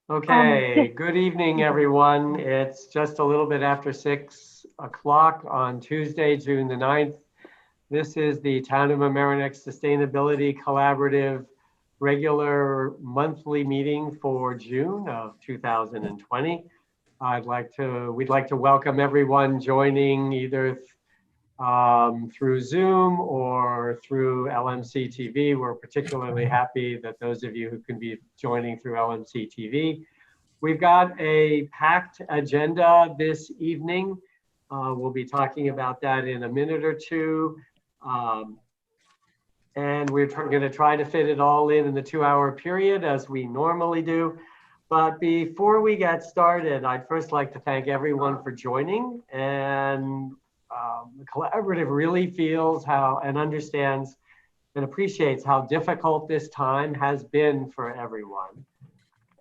Okay, good evening, everyone. It's just a little bit after 6 o'clock on Tuesday, June the 9th. This is the Town of Mamaroneck Sustainability Collaborative regular monthly meeting for June of 2020. We'd like to welcome everyone joining either through Zoom or through LMC TV. We're particularly happy that those of you who can be joining through LMC TV. We've got a packed agenda this evening. We'll be talking about that in a minute or two. And we're going to try to fit it all in the 2-hour period as we normally do. But before we get started, I'd first like to thank everyone for joining. And the collaborative really feels how and understands and appreciates how difficult this time has been for everyone.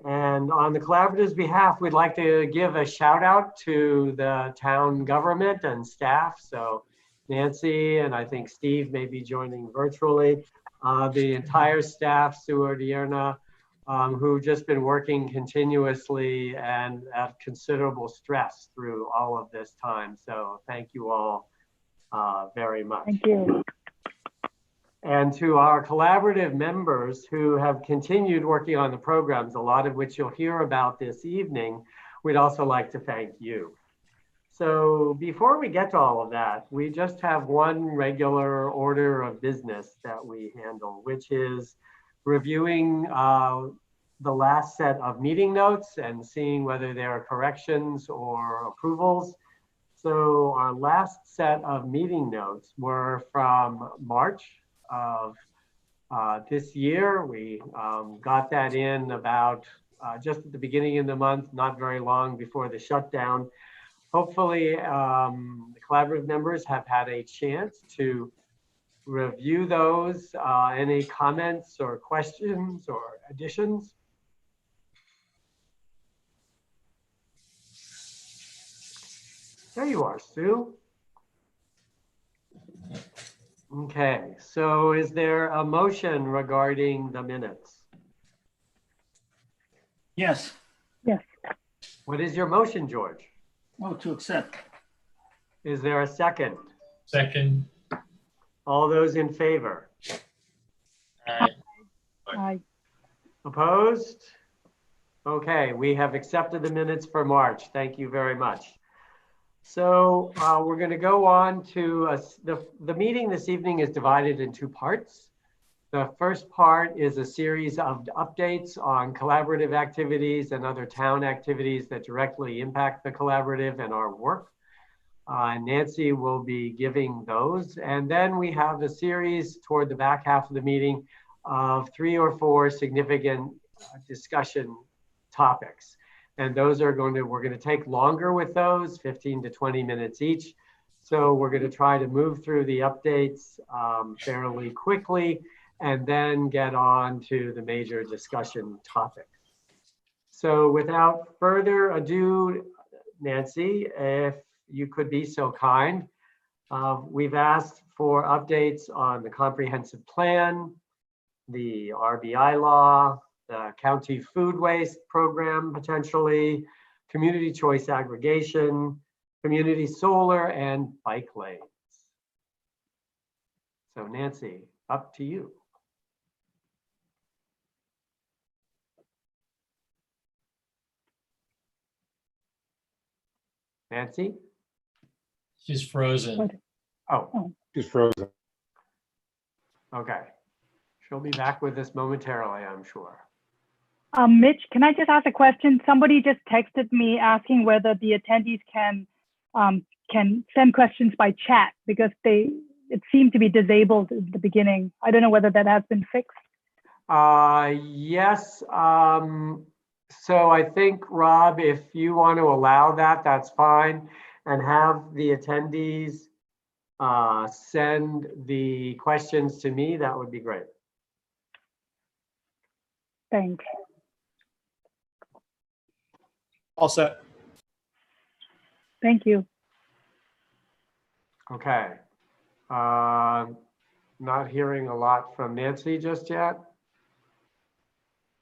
And on the collaborative's behalf, we'd like to give a shout out to the town government and staff. So Nancy and I think Steve may be joining virtually. The entire staff, Stuart, Ierna, who've just been working continuously and at considerable stress through all of this time. So thank you all very much. Thank you. And to our collaborative members who have continued working on the programs, a lot of which you'll hear about this evening, we'd also like to thank you. So before we get to all of that, we just have one regular order of business that we handle, which is reviewing the last set of meeting notes and seeing whether there are corrections or approvals. So our last set of meeting notes were from March of this year. We got that in about just at the beginning of the month, not very long before the shutdown. Hopefully, the collaborative members have had a chance to review those. Any comments or questions or additions? There you are, Sue. Okay, so is there a motion regarding the minutes? Yes. Yes. What is your motion, George? Oh, to accept. Is there a second? Second. All those in favor? Aye. Opposed? Okay, we have accepted the minutes for March. Thank you very much. So we're going to go on to the meeting this evening is divided in two parts. The first part is a series of updates on collaborative activities and other town activities that directly impact the collaborative and our work. Nancy will be giving those. And then we have a series toward the back half of the meeting of 3 or 4 significant discussion topics. And those are we're going to take longer with those, 15 to 20 minutes each. So we're going to try to move through the updates fairly quickly and then get on to the major discussion topics. So without further ado, Nancy, if you could be so kind, we've asked for updates on the comprehensive plan, the RBI law, the county food waste program, potentially, community choice aggregation, community solar, and bike lanes. So Nancy, up to you. Nancy? She's frozen. Oh, She's frozen. okay. She'll be back with us momentarily, I'm sure. Mitch, can I just ask a question? Somebody just texted me asking whether the attendees can send questions by chat because it seemed to be disabled at the beginning. I don't know whether that has been fixed. Yes. So I think, Rob, if you want to allow that, that's fine. And have the attendees send the questions to me, that would be great. Thanks. All set. Thank you. Okay. Not hearing a lot from Nancy just yet.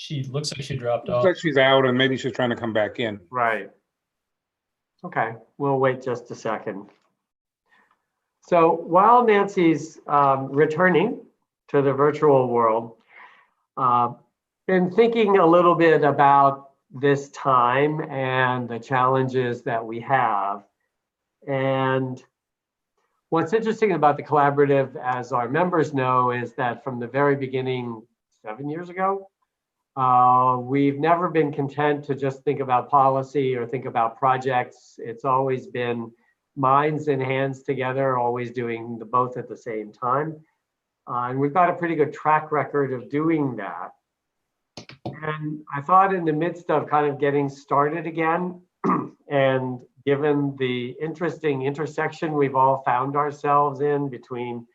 She looks like she dropped Looks off. like she's out and maybe she's trying to come back in. Right. Okay, we'll wait just a second. So while Nancy's returning to the virtual world, been thinking a little bit about this time and the challenges that we have. And what's interesting about the collaborative, as our members know, is that from the very beginning, 7 years ago, we've never been content to just think about policy or think about projects. It's always been minds and hands together, always doing the both at the same time. And we've got a pretty good track record of doing that. And I thought in the midst of kind of getting started again, and given the interesting intersection we've all found ourselves in between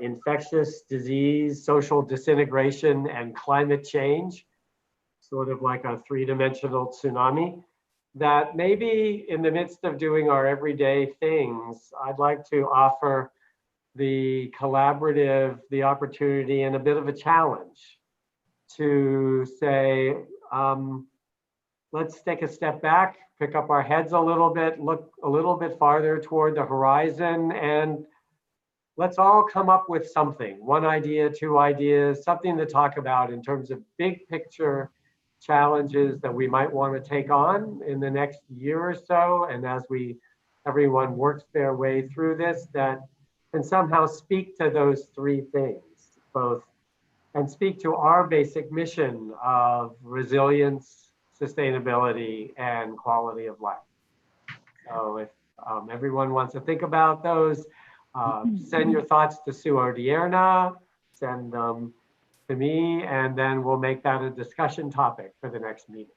infectious disease, social disintegration, and climate change, sort of like a three-dimensional tsunami, that maybe in the midst of doing our everyday things, I'd like to offer the collaborative the opportunity and a bit of a challenge to say, let's take a step back, pick up our heads a little bit, look a little bit farther toward the horizon, and let's all come up with something, one idea, two ideas, something to talk about in terms of big picture challenges that we might want to take on in the next year or so. And as everyone works their way through this, that can somehow speak to those three things, both, and speak to our basic mission of resilience, sustainability, and quality of life. So if everyone wants to think about those, send your thoughts to Sue Odierna, send them to me, and then we'll make that a discussion topic for the next meeting.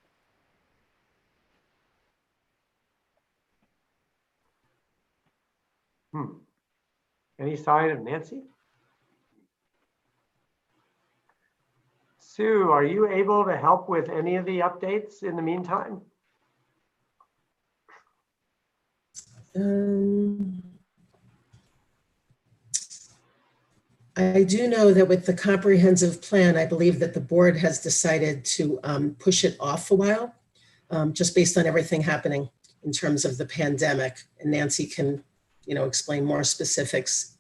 Any sign of Nancy? Sue, are you able to help with any of the updates in the meantime? I do know that with the comprehensive plan, I believe that the board has decided to push it off a while, just based on everything happening in terms of the pandemic. And Nancy can, explain more specifics.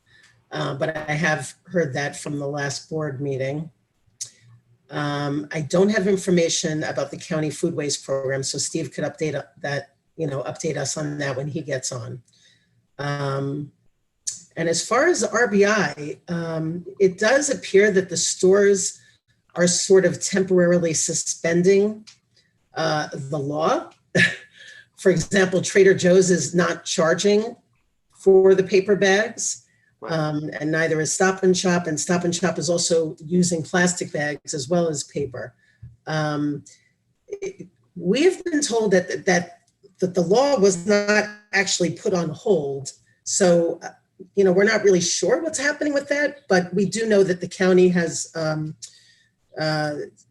But I have heard that from the last board meeting. I don't have information about the county food waste program, so Steve could update that, update us on that when he gets on. And as far as RBI, it does appear that the stores are sort of temporarily suspending the law. For example, Trader Joe's is not charging for the paper bags, and neither is Stop and Shop, and Stop and Shop is also using plastic bags as well as paper. We have been told that the law was not actually put on hold. So, we're not really sure what's happening with that, but we do know that the county has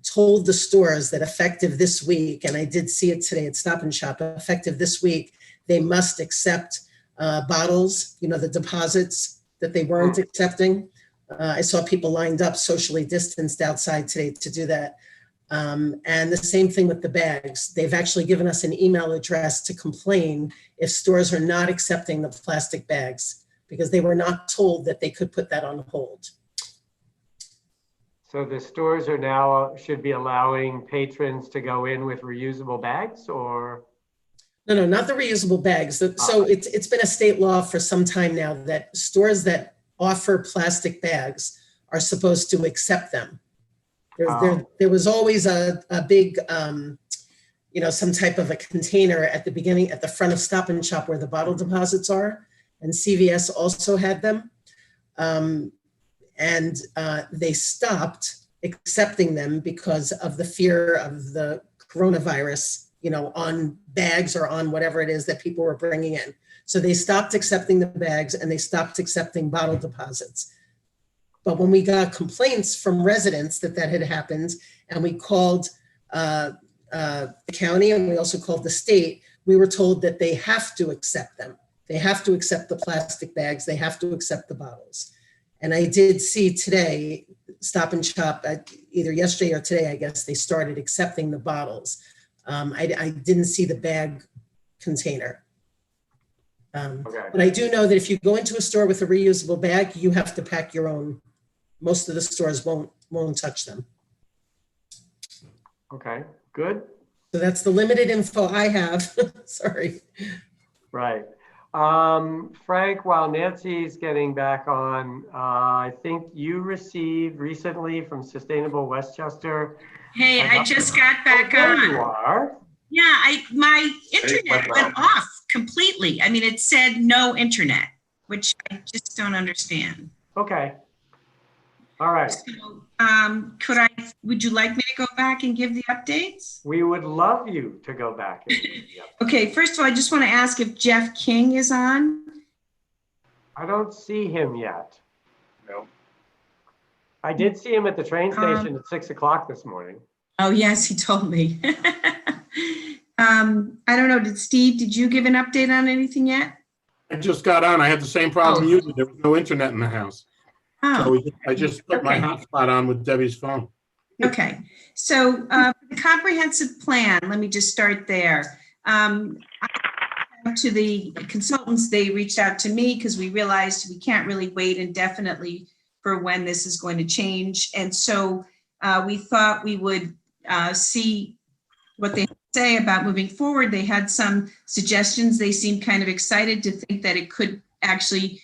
told the stores that effective this week, and I did see it today at Stop and Shop, effective this week, they must accept bottles, the deposits that they weren't accepting. I saw people lined up socially distanced outside today to do that. And the same thing with the bags. They've actually given us an email address to complain if stores are not accepting the plastic bags, because they were not told that they could put that on hold. So the stores are now, should be allowing patrons to go in with reusable bags, or? No, not the reusable bags. So it's been a state law for some time now that stores that offer plastic bags are supposed to accept them. There was always a big, some type of a container at the beginning, at the front of Stop and Shop where the bottle deposits are, and CVS also had them. And they stopped accepting them because of the fear of the coronavirus, on bags or on whatever it is that people were bringing in. So they stopped accepting the bags and they stopped accepting bottle deposits. But when we got complaints from residents that had happened, and we called the county and we also called the state, we were told that they have to accept them. They have to accept the plastic bags. They have to accept the bottles. And I did see today, Stop and Shop, either yesterday or today, I guess, they started accepting the bottles. I didn't see the bag container. Okay. But I do know that if you go into a store with a reusable bag, you have to pack your own. Most of the stores won't touch them. Okay, good. So that's the limited info I have. Sorry. Right. Frank, while Nancy's getting back on, I think you received recently from Sustainable Westchester. Hey, I just got back There on. you are. Yeah, my internet went off completely. I mean, it said no internet, which I just don't understand. Okay. All right. So, would you like me to go back and give the updates? We would love you to go back. And do the update. Okay, first of all, I just want to ask if Jeff King is on. I don't see him yet. No. I did see him at the train station at 6 o'clock this morning. Oh, yes, he told me. I don't know, did you give an update on anything yet? I just got on. I had the same problem you did. There was no internet in the house. Oh. So I just put my Okay. hotspot on with Debbie's phone. Okay, so the comprehensive plan, let me just start there. To the consultants, they reached out to me because we realized we can't really wait indefinitely for when this is going to change. And so we thought we would see what they say about moving forward. They had some suggestions. They seemed kind of excited to think that it could actually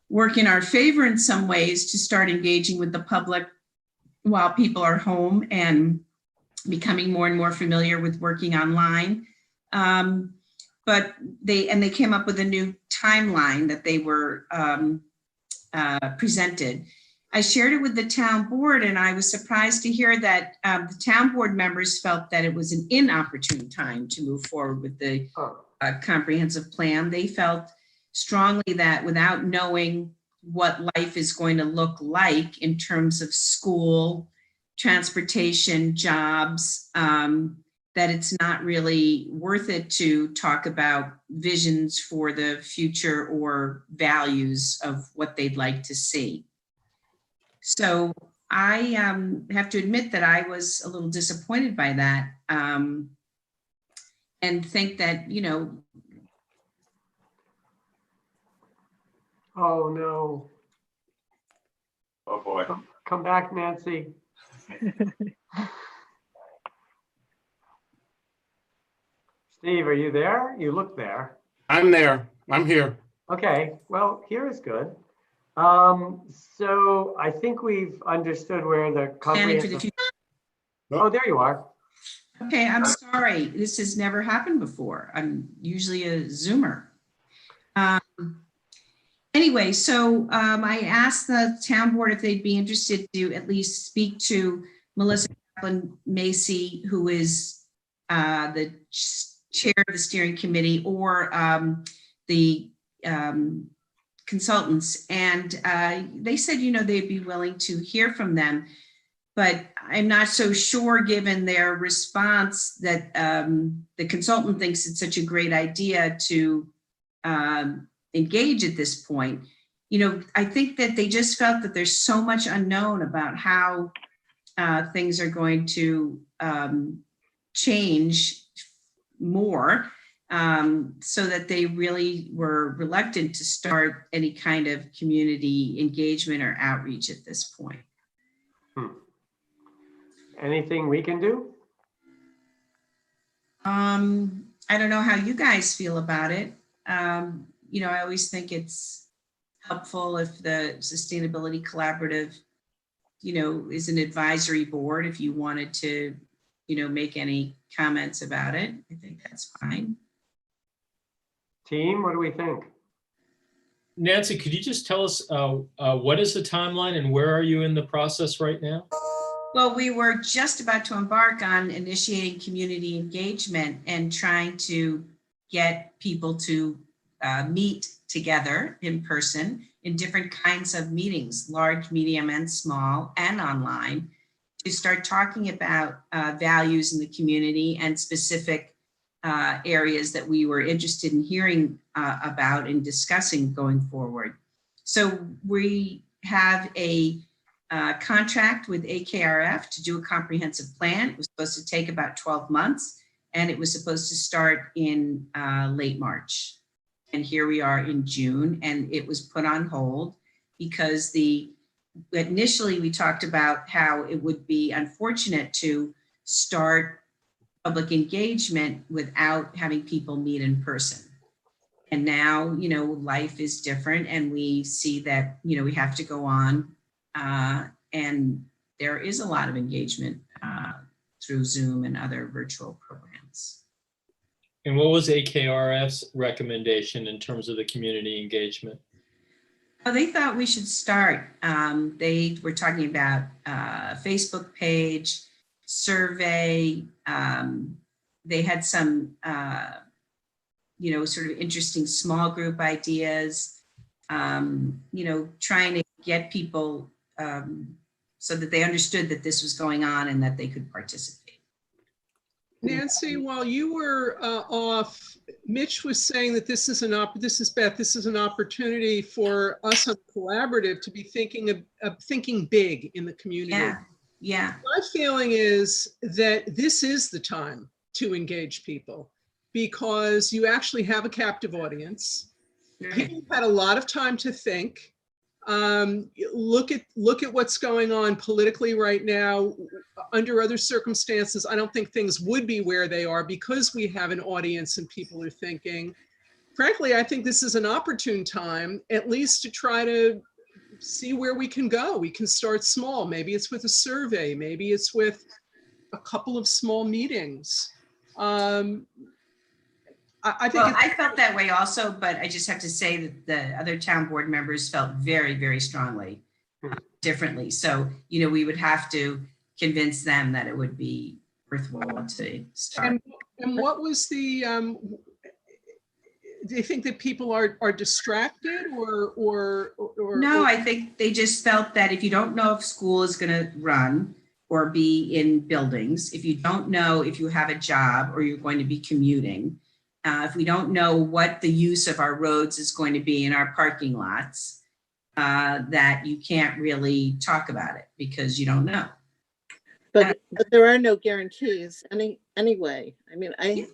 work in our favor in some ways to start engaging with the public while people are home and becoming more and more familiar with working online. But they came up with a new timeline that they were presented. I shared it with the town board, and I was surprised to hear that the town board members felt that it was an inopportune time to move forward with the comprehensive plan. They felt strongly that without knowing what life is going to look like in terms of school, transportation, jobs, that it's not really worth it to talk about visions for the future or values of what they'd like to see. So I have to admit that I was a little disappointed by that, and think that, you know. Oh, no. Oh, boy. Come back, Nancy. Steve, are you there? You look there. I'm there. I'm here. Okay, well, here is good. So I think we've understood where the Planning for the comprehensive. future. Oh, there you are. Okay, I'm sorry. This has never happened before. I'm usually a Zoomer. Anyway, so I asked the town board if they'd be interested to at least speak to Melissa Macy, who is the chair of the steering committee, or the consultants. And they said, you know, they'd be willing to hear from them. But I'm not so sure, given their response, that the consultant thinks it's such a great idea to engage at this point. You know, I think that they just felt that there's so much unknown about how things are going to change more, so that they really were reluctant to start any kind of community engagement or outreach at this point. Anything we can do? I don't know how you guys feel about it. You know, I always think it's helpful if the Sustainability Collaborative, you know, is an advisory board. If you wanted to, you know, make any comments about it, I think that's fine. Team, what do we think? Nancy, could you just tell us what is the timeline and where are you in the process right now? Well, we were just about to embark on initiating community engagement and trying to get people to meet together in person in different kinds of meetings, large, medium, and small, and online, to start talking about values in the community and specific areas that we were interested in hearing about and discussing going forward. So we have a contract with AKRF to do a comprehensive plan. It was supposed to take about 12 months, and it was supposed to start in late March. And here we are in June, and it was put on hold because initially we talked about how it would be unfortunate to start public engagement without having people meet in person. And now, life is different, and we see that, we have to go on, and there is a lot of engagement through Zoom and other virtual programs. And what was AKRF's recommendation in terms of the community engagement? Well, they thought we should start. They were talking about a Facebook page, survey. They had some, sort of interesting small group ideas, trying to get people so that they understood that this was going on and that they could participate. Nancy, while you were off, Mitch was saying that this is an opportunity for us on collaborative to be thinking big in the community. Yeah. My feeling is that this is the time to engage people because you actually have a captive audience. People have had a lot of time to think. Look at what's going on politically right now. Under other circumstances, I don't think things would be where they are because we have an audience and people are thinking. Frankly, I think this is an opportune time, at least to try to see where we can go. We can start small. Maybe it's with a survey. Maybe it's with a couple of small meetings. I felt that way also, but I just have to say that the other town board members felt very, very strongly differently. So, we would have to convince them that it would be worthwhile to start. And what was the, do you think that people are distracted or? No, I think they just felt that if you don't know if school is going to run or be in buildings, if you don't know if you have a job or you're going to be commuting, if we don't know what the use of our roads is going to be in our parking lots, that you can't really talk about it because you don't know. But there are no guarantees anyway. I mean, I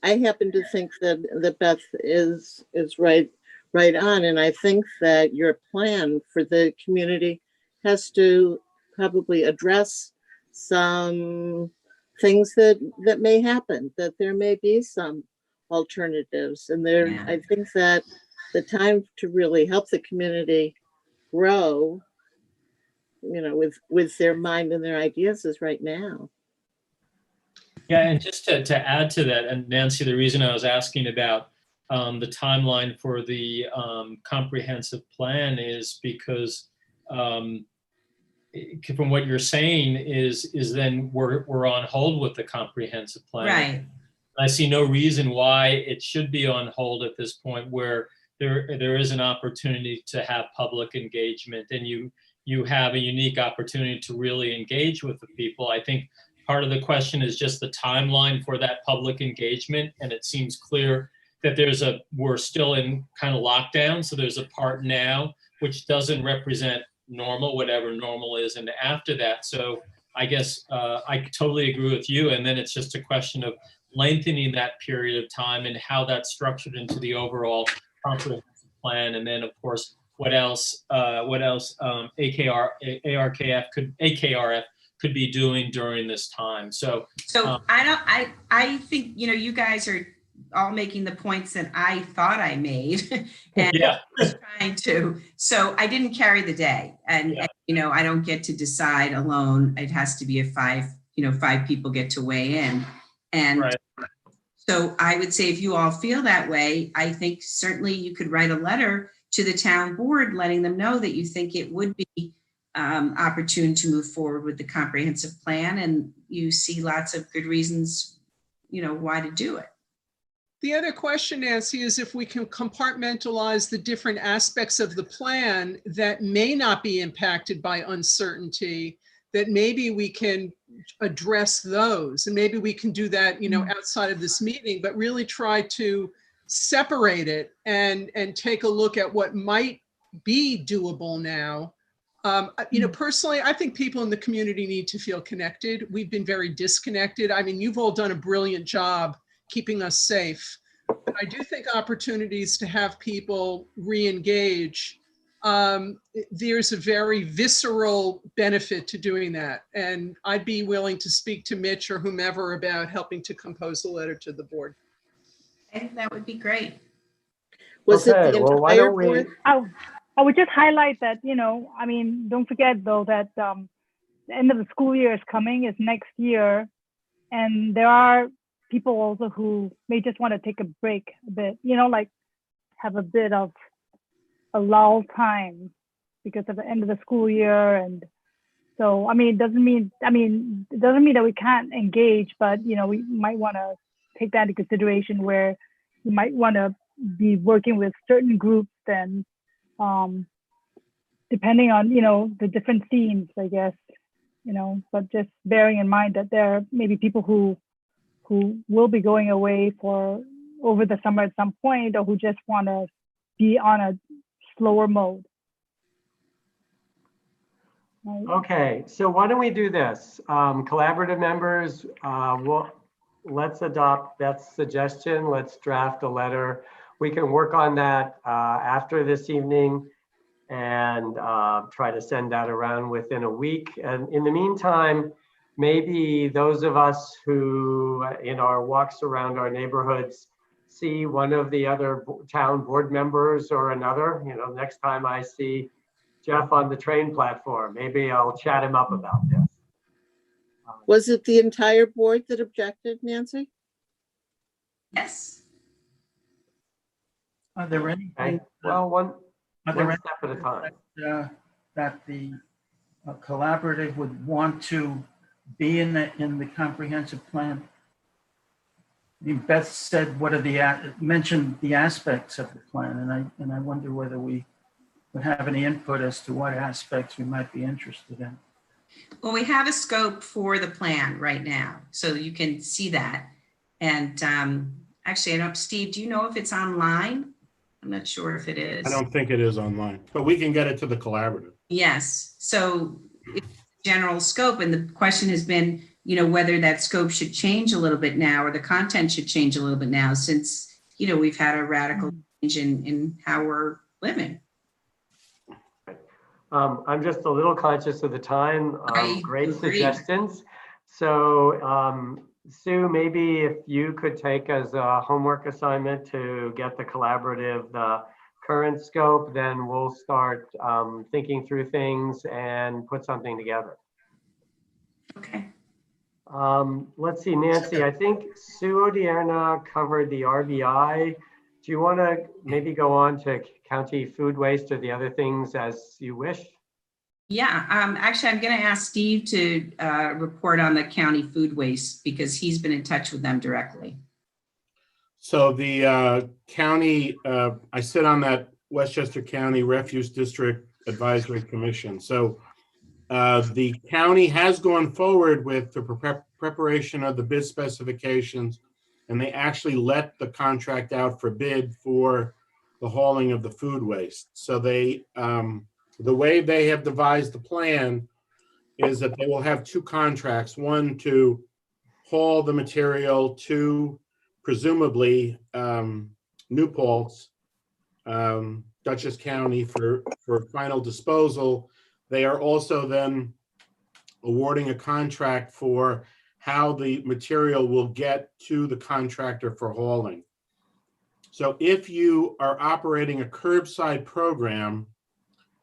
happen to think that Beth is right on, and I think that your plan for the community has to probably address some things that may happen, that there may be some alternatives. And I think that the time to really help the community grow, with their mind and their ideas is right now. Yeah, and just to add to that, and Nancy, the reason I was asking about the timeline for the comprehensive plan is because from what you're saying is then we're on hold with the comprehensive plan. Right. I see no reason why it should be on hold at this point where there is an opportunity to have public engagement and you have a unique opportunity to really engage with the people. I think part of the question is just the timeline for that public engagement. And it seems clear that we're still in kind of lockdown. So there's a part now, which doesn't represent normal, whatever normal is. And after that, so I guess I totally agree with you. And then it's just a question of lengthening that period of time and how that's structured into the overall comprehensive plan. And then of course, what else AKRF could be doing during this time. So I think, you guys are all making the points that I thought I made and yeah. was trying to, so I didn't carry the day and I don't get to decide alone. It has to be five people get to weigh in. And right. So I would say if you all feel that way, I think certainly you could write a letter to the town board, letting them know that you think it would be opportune to move forward with the comprehensive plan, and you see lots of good reasons, why to do it. The other question, Nancy, is if we can compartmentalize the different aspects of the plan that may not be impacted by uncertainty, that maybe we can address those. And maybe we can do that, outside of this meeting, but really try to separate it and take a look at what might be doable now Personally, I think people in the community need to feel connected. We've been very disconnected. I mean, you've all done a brilliant job keeping us safe. But I do think opportunities to have people re-engage, there's a very visceral benefit to doing that. And I'd be willing to speak to Mitch or whomever about helping to compose a letter to the board. I think that would be great. Was it Okay, the well, why entire don't we, board? I would just highlight that, I mean, don't forget though that the end of the school year is coming, is next year. And there are people also who may just want to take a break a bit, like have a bit of a lull time because of the end of the school year. And so, I mean, it doesn't mean that we can't engage, but, we might want to take that into consideration where you might want to be working with certain groups and depending on, the different themes, I guess, but just bearing in mind that there may be people who will be going away over the summer at some point, or who just want to be on a slower mode. Right? okay, so why don't we do this? Collaborative members, let's adopt Beth's suggestion. Let's draft a letter. We can work on that after this evening and try to send that around within a week. And in the meantime, maybe those of us who in our walks around our neighborhoods see one of the other town board members or another, next time I see Jeff on the train platform, maybe I'll chat him up about this. Was it the entire board that objected, Nancy? Yes. Are there any? Okay. Well, one Are there step at a time. that the collaborative would want to be in the comprehensive plan? I mean, Beth said, mentioned the aspects of the plan, and I wonder whether we would have any input as to what aspects we might be interested in. Well, we have a scope for the plan right now, so you can see that. And actually, I don't, Steve, do you know if it's online? I'm not sure if it is. I don't think it is online, but we can get it to the collaborative. Yes, so it's general scope, and the question has been, whether that scope should change a little bit now, or the content should change a little bit now, since, we've had a radical change in how we're living. I'm just a little conscious of the time. Great agree. Suggestions. So Sue, maybe if you could take as a homework assignment to get the collaborative, the current scope, then we'll start thinking through things and put something together. Okay. Let's see, Nancy, I think Sue Odierna covered the RBI. Do you want to maybe go on to county food waste or the other things as you wish? Yeah, actually, I'm going to ask Steve to report on the county food waste because he's been in touch with them directly. So the county, I sit on that Westchester County Refuse District Advisory Commission. So the county has gone forward with the preparation of the bid specifications, and they actually let the contract out for bid for the hauling of the food waste. So they, the way they have devised the plan is that they will have two contracts, one to haul the material to presumably New Paltz, Dutchess County for final disposal. They are also then awarding a contract for how the material will get to the contractor for hauling. So if you are operating a curbside program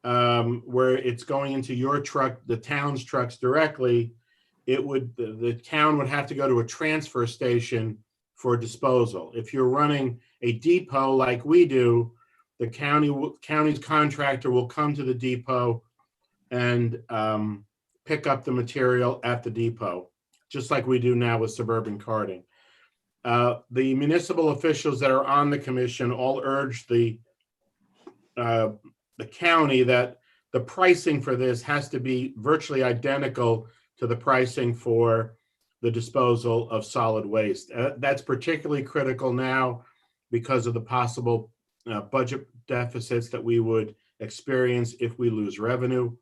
where it's going into your truck, the town's trucks directly, the town would have to go to a transfer station for disposal. If you're running a depot like we do, the county's contractor will come to the depot and pick up the material at the depot, just like we do now with suburban carting. The municipal officials that are on the commission all urge the county that the pricing for this has to be virtually identical to the pricing for the disposal of solid waste. That's particularly critical now because of the possible budget deficits that we would experience if we lose revenue.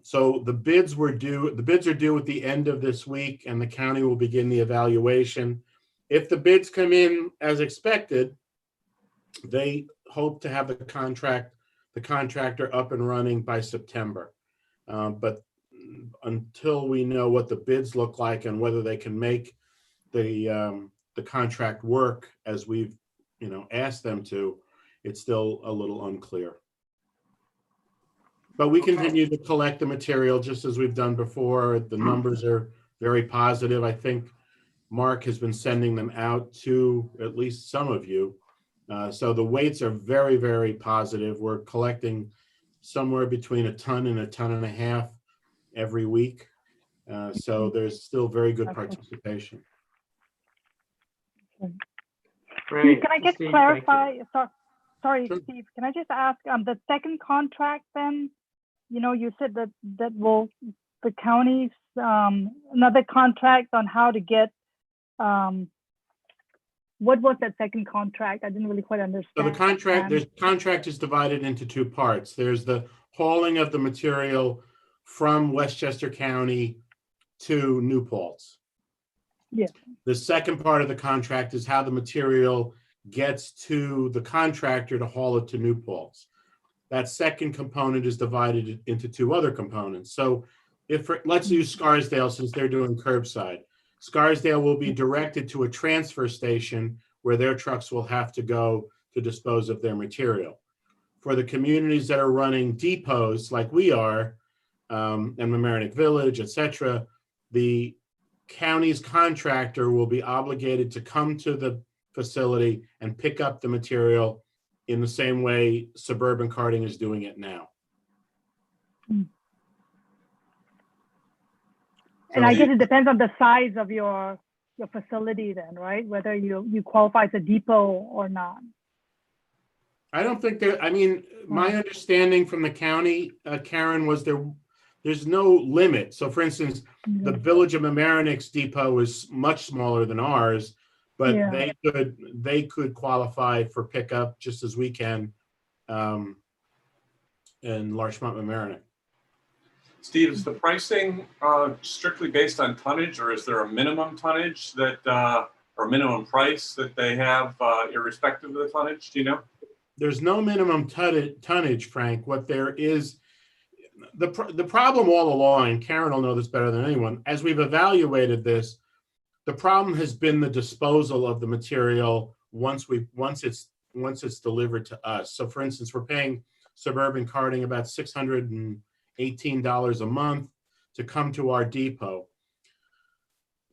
So the bids are due at the end of this week, and the county will begin the evaluation. If the bids come in as expected, they hope to have the contractor up and running by September. But until we know what the bids look like and whether they can make the contract work as we've asked them to, it's still a little unclear. But we continue to collect the material just as we've done before. The numbers are very positive. I think Mark has been sending them out to at least some of you. So the weights are very, very positive. We're collecting somewhere between a ton and a ton and a half every week. So there's still very good participation. Steve, can I just Steve, clarify? Sorry, Sure. Steve, can I just ask the second contract then? You said that the county's another contract on how to get, what was that second contract? I didn't really quite understand. So the contract is divided into two parts. There's the hauling of the material from Westchester County to New Paltz. Yeah. The second part of the contract is how the material gets to the contractor to haul it to New Paltz. That second component is divided into two other components. So let's use Scarsdale since they're doing curbside. Scarsdale will be directed to a transfer station where their trucks will have to go to dispose of their material. For the communities that are running depots like we are, and Mamaroneck Village, et cetera, the county's contractor will be obligated to come to the facility and pick up the material in the same way Suburban Carting is doing it now. And I guess it depends on the size of your facility then, right? Whether you qualify as a depot or not. I don't think my understanding from the county, Karen, was there's no limit. So for instance, the Village of Mamaroneck's depot is much smaller than ours, but they could qualify for pickup just as we can in Larchmont Mamaroneck. Steve, is the pricing strictly based on tonnage, or is there a minimum tonnage that or minimum price that they have irrespective of the tonnage? Do you know? There's no minimum tonnage, Frank. What there is, the problem all along, and Karen will know this better than anyone, as we've evaluated this, the problem has been the disposal of the material once it's delivered to us. So for instance, we're paying Suburban Carting about $618 a month to come to our depot.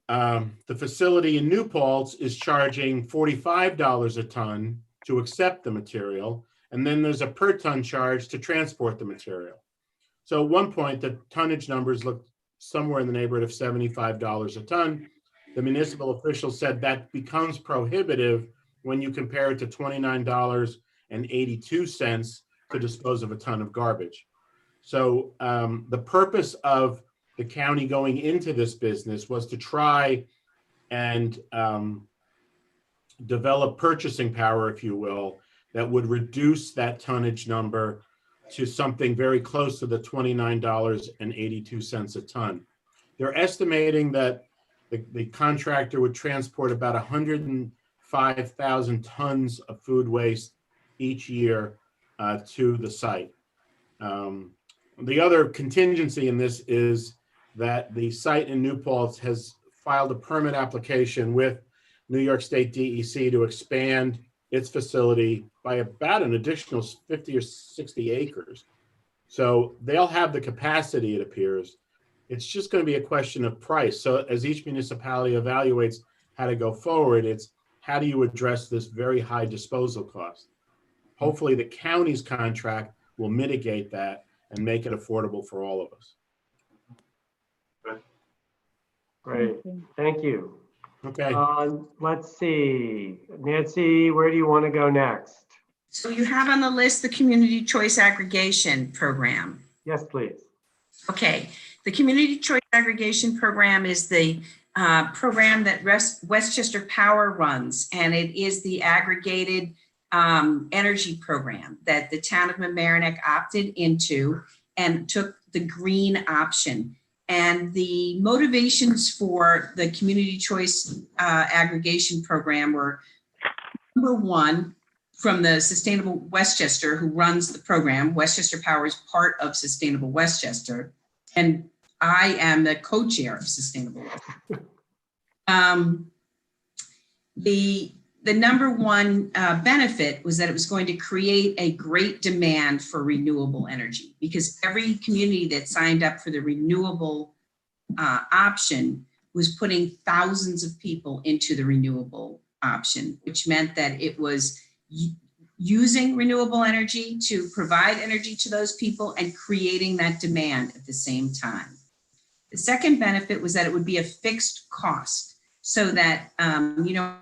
The facility in New Paltz is charging $45 a ton to accept the material, and then there's a per ton charge to transport the material. So at one point, the tonnage numbers looked somewhere in the neighborhood of $75 a ton. The municipal official said that becomes prohibitive when you compare it to $29.82 to dispose of a ton of garbage. So the purpose of the county going into this business was to try and develop purchasing power, if you will, that would reduce that tonnage number to something very close to the $29.82 a ton. They're estimating that the contractor would transport about 105,000 tons of food waste each year to the site. The other contingency in this is that the site in New Paltz has filed a permit application with New York State DEC to expand its facility by about an additional 50 or 60 acres. So they'll have the capacity, it appears. It's just going to be a question of price. So as each municipality evaluates how to go forward, it's how do you address this very high disposal cost? Hopefully the county's contract will mitigate that and make it affordable for all of us. Great, thank you. Okay. Let's see, Nancy, where do you want to go next? So you have on the list the Community Choice Aggregation Program. Yes, please. Okay, the Community Choice Aggregation Program is the program that Westchester Power runs, and it is the aggregated energy program that the town of Mamaroneck opted into and took the green option. And the motivations for the community choice aggregation program were, number one, from the Sustainable Westchester, who runs the program. Westchester Power is part of Sustainable Westchester, and I am the co-chair of Sustainable Westchester. The number one benefit was that it was going to create a great demand for renewable energy, because every community that signed up for the renewable option was putting thousands of people into the renewable option, which meant that it was using renewable energy to provide energy to those people and creating that demand at the same time. The second benefit was that it would be a fixed cost, so that, you know.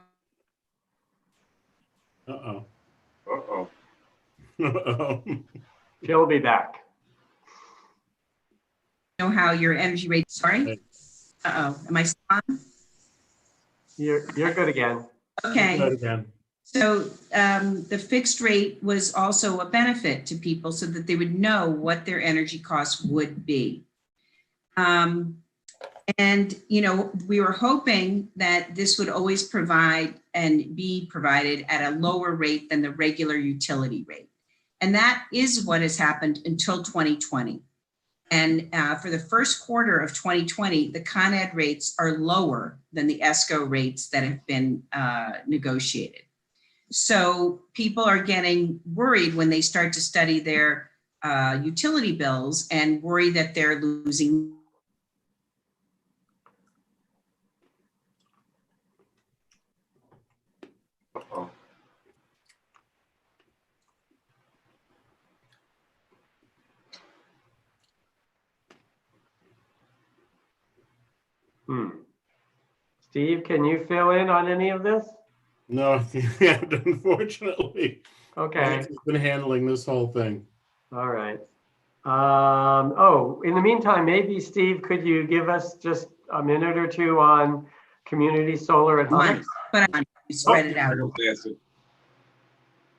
Uh-oh. Uh-oh. Uh-oh. She'll be back. Know how your energy rate, sorry? Uh-oh, am I still on? You're good again. Okay. Good again. So the fixed rate was also a benefit to people so that they would know what their energy costs would be. And, you know, we were hoping that this would always provide and be provided at a lower rate than the regular utility rate. And that is what has happened until 2020. And for the first quarter of 2020, the Con Ed rates are lower than the ESCO rates that have been negotiated. So people are getting worried when they start to study their utility bills and worry that they're losing. Uh-oh. Steve, can you fill in on any of this? No, yeah, unfortunately. Okay. Lance has been handling this whole thing. All right. Oh, in the meantime, maybe Steve, could you give us just a minute or two on community solar at home? But you spread it out. Nancy.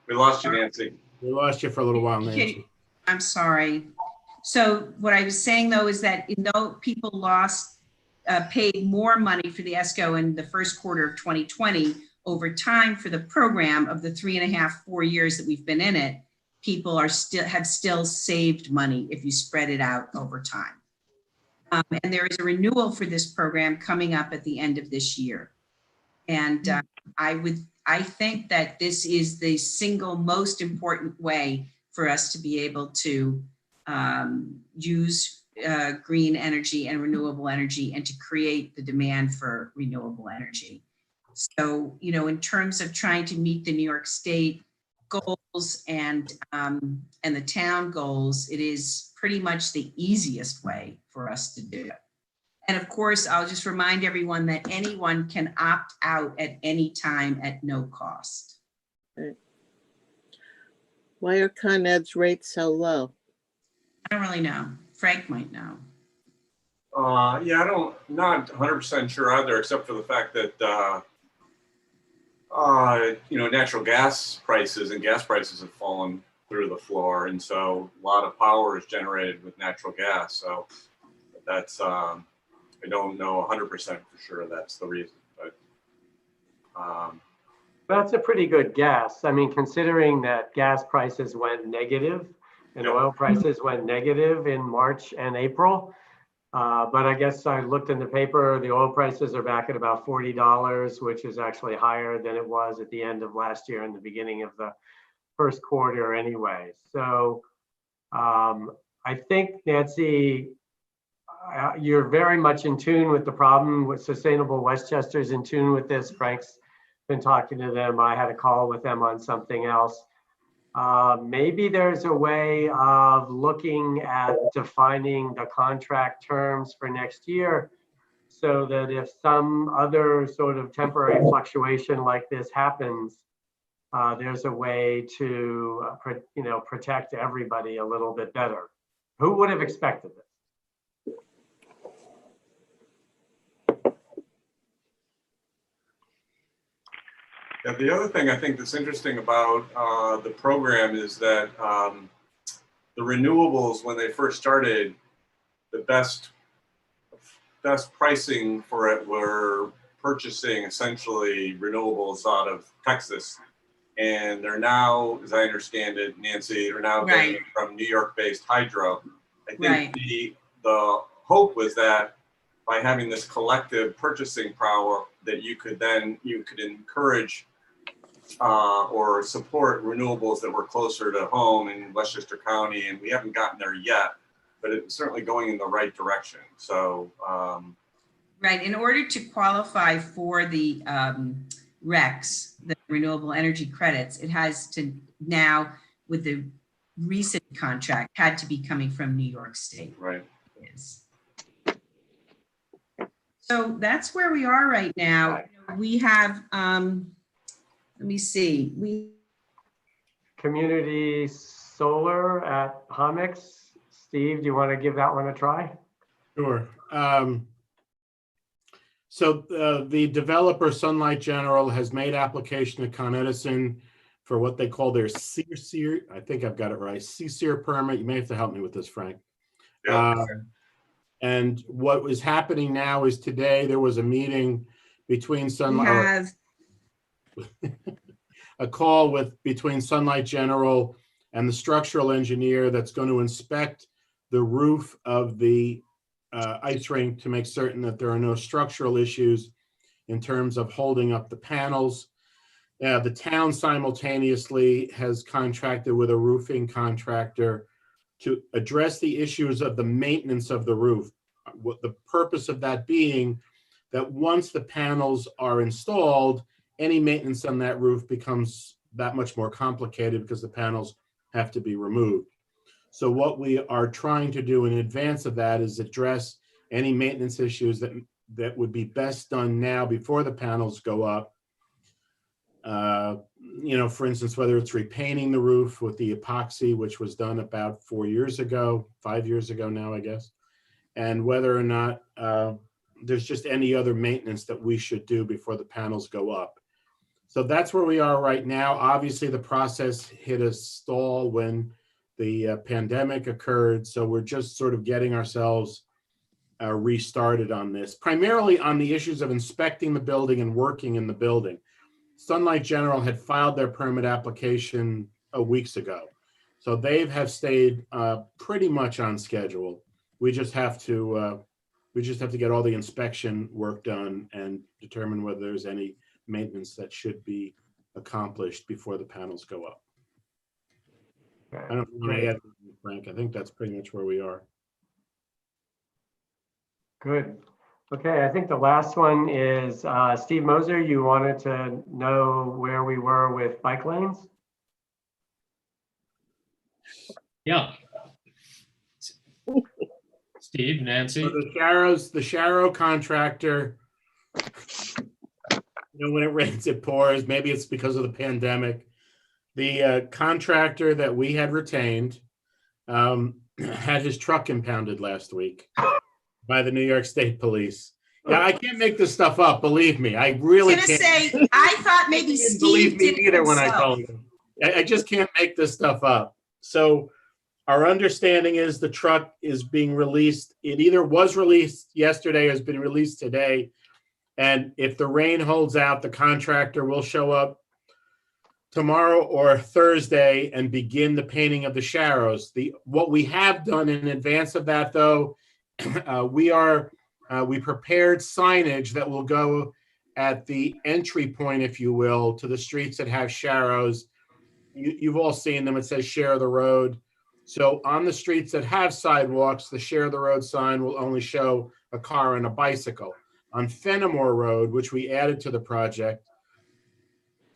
We lost you, Nancy. We lost you for a little while, Nancy. I'm sorry. So what I was saying though is that though people paid more money for the ESCO in the first quarter of 2020, over time for the program of the 3.5-4 years that we've been in it, people have still saved money if you spread it out over time. And there is a renewal for this program coming up at the end of this year. And I think that this is the single most important way for us to be able to use green energy and renewable energy and to create the demand for renewable energy. So, you know, in terms of trying to meet the New York State goals and the town goals, it is pretty much the easiest way for us to do it. And of course, I'll just remind everyone that anyone can opt out at any time at no cost. Right. Why are Con Ed's rates so low? I don't really know. Frank might know. Yeah, not 100% sure either, except for the fact that, you know, natural gas prices have fallen through the floor. And so a lot of power is generated with natural gas. So that's, I don't know 100% for sure that's the reason, but. That's a pretty good guess. I mean, considering that gas prices went negative and oil prices went negative in March and April. But I guess I looked in the paper, the oil prices are back at about $40, which is actually higher than it was at the end of last year and the beginning of the first quarter anyway. So I think, Nancy, you're very much in tune with the problem with Sustainable Westchester's in tune with this. Frank's been talking to them. I had a call with them on something else. Maybe there's a way of looking at defining the contract terms for next year so that if some other sort of temporary fluctuation like this happens, there's a way to protect everybody a little bit better. Who would have expected this? Yeah, the other thing I think that's interesting about the program is that the renewables, when they first started, the best pricing for it were purchasing essentially renewables out of Texas. And they're now, as I understand it, Nancy, they're now getting it from New York-based hydro. I think the hope was that by having this collective purchasing power, that you could encourage or support renewables that were closer to home in Westchester County, and we haven't gotten there yet, but it's certainly going in the right direction. So, right. In order to qualify for the RECs, the renewable energy credits, it has to now, with the recent contract, had to be coming from New York State. Right. Yes. So that's where we are right now. We have, let me see, Community solar at Homix. Steve, do you want to give that one a try? Sure. So the developer Sunlight General has made application to Con Edison for what they call their CSER, I think I've got it right, CSER permit. You may have to help me with this, Frank. Yeah. And what is happening now is today there was a meeting between Sunlight, a call between Sunlight General and the structural engineer that's going to inspect the roof of the ice rink to make certain that there are no structural issues in terms of holding up the panels. The town simultaneously has contracted with a roofing contractor to address the issues of the maintenance of the roof. What the purpose of that being that once the panels are installed, any maintenance on that roof becomes that much more complicated because the panels have to be removed. So what we are trying to do in advance of that is address any maintenance issues that would be best done now before the panels go up. You know, for instance, whether it's repainting the roof with the epoxy, which was done about 5 years ago now, I guess, and whether or not there's just any other maintenance that we should do before the panels go up. So that's where we are right now. Obviously, the process hit a stall when the pandemic occurred. So we're just sort of getting ourselves restarted on this, primarily on the issues of inspecting the building and working in the building. Sunlight General had filed their permit application weeks ago. So they have stayed pretty much on schedule. We just have to get all the inspection work done and determine whether there's any maintenance that should be accomplished before the panels go up. Okay. I don't want to add, Frank. I think that's pretty much where we are. Good. Okay, I think the last one is Steve Moser. You wanted to know where we were with bike lanes? Yeah. Steve, Nancy. So the Sharrow contractor, you know, when it rains, it pours. Maybe it's because of the pandemic. The contractor that we had retained had his truck impounded last week by the New York State Police. Yeah, I can't make this stuff up. Believe me, I really can't. Say, I thought maybe Steve believe me did it either when I himself. told him. I just can't make this stuff up. So our understanding is the truck is being released. It either was released yesterday or has been released today. And if the rain holds out, the contractor will show up tomorrow or Thursday and begin the painting of the Sharrows. What we have done in advance of that, though, we prepared signage that will go at the entry point, if you will, to the streets that have Sharrows. You've all seen them. It says share the road. So on the streets that have sidewalks, the share the road sign will only show a car and a bicycle. On Fenimore Road, which we added to the project,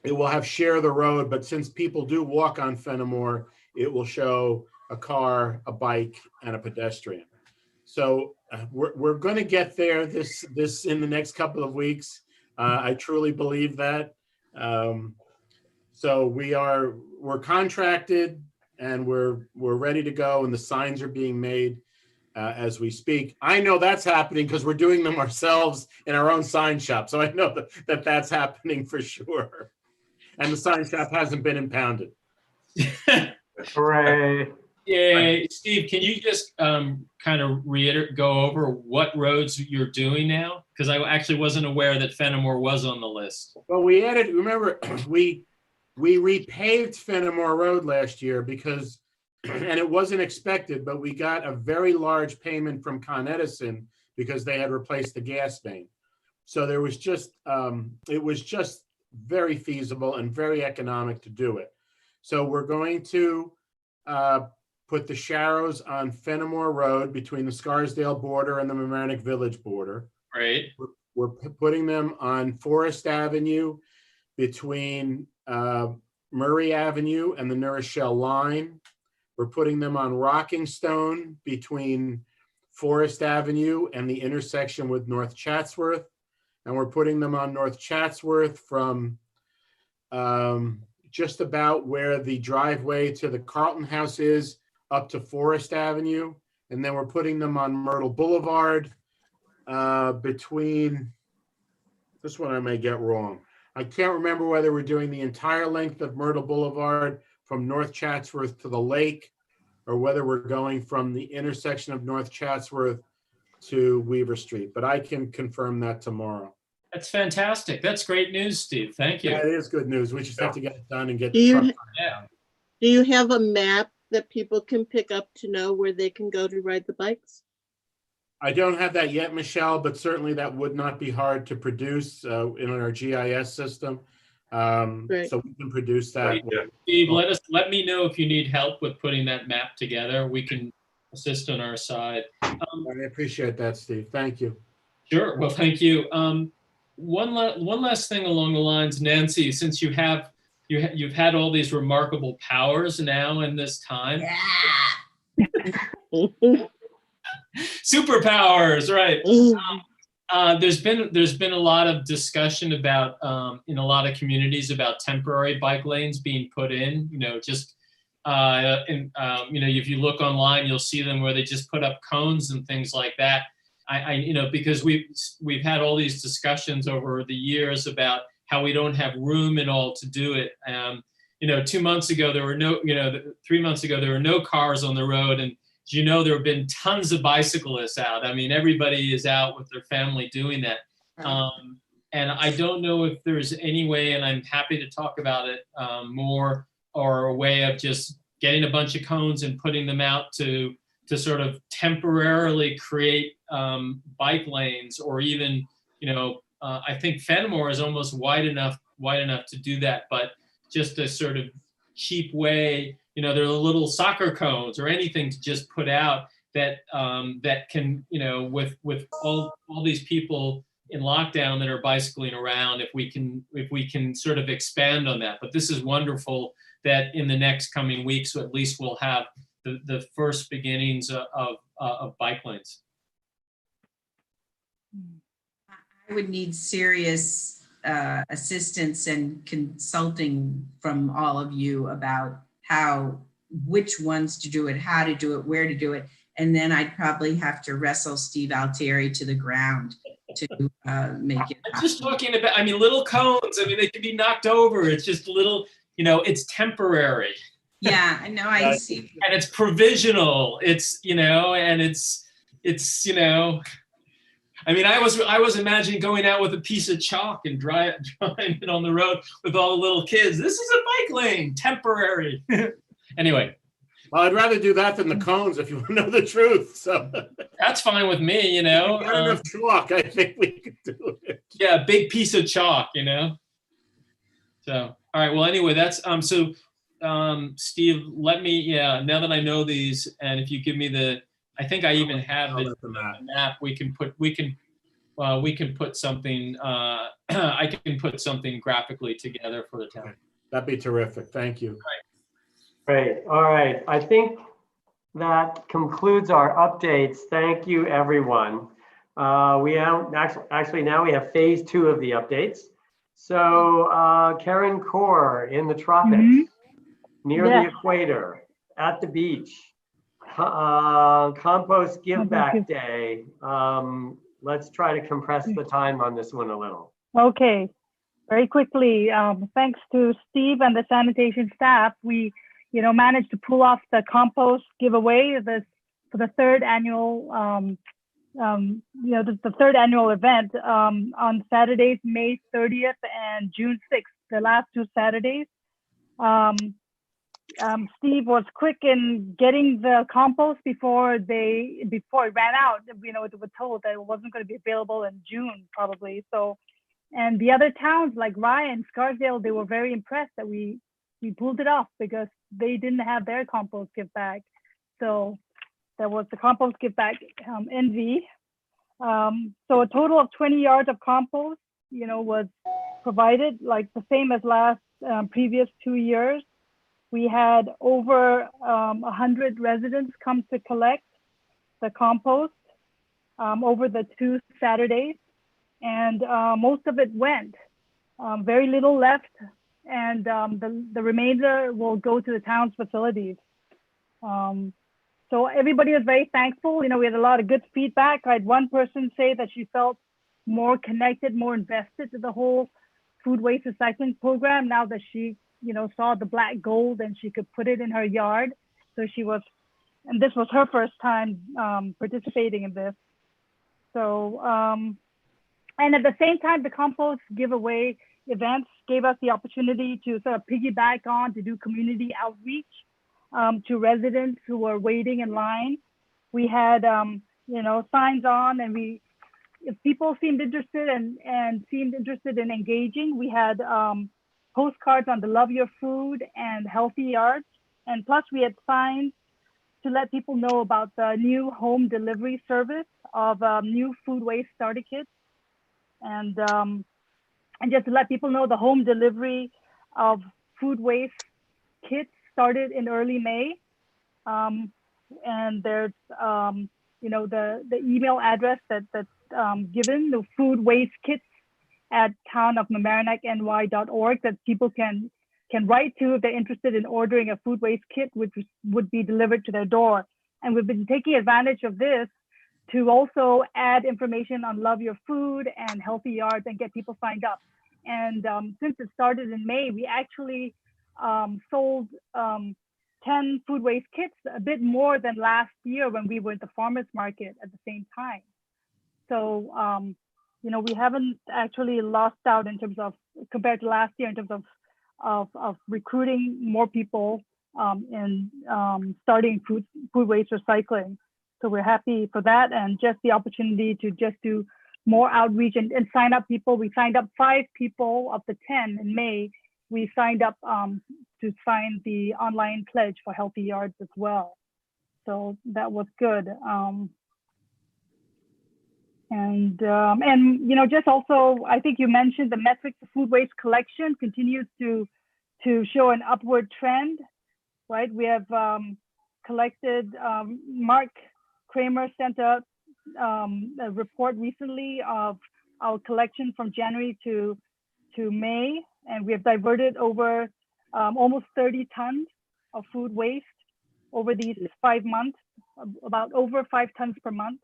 it will have share the road, but since people do walk on Fenimore, it will show a car, a bike, and a pedestrian. So we're going to get there this in the next couple of weeks. I truly believe that. So we're contracted and we're ready to go, and the signs are being made as we speak. I know that's happening because we're doing them ourselves in our own sign shop. So I know that that's happening for sure. And the sign shop hasn't been impounded. Hooray. Yeah, Steve, can you just kind of go over what roads you're doing now? Because I actually wasn't aware that Fenimore was on the list. Well, we added, remember, we repaved Fenimore Road last year because, and it wasn't expected, but we got a very large payment from Con Edison because they had replaced the gas main. So there was just, it was just very feasible and very economic to do it. So we're going to put the Sharrows on Fenimore Road between the Scarsdale border and the Mamaroneck Village border. Right. We're putting them on Forest Avenue between Murray Avenue and the New Rochelle line. We're putting them on Rocking Stone between Forest Avenue and the intersection with North Chatsworth. And we're putting them on North Chatsworth from just about where the driveway to the Carlton House is up to Forest Avenue. And then we're putting them on Myrtle Boulevard between, this one I may get wrong. I can't remember whether we're doing the entire length of Myrtle Boulevard from North Chatsworth to the lake, or whether we're going from the intersection of North Chatsworth to Weaver Street, but I can confirm that tomorrow. That's fantastic. That's great news, Steve. Thank you. Yeah, it is good news. We just have to get it done and get Do the you, truck. do you have a map that people can pick up to know where they can go to ride the bikes? I don't have that yet, Michelle, but certainly that would not be hard to produce in our GIS system. Right. So we can produce that. Steve, let me know if you need help with putting that map together. We can assist on our side. I appreciate that, Steve. Thank you. Sure. Well, thank you. One last thing along the lines, Nancy, since you've had all these remarkable powers now in this time. Yeah. Superpowers, right? There's been a lot of discussion about in a lot of communities about temporary bike lanes being put in. If you look online, you'll see them where they just put up cones and things like that. Because we've had all these discussions over the years about how we don't have room and all to do it. 2 months ago there were no, 3 months ago there were no cars on the road, and there have been tons of bicyclists out. I mean, everybody is out with their family doing that. And I don't know if there's any way, and I'm happy to talk about it more, or a way of just getting a bunch of cones and putting them out to sort of temporarily create bike lanes, or even, I think Fenimore is almost wide enough to do that, but just a sort of cheap way, there are little soccer cones or anything to just put out that that can, with all these people in lockdown that are bicycling around, if we can sort of expand on that. But this is wonderful that in the next coming weeks, at least we'll have the first beginnings of bike lanes. I would need serious assistance and consulting from all of you about which ones to do it, how to do it, where to do it. And then I'd probably have to wrestle Steve Altieri to the ground to make it. I'm just talking about, little cones. They can be knocked over. It's just little, it's temporary. Yeah, I know. I see. And it's provisional. It's, and it's. I was imagining going out with a piece of chalk and driving it on the road with all the little kids. This is a bike lane, temporary. Anyway. Well, I'd rather do that than the cones, if you want to know the truth. So that's fine with me, Got enough chalk, I think we could do it. Yeah, a big piece of chalk, So, all right. Well, anyway, that's Steve, let me, now that I know these, and if you give me I think I even have the map. We can put something. I can put something graphically together for the town. That'd be terrific. Thank you. Great. All right. I think that concludes our updates. Thank you, everyone. We have actually now we have phase 2 of the updates. So Karen Kaur in the tropics, near the equator, at the beach. Compost Give Back Day. Let's try to compress the time on this one a little. Okay, very quickly. Thanks to Steve and the sanitation staff, we managed to pull off the compost giveaway for the third annual, the third annual event on Saturdays, May 30th and June 6th, the last 2 Saturdays. Steve was quick in getting the compost before it ran out. It was told that it wasn't going to be available in June probably. So, and the other towns like Rye and Scarsdale, they were very impressed that we pulled it off because they didn't have their compost give back. So that was the compost give back envy. So a total of 20 yards of compost, was provided, like the same as previous 2 years. We had over 100 residents come to collect the compost over the 2 Saturdays, and most of it went. Very little left, and the remainder will go to the town's facilities. So everybody was very thankful. We had a lot of good feedback. I had one person say that she felt more connected, more invested to the whole food waste recycling program now that she saw the black gold and she could put it in her yard. So and this was her first time participating in this. So, and at the same time, the compost giveaway events gave us the opportunity to sort of piggyback on to do community outreach to residents who were waiting in line. We had, signs on, and if people seemed interested and seemed interested in engaging, we had postcards on the Love Your Food and Healthy Yards. And plus we had signs to let people know about the new home delivery service of new food waste starter kits. And just to let people know, the home delivery of food waste kits started in early May. And there's, the email address that's given, the food waste kits at townofmamaroneckny.org, that people can write to if they're interested in ordering a food waste kit, which would be delivered to their door. And we've been taking advantage of this to also add information on Love Your Food and Healthy Yards and get people signed up. And since it started in May, we actually sold 10 food waste kits, a bit more than last year when we were at the farmers market at the same time. So, we haven't actually lost out in terms of, compared to last year, in terms of recruiting more people and starting food waste recycling. So we're happy for that, and just the opportunity to just do more outreach and sign up people. We signed up 5 people of the 10 in May. We signed up to sign the online pledge for Healthy Yards as well. So that was good. Just also, I think you mentioned the metrics of food waste collection continues to show an upward trend, right? We have collected, Mark Kramer sent out a report recently of our collection from January to May, and we have diverted over almost 30 tons of food waste over these 5 months, about over 5 tons per month.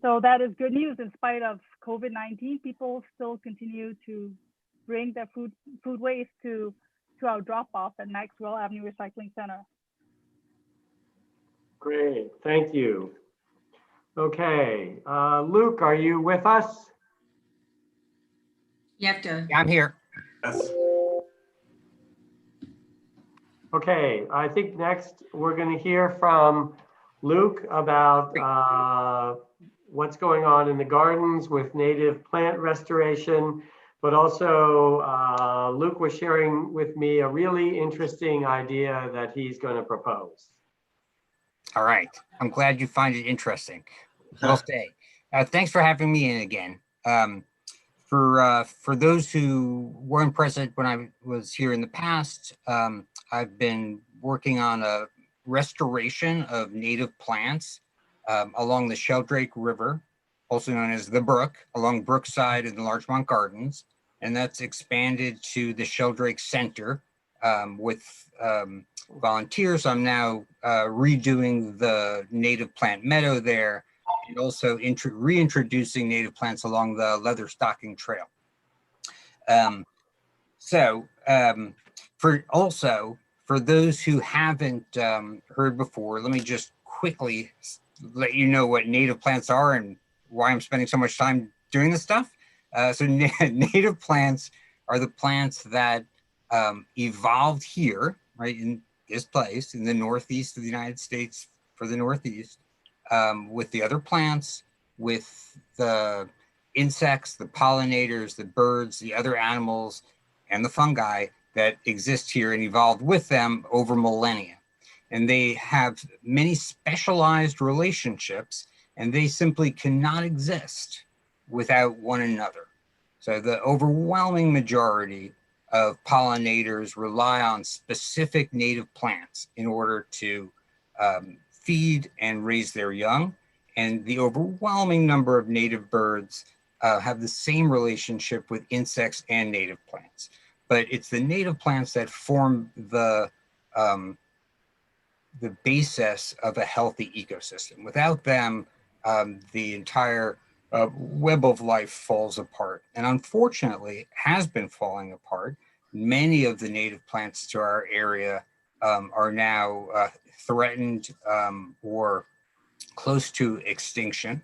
So that is good news. In spite of COVID-19, people still continue to bring their food waste to our drop-off at Maxwell Avenue Recycling Center. Great, thank you. Okay, Luke, are you with us? You have to. Yeah, I'm here. Yes. Okay, I think next we're going to hear from Luke about what's going on in the gardens with native plant restoration, but also Luke was sharing with me a really interesting idea that he's going to propose. All right. I'm glad you find it interesting. We'll stay. Thanks for having me in again. For those who weren't present when I was here in the past, I've been working on a restoration of native plants along the Sheldrake River, also known as the Brook, along Brookside in the Larchmont Gardens. And that's expanded to the Sheldrake Center with volunteers. I'm now redoing the native plant meadow there, and also reintroducing native plants along the Leather Stocking Trail. For those who haven't heard before, let me just quickly let you know what native plants are and why I'm spending so much time doing this stuff. Native plants are the plants that evolved here, right, in this place, in the Northeast of the United States, for the Northeast, with the other plants, with the insects, the pollinators, the birds, the other animals, and the fungi that exist here and evolved with them over millennia. And they have many specialized relationships, and they simply cannot exist without one another. So the overwhelming majority of pollinators rely on specific native plants in order to feed and raise their young. And the overwhelming number of native birds have the same relationship with insects and native plants. But it's the native plants that form the basis of a healthy ecosystem. Without them, the entire web of life falls apart. And unfortunately, has been falling apart. Many of the native plants to our area are now threatened or close to extinction.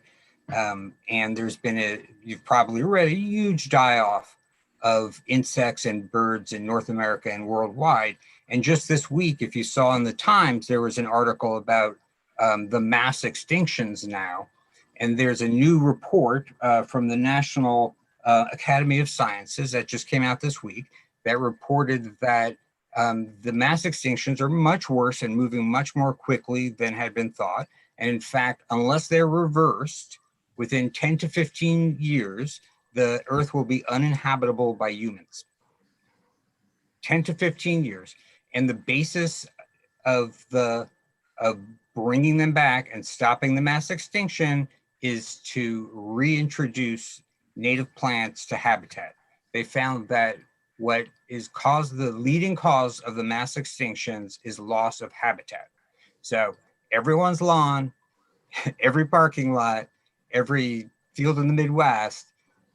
And there's been you've probably read, a huge die-off of insects and birds in North America and worldwide. And just this week, if you saw in the Times, there was an article about the mass extinctions now. And there's a new report from the National Academy of Sciences that just came out this week that reported that the mass extinctions are much worse and moving much more quickly than had been thought. And in fact, unless they're reversed within 10 to 15 years, the Earth will be uninhabitable by humans. 10 to 15 years. And the basis of bringing them back and stopping the mass extinction is to reintroduce native plants to habitat. They found that what is the leading cause of the mass extinctions is loss of habitat. So everyone's lawn, every parking lot, every field in the Midwest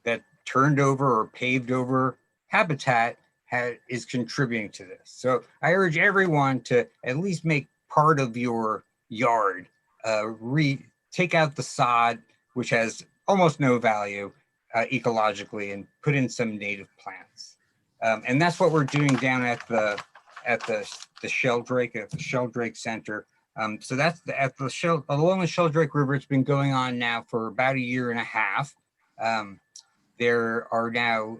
that turned over or paved over habitat is contributing to this. So I urge everyone to at least make part of your yard, take out the sod, which has almost no value ecologically, and put in some native plants. And that's what we're doing down at the Sheldrake, at the Sheldrake Center. So that's along the Sheldrake River. It's been going on now for about a year and a half. There are now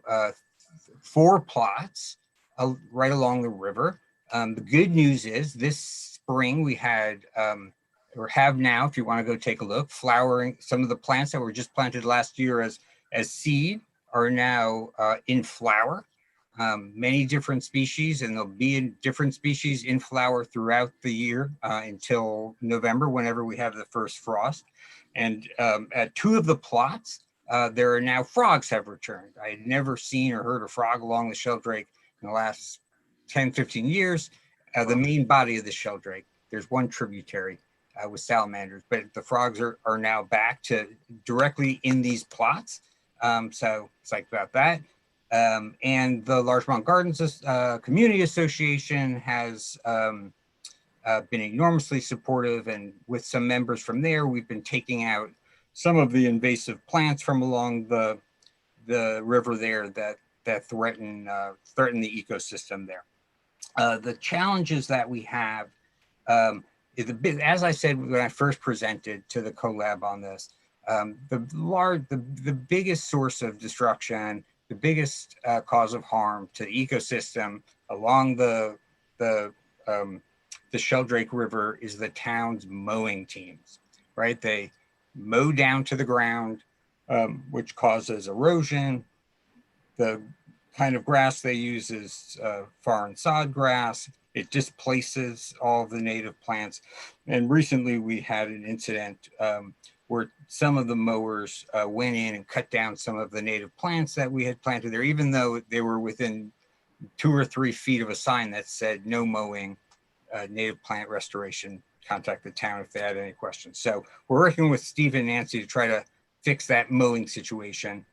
4 plots right along the river. The good news is this spring we had, or have now, if you want to go take a look, flowering. Some of the plants that were just planted last year as seed are now in flower. Many different species, and there'll be in different species in flower throughout the year until November, whenever we have the first frost. And at 2 of the plots, there are now frogs have returned. I had never seen or heard a frog along the Sheldrake in the last 10, 15 years. The main body of the Sheldrake, there's one tributary with salamanders, but the frogs are now back to directly in these plots. So it's like about that. And the Larchmont Gardens Community Association has been enormously supportive, and with some members from there, we've been taking out some of the invasive plants from along the river there that threaten the ecosystem there. The challenges that we have is as I said when I first presented to the collab on this, the biggest source of destruction, the biggest cause of harm to the ecosystem along the Sheldrake River is the town's mowing teams, right? They mow down to the ground, which causes erosion. The kind of grass they use is foreign sod grass. It displaces all the native plants. And recently we had an incident where some of the mowers went in and cut down some of the native plants that we had planted there, even though they were within 2 or 3 feet of a sign that said no mowing, native plant restoration, contact the town if they had any questions. So we're working with Steve and Nancy to try to fix that mowing situation.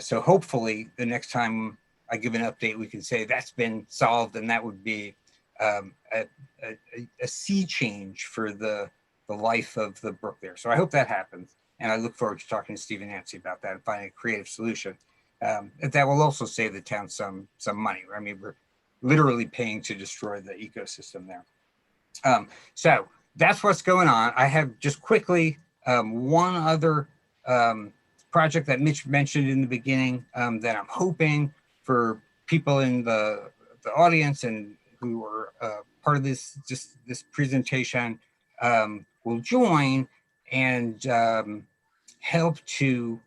So hopefully the next time I give an update, we can say that's been solved, and that would be a sea change for the life of the brook there. So I hope that happens. And I look forward to talking to Steve and Nancy about that and finding a creative solution. That will also save the town some money. I mean, we're literally paying to destroy the ecosystem there. So that's what's going on. I have just quickly one other project that Mitch mentioned in the beginning that I'm hoping for people in the audience and who are part of this presentation will join and help to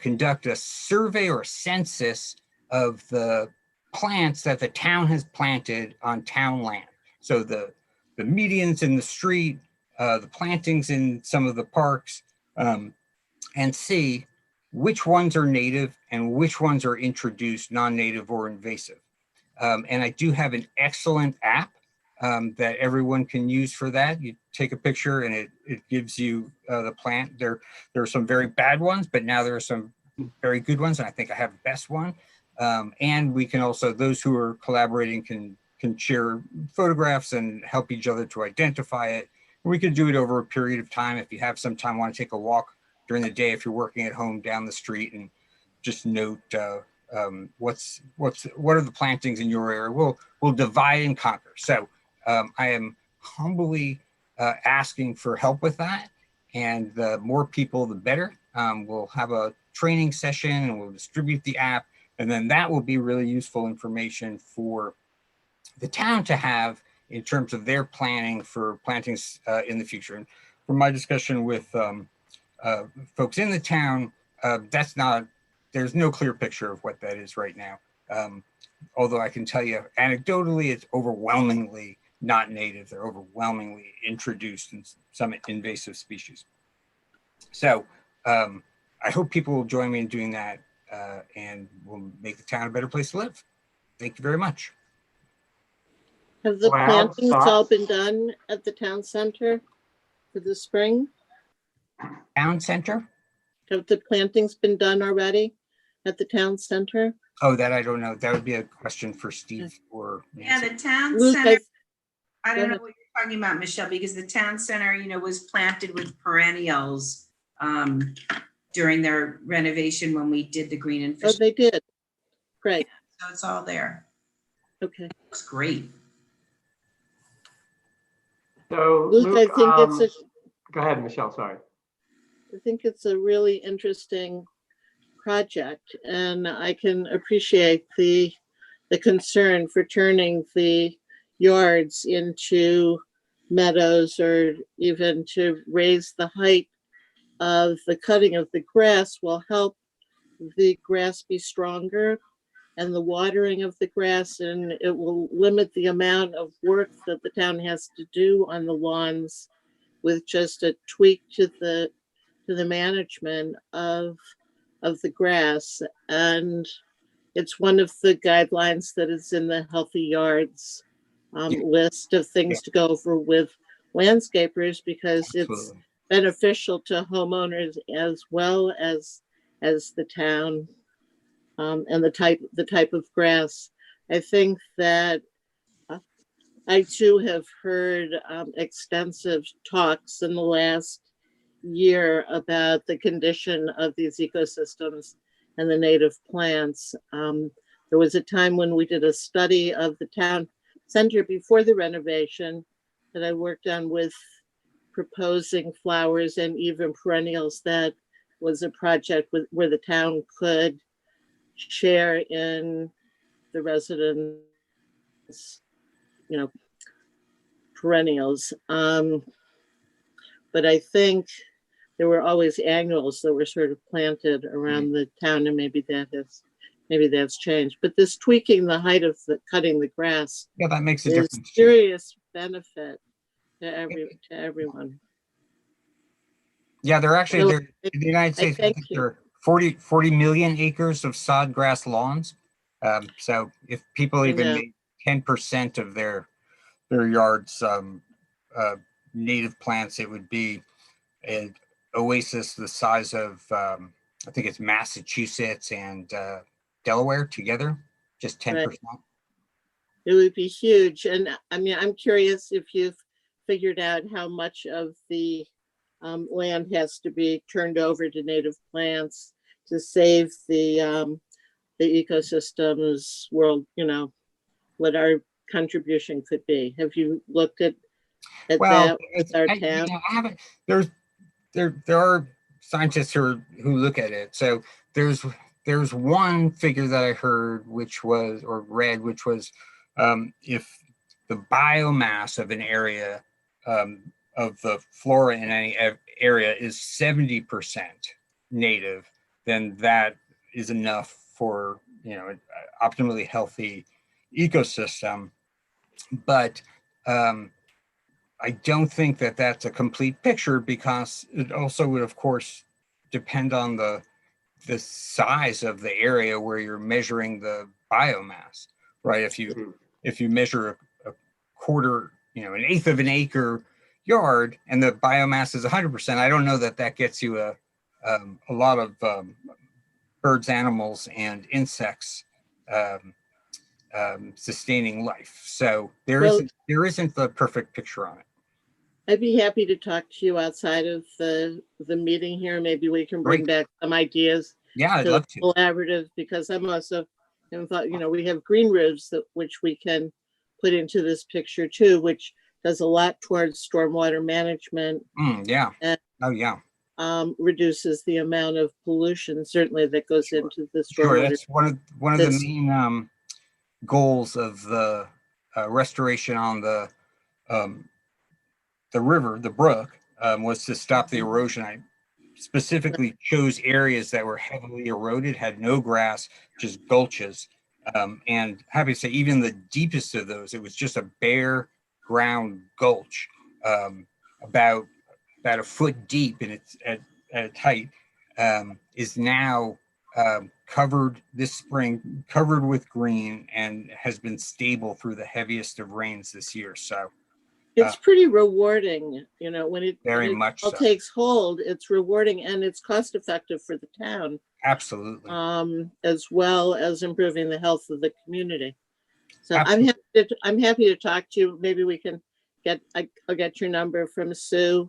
conduct a survey or a census of the plants that the town has planted on town land. So the medians in the street, the plantings in some of the parks, and see which ones are native and which ones are introduced non-native or invasive. And I do have an excellent app that everyone can use for that. You take a picture and it gives you the plant. There are some very bad ones, but now there are some very good ones. And I think I have the best one. And we can also, those who are collaborating can share photographs and help each other to identify it. We can do it over a period of time. If you have some time, want to take a walk during the day, if you're working at home down the street, and just note what are the plantings in your area. We'll divide and conquer. So I am humbly asking for help with that, and the more people the better. We'll have a training session and we'll distribute the app, and then that will be really useful information for the town to have in terms of their planning for plantings in the future. And from my discussion with folks in the town, there's no clear picture of what that is right now. Although I can tell you anecdotally, it's overwhelmingly not native. They're overwhelmingly introduced in some invasive species. So I hope people will join me in doing that and will make the town a better place to live. Thank you very much. Have the plantings all been done at the town center for the spring? Town center? Have the plantings been done already at the town center? Oh, that I don't know. That would be a question for Steve or Nancy. Yeah, the town Luke, center. I don't know what you're talking about, Michelle, because the town center, was planted with perennials during their renovation when we did the green and fish. Oh, they did. Great. So it's all there. Okay. Looks great. So Luke, Luke, I think it's go ahead, Michelle, sorry. I think it's a really interesting project, and I can appreciate the concern for turning the yards into meadows, or even to raise the height of the cutting of the grass will help the grass be stronger, and the watering of the grass, and it will limit the amount of work that the town has to do on the lawns with just a tweak to the management of the grass. And it's one of the guidelines that is in the Healthy Yards list of things to go over with landscapers, because it's beneficial to homeowners as well as the town, and the type of grass. I think that I too have heard extensive talks in the last year about the condition of these ecosystems and the native plants. There was a time when we did a study of the town center before the renovation that I worked on with proposing flowers and even perennials. That was a project where the town could share in the residents, perennials. But I think there were always annuals that were sort of planted around the town, and maybe that's changed. But this tweaking the height of cutting the grass, that makes a is difference. Serious benefit to everyone. Yeah, they're actually in the United States. I think there are 40 million acres of sod grass lawns. So if people even made 10% of their yards native plants, it would be an oasis the size of I think it's Massachusetts and Delaware together. just 10%. It would be huge. And I mean, I'm curious if you've figured out how much of the land has to be turned over to native plants to save the ecosystems world, you know, what our contribution could be. Have you looked at Well, that with our you town? know, I haven't. There are scientists who look at it. So there's one figure that I heard, which was or read, which was if the biomass of an area of the flora in any area is 70% native, then that is enough for, you know, an optimally healthy ecosystem. But I don't think that that's a complete picture, because it also would, of course, depend on the size of the area where you're measuring the biomass, right? If you measure a quarter, you know, an eighth of an acre yard and the biomass is 100%, I don't know that that gets you a lot of birds, animals, and insects sustaining life. So there isn't the perfect picture on it. I'd be happy to talk to you outside of the meeting here. Maybe we can bring back some ideas. Yeah, I'd to love to. Collaborative, because I'm also, you know, we have green roofs which we can put into this picture too, which does a lot towards stormwater management. Yeah. And, oh yeah. Reduces the amount of pollution certainly that goes into the stormwater. Sure, that's one of the main goals of the restoration on the river, the brook, was to stop the erosion. I specifically chose areas that were heavily eroded, had no grass, just gulches. And happy to say, even the deepest of those, it was just a bare ground gulch, about a foot deep in its at its height, is now covered this spring, covered with green, and has been stable through the heaviest of rains this year. So it's pretty rewarding, you know, when it all takes hold. It's rewarding and it's cost effective for the town. Absolutely. As well as improving the health of the community. So I'm happy to talk to you. Maybe we can I'll get your number from Sue.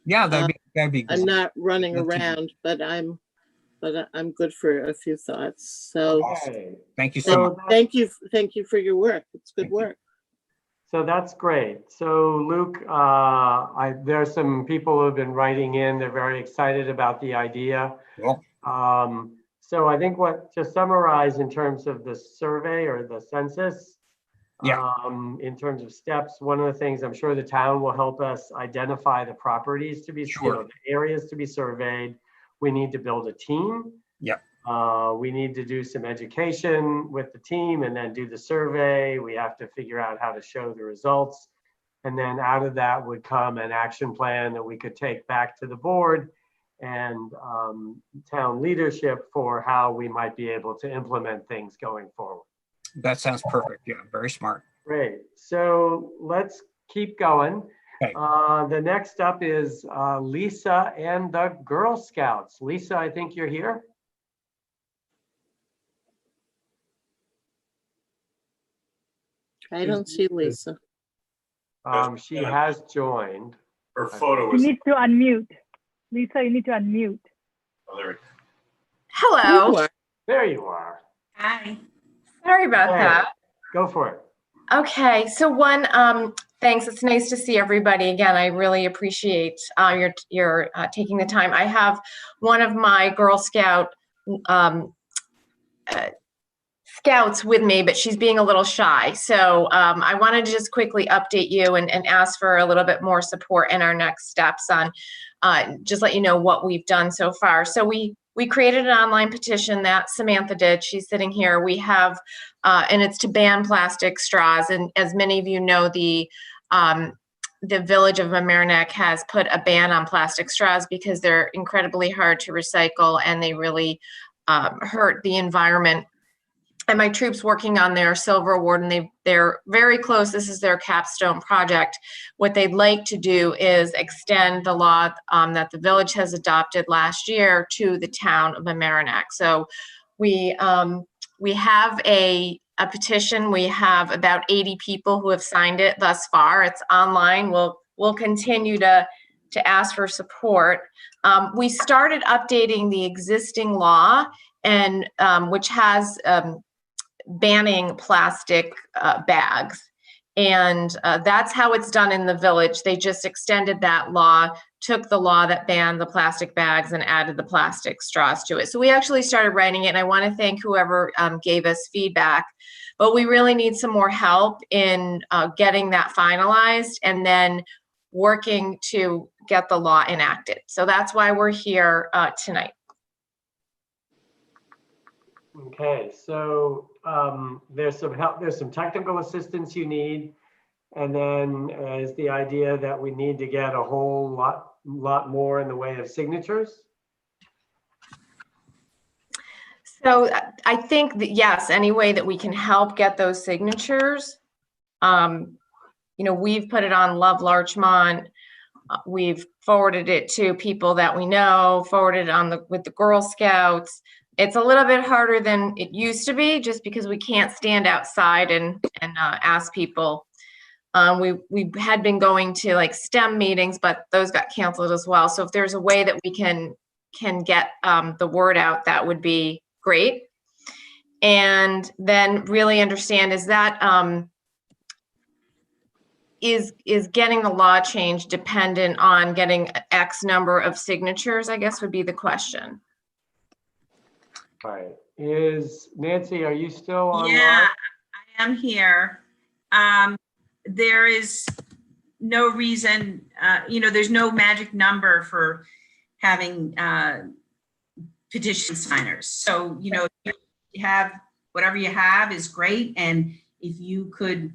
Yeah, that'd be good. I'm not running around, but I'm good for a few thoughts. So awesome. Thank you so much. Thank you for your work. It's good work. So that's great. So Luke, there are some people who have been writing in. They're very excited about the idea. Cool. So I think to summarize in terms of the survey or the census, in terms of steps, one of the things I'm sure the town will help us identify the properties to be, the areas to be surveyed. We need to build a team. Yep. We need to do some education with the team and then do the survey. We have to figure out how to show the results. And then out of that would come an action plan that we could take back to the board and town leadership for how we might be able to implement things going forward. That sounds perfect. Yeah, very smart. Great. So let's keep going. Okay. The next up is Lisa and the Girl Scouts. Lisa, I think you're here. I don't see Lisa. She has joined. Her photo is. You need to unmute. Lisa, you need to unmute. Oh, there we go. Hello. There you are. Hi. Sorry about that. Go for it. Okay, so thanks. It's nice to see everybody again. I really appreciate your taking the time. I have one of my Girl Scout scouts with me, but she's being a little shy. So I wanted to just quickly update you and ask for a little bit more support in our next steps on just let you know what we've done so far. So we created an online petition that Samantha did. She's sitting here. We have, and it's to ban plastic straws. And as many of you know, the village of Mamaroneck has put a ban on plastic straws because they're incredibly hard to recycle and they really hurt the environment. And my troops working on their silver award, and they're very close. This is their capstone project. What they'd like to do is extend the law that the village has adopted last year to the town of Mamaroneck. So we have a a petition. We have about 80 people who have signed it thus far. It's online. We'll continue to ask for support. We started updating the existing law, and which has banning plastic bags. And that's how it's done in the village. They just extended that law, took the law that banned the plastic bags and added the plastic straws to it. So we actually started writing it, and I want to thank whoever gave us feedback. But we really need some more help in getting that finalized and then working to get the law enacted. So that's why we're here tonight. Okay, so there's some help, there's some technical assistance you need. And then is the idea that we need to get a whole lot more in the way of signatures? So I think that, yes, any way that we can help get those signatures. You know, we've put it on Love Larchmont. We've forwarded it to people that we know, forwarded it on with the Girl Scouts. It's a little bit harder than it used to be, just because we can't stand outside and ask people. We had been going to like STEM meetings, but those got canceled as well. So if there's a way that we can get the word out, that would be great. And then really understand, is that is getting the law changed dependent on getting X number of signatures, I guess would be the question. All right. Nancy, are you still online? Yeah, I am here. There is no reason, you know, there's no magic number for having petition signers. So, you know, if you have whatever you have is great. And if you could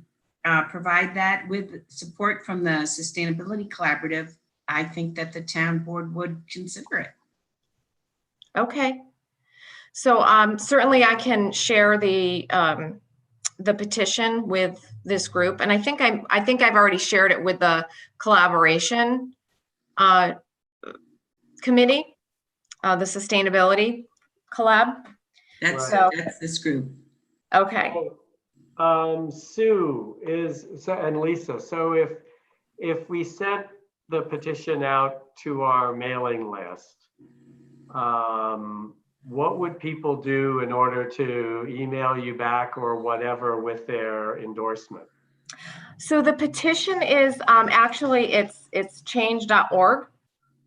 provide that with support from the Sustainability Collaborative, I think that the town board would consider it. Okay. So certainly I can share the petition with this group, and I think I've already shared it with the collaboration committee, the Sustainability Collab. That's this group. Okay. Sue and Lisa. So if we sent the petition out to our mailing list, what would people do in order to email you back or whatever with their endorsement? So the petition is actually it's change.org.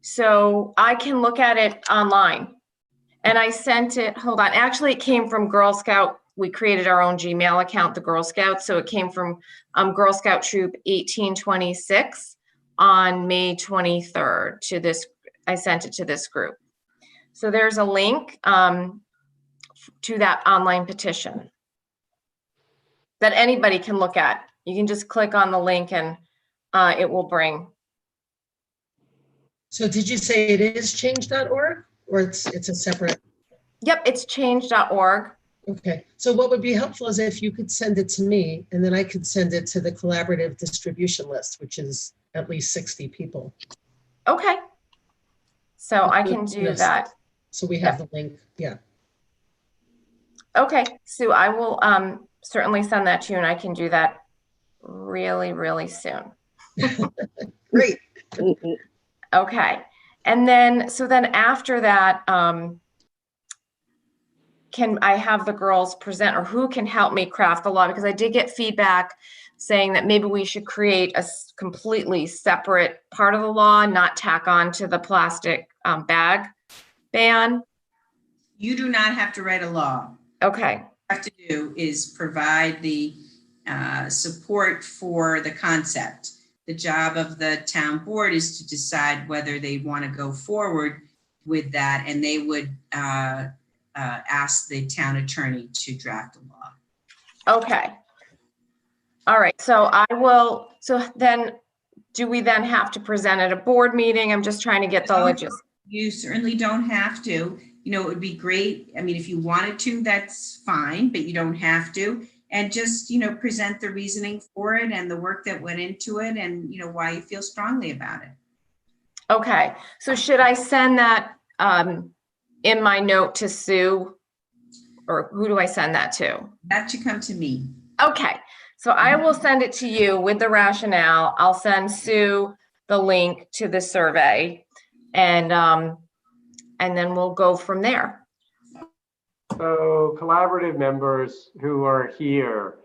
So I can look at it online. And I sent it, hold on, actually it came from Girl Scout. We created our own Gmail account, the Girl Scouts. So it came from Girl Scout Troop 1826 on May 23rd to this. I sent it to this group. So there's a link to that online petition that anybody can look at. You can just click on the link and it will bring. So did you say it is change.org or it's a separate? Yep, it's change.org. Okay, so what would be helpful is if you could send it to me and then I could send it to the collaborative distribution list, which is at least 60 people. Okay. So I can do that. So we have the link, yeah. Okay, Sue, I will certainly send that to you, and I can do that really, really soon. Great. Okay, and then, so then after that, can I have the girls present, or who can help me craft the law? Because I did get feedback saying that maybe we should create a completely separate part of the law, not tack on to the plastic bag ban. You do not have to write a law. Okay. What you have to do is provide the support for the concept. The job of the town board is to decide whether they want to go forward with that, and they would ask the town attorney to draft a law. Okay. All right. So I will. So then, do we then have to present at a board meeting? I'm just trying to get the logistics. You certainly don't have to. You know, it would be great. I mean, if you wanted to, that's fine, but you don't have to. And just, you know, present the reasoning for it and the work that went into it and, you know, why you feel strongly about it. Okay. So should I send that in my note to Sue or who do I send that to? That should come to me. Okay, so I will send it to you with the rationale. I'll send Sue the link to the survey, and then we'll go from there. So collaborative members who are here,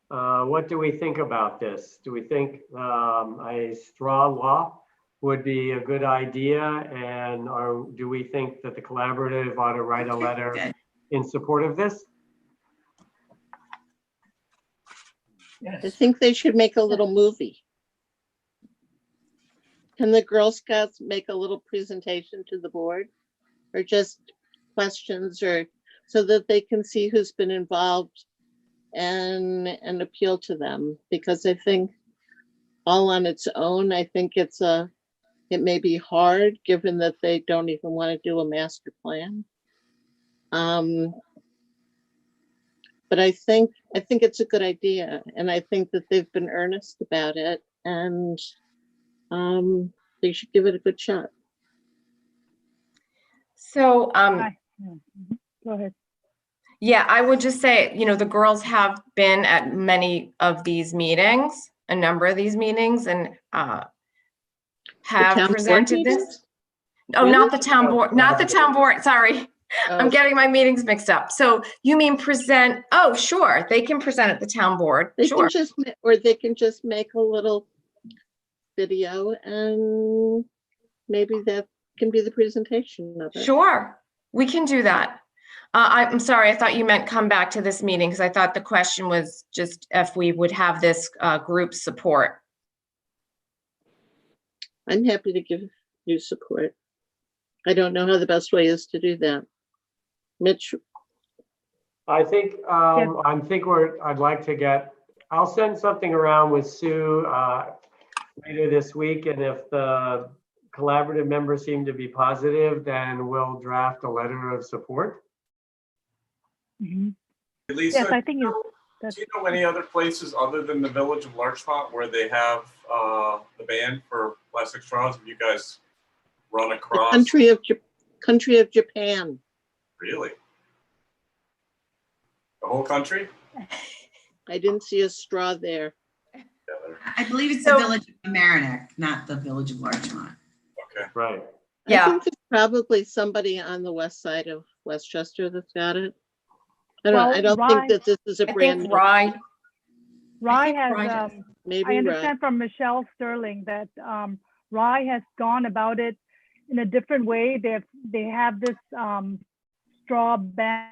what do we think about this? Do we think a straw law would be a good idea? And or do we think that the collaborative ought to write a letter in support of this? I think they should make a little movie. Can the Girl Scouts make a little presentation to the board, or just questions, or so that they can see who's been involved and appeal to them? Because I think all on its own, I think it may be hard, given that they don't even want to do a master plan. But I think it's a good idea, and I think that they've been earnest about it, and they should give it a good shot. So, Go ahead. yeah, I would just say, the girls have been at many of these meetings, a number of these meetings, and have presented this. Oh, Really? not the town board, not the town board, sorry. I'm getting my meetings mixed up. So you mean present, oh, sure, they can present at the town board, They sure. they can just make a little video, and maybe that can be the presentation of it. Sure, we can do that. I'm sorry, I thought you meant come back to this meeting, because I thought the question was just if we would have this group support. I'm happy to give you support. I don't know how the best way is to do that. Mitch, I think I'd like to get, I'll send something around with Sue later this week, and if the collaborative members seem to be positive, then we'll draft a letter of support. Mhm. Lisa, Yes, I think do you know any other places other than the village of Larchmont where they have the ban for plastic straws? Have you guys run the across? country of Japan. Really? The whole country? I didn't see a straw there. Yeah, they're- I believe it's the village of Mamaroneck, not the village of Larchmont. okay. Right. Yeah. I think there's probably somebody on the west side of Westchester that's got it. I don't think that this is a I brand think new. Rye Rye Rye has, does. Maybe I right. understand from Michelle Sterling that Rye has gone about it in a different way. They have this straw ban.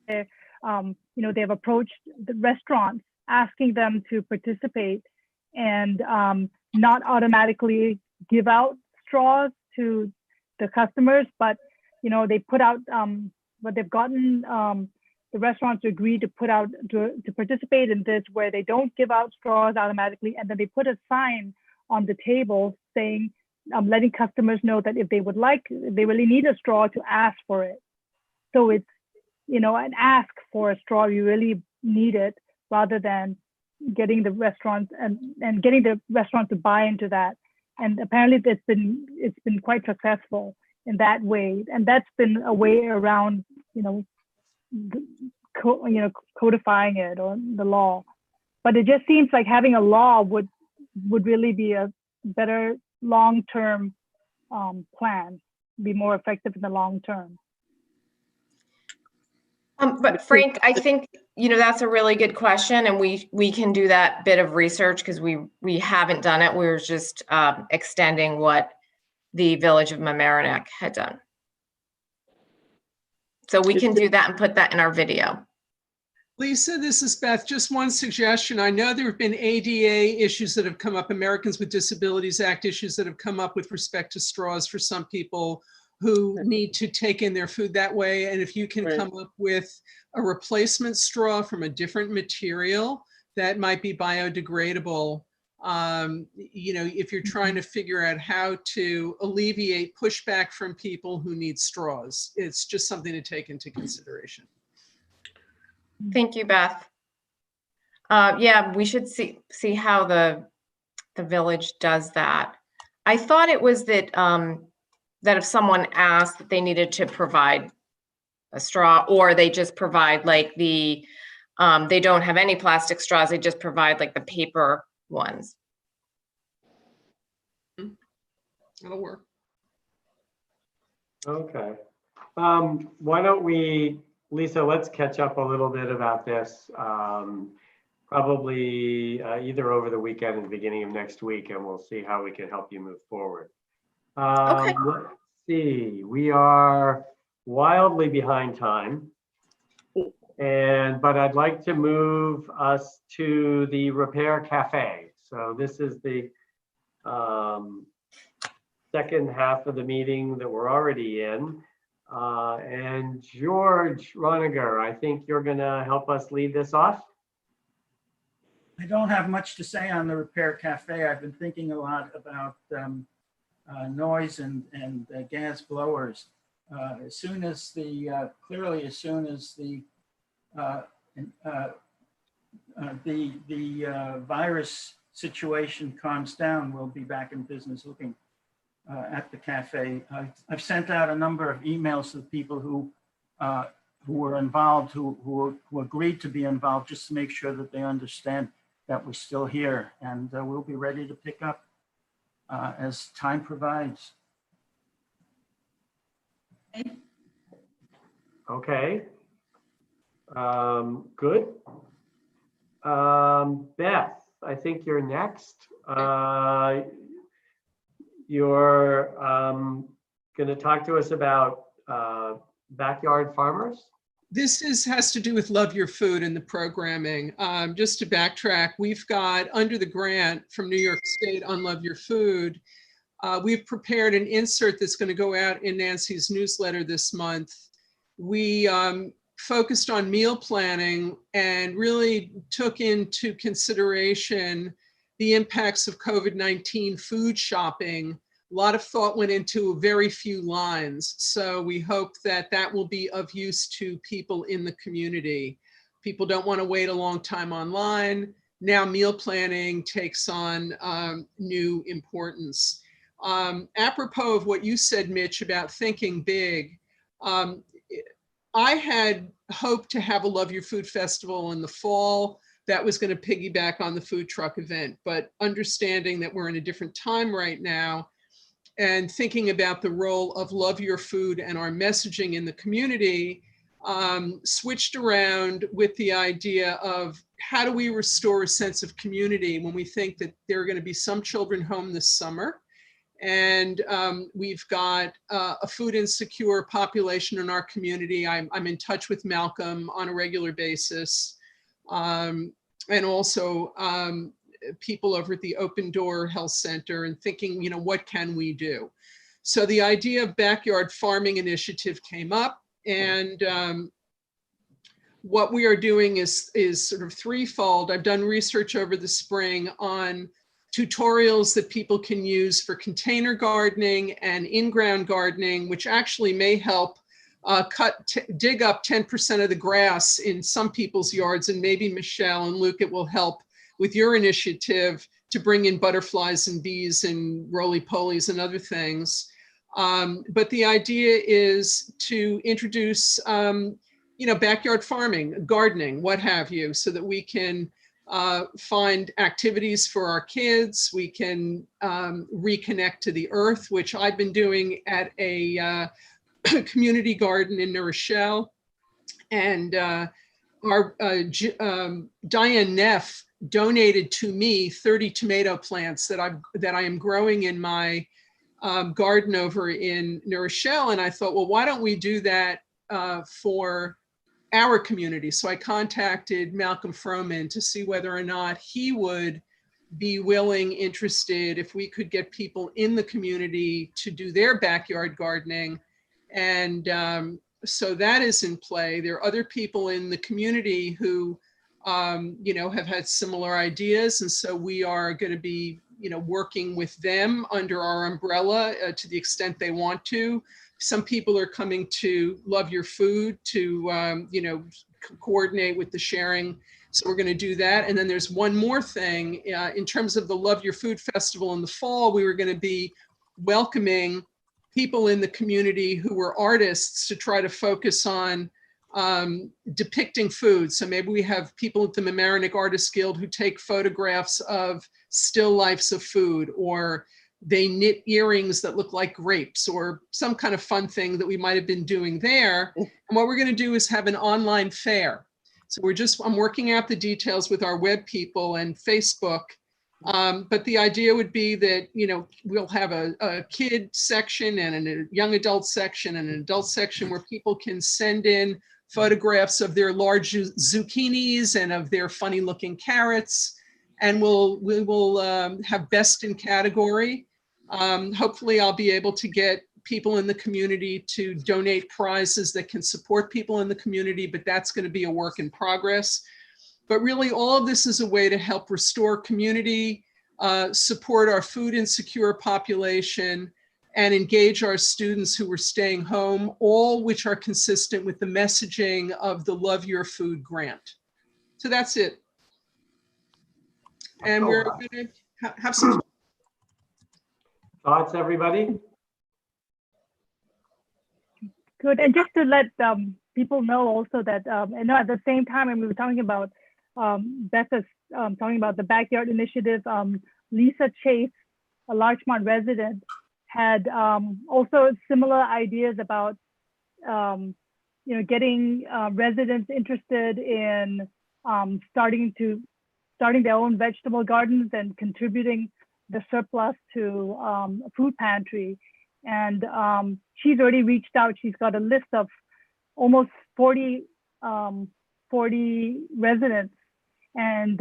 They've approached the restaurants asking them to participate and not automatically give out straws to the customers, but they put out what they've gotten the restaurants to agree to put out to participate in this, where they don't give out straws automatically, and then they put a sign on the table saying, letting customers know that if they would like, they really need a straw, to ask for it. So it's an ask for a straw, you really need it, rather than getting the restaurants and getting the restaurant to buy into that. And apparently it's been quite successful in that way, and that's been a way around codifying it, or the law. But it just seems like having a law would really be a better long-term plan, be more effective in the long term. But Frank, I think that's a really good question, and we can do that bit of research, because we haven't done it. We were just extending what the village of Mamaroneck had done. So we can do that and put that in our video. Lisa, this is Beth. Just one suggestion. I know there have been ADA issues that have come up, Americans with Disabilities Act issues that have come up with respect to straws for some people who need to take in their food that way. And if you can come up with a replacement straw from a different material that might be biodegradable, if you're trying to figure out how to alleviate pushback from people who need straws, it's just something to take into consideration. Thank you, Beth. Yeah, we should see how the village does that. I thought it was that that if someone asked, that they needed to provide a straw, or they just provide like the, they don't have any plastic straws, they just provide like the paper ones. That'll work. Okay. Why don't we, Lisa, let's catch up a little bit about this. Probably either over the weekend and beginning of next week, and we'll see how we can help you move forward. Okay. Let's see, we are wildly behind time. But I'd like to move us to the Repair Cafe. So this is the second half of the meeting that we're already in. And George Roniger, I think you're gonna help us lead this off. I don't have much to say on the Repair Cafe. I've been thinking a lot about noise and gas blowers. As soon as the, clearly as soon as the virus situation calms down, we'll be back in business looking at the cafe. I've sent out a number of emails to the people who were involved, who agreed to be involved, just to make sure that they understand that we're still here, and we'll be ready to pick up as time provides. Okay. Good. Beth, I think you're next. You're going to talk to us about backyard farmers. This has to do with Love Your Food and the programming. Just to backtrack, we've got under the grant from New York State on Love Your Food, we've prepared an insert that's going to go out in Nancy's newsletter this month. We focused on meal planning and really took into consideration the impacts of COVID-19 food shopping. A lot of thought went into very few lines. So we hope that that will be of use to people in the community. People don't want to wait a long time online. Now meal planning takes on new importance. Apropos of what you said, Mitch, about thinking big, I had hoped to have a Love Your Food Festival in the fall that was going to piggyback on the food truck event, but understanding that we're in a different time right now and thinking about the role of Love Your Food and our messaging in the community, switched around with the idea of how do we restore a sense of community when we think that there are going to be some children home this summer. And we've got a food insecure population in our community. I'm in touch with Malcolm on a regular basis. And also people over at the Open Door Health Center, and thinking, you know, what can we do? So the idea of backyard farming initiative came up, and what we are doing is sort of threefold. I've done research over the spring on tutorials that people can use for container gardening and in-ground gardening, which actually may help dig up 10% of the grass in some people's yards. And maybe Michelle and Luke, it will help with your initiative to bring in butterflies and bees and roly-polies and other things. But the idea is to introduce, you know, backyard farming, gardening, what have you, so that we can find activities for our kids. We can reconnect to the earth, which I've been doing at a community garden in New Rochelle. And our Diane Neff donated to me 30 tomato plants that I am growing in my garden over in New Rochelle. And I thought, well, why don't we do that for our community? So I contacted Malcolm Froman to see whether or not he would be willing, interested, if we could get people in the community to do their backyard gardening. And so that is in play. There are other people in the community who, you know, have had similar ideas. And so we are going to be, you know, working with them under our umbrella to the extent they want to. Some people are coming to Love Your Food to, you know, coordinate with the sharing. So we're going to do that. And then there's one more thing in terms of the Love Your Food Festival in the fall. We were going to be welcoming people in the community who were artists to try to focus on depicting food. So maybe we have people at the Mamaroneck Artists Guild who take photographs of still lifes of food, or they knit earrings that look like grapes, or some kind of fun thing that we might have been doing there. And what we're going to do is have an online fair. So I'm working out the details with our web people and Facebook. But the idea would be that, we'll have a kid section and a young adult section and an adult section where people can send in photographs of their large zucchinis and of their funny looking carrots. And we will have best in category. Hopefully I'll be able to get people in the community to donate prizes that can support people in the community, but that's going to be a work in progress. But really all of this is a way to help restore community, support our food insecure population, and engage our students who are staying home, all which are consistent with the messaging of the Love Your Food grant. So that's it. And we're going to have some thoughts, everybody? Good. And just to let people know also that, and at the same time, when we were talking about, Beth is talking about the backyard initiative, Lisa Chase, a Larchmont resident, had also similar ideas about, getting residents interested in starting their own vegetable gardens and contributing the surplus to a food pantry. And she's already reached out. She's got a list of almost 40 residents. And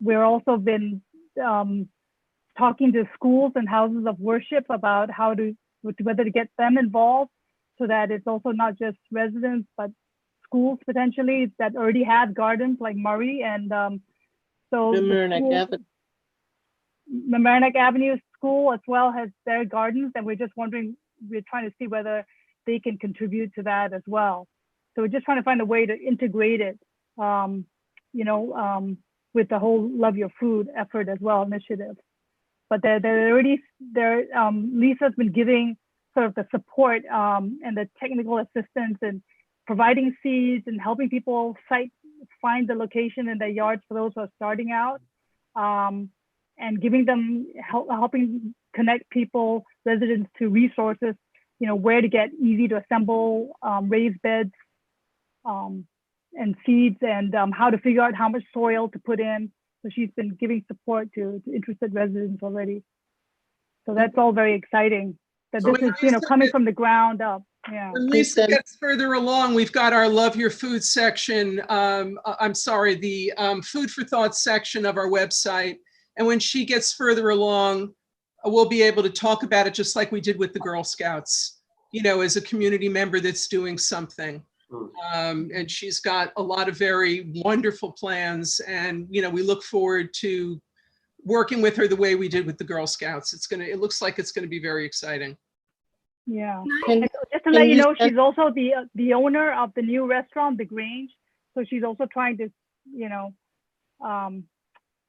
we're also been talking to schools and houses of worship about whether to get them involved, so that it's also not just residents, but schools potentially that already have gardens like Murray. And so Mamaroneck Avenue School as well has their gardens, and we're trying to see whether they can contribute to that as well. So we're just trying to find a way to integrate it, with the whole Love Your Food effort as well, initiative. But Lisa's been giving sort of the support and the technical assistance and providing seeds and helping people find the location in their yards for those who are starting out, and giving them helping connect people, residents, to resources, where to get easy to assemble raised beds and seeds, and how to figure out how much soil to put in. So she's been giving support to interested residents already. So that's all very exciting that So this is, coming from the ground up. Yeah. When Lisa gets further along, we've got our Love Your Food section. The Food for Thought section of our website. And when she gets further along, we'll be able to talk about it just like we did with the Girl Scouts, as a community member that's doing something. And she's got a lot of very wonderful plans. And, we look forward to working with her the way we did with the Girl Scouts. It looks like it's going to be very exciting. Yeah. And just to let you know, she's also the owner of the new restaurant, The Grange. So she's also trying to,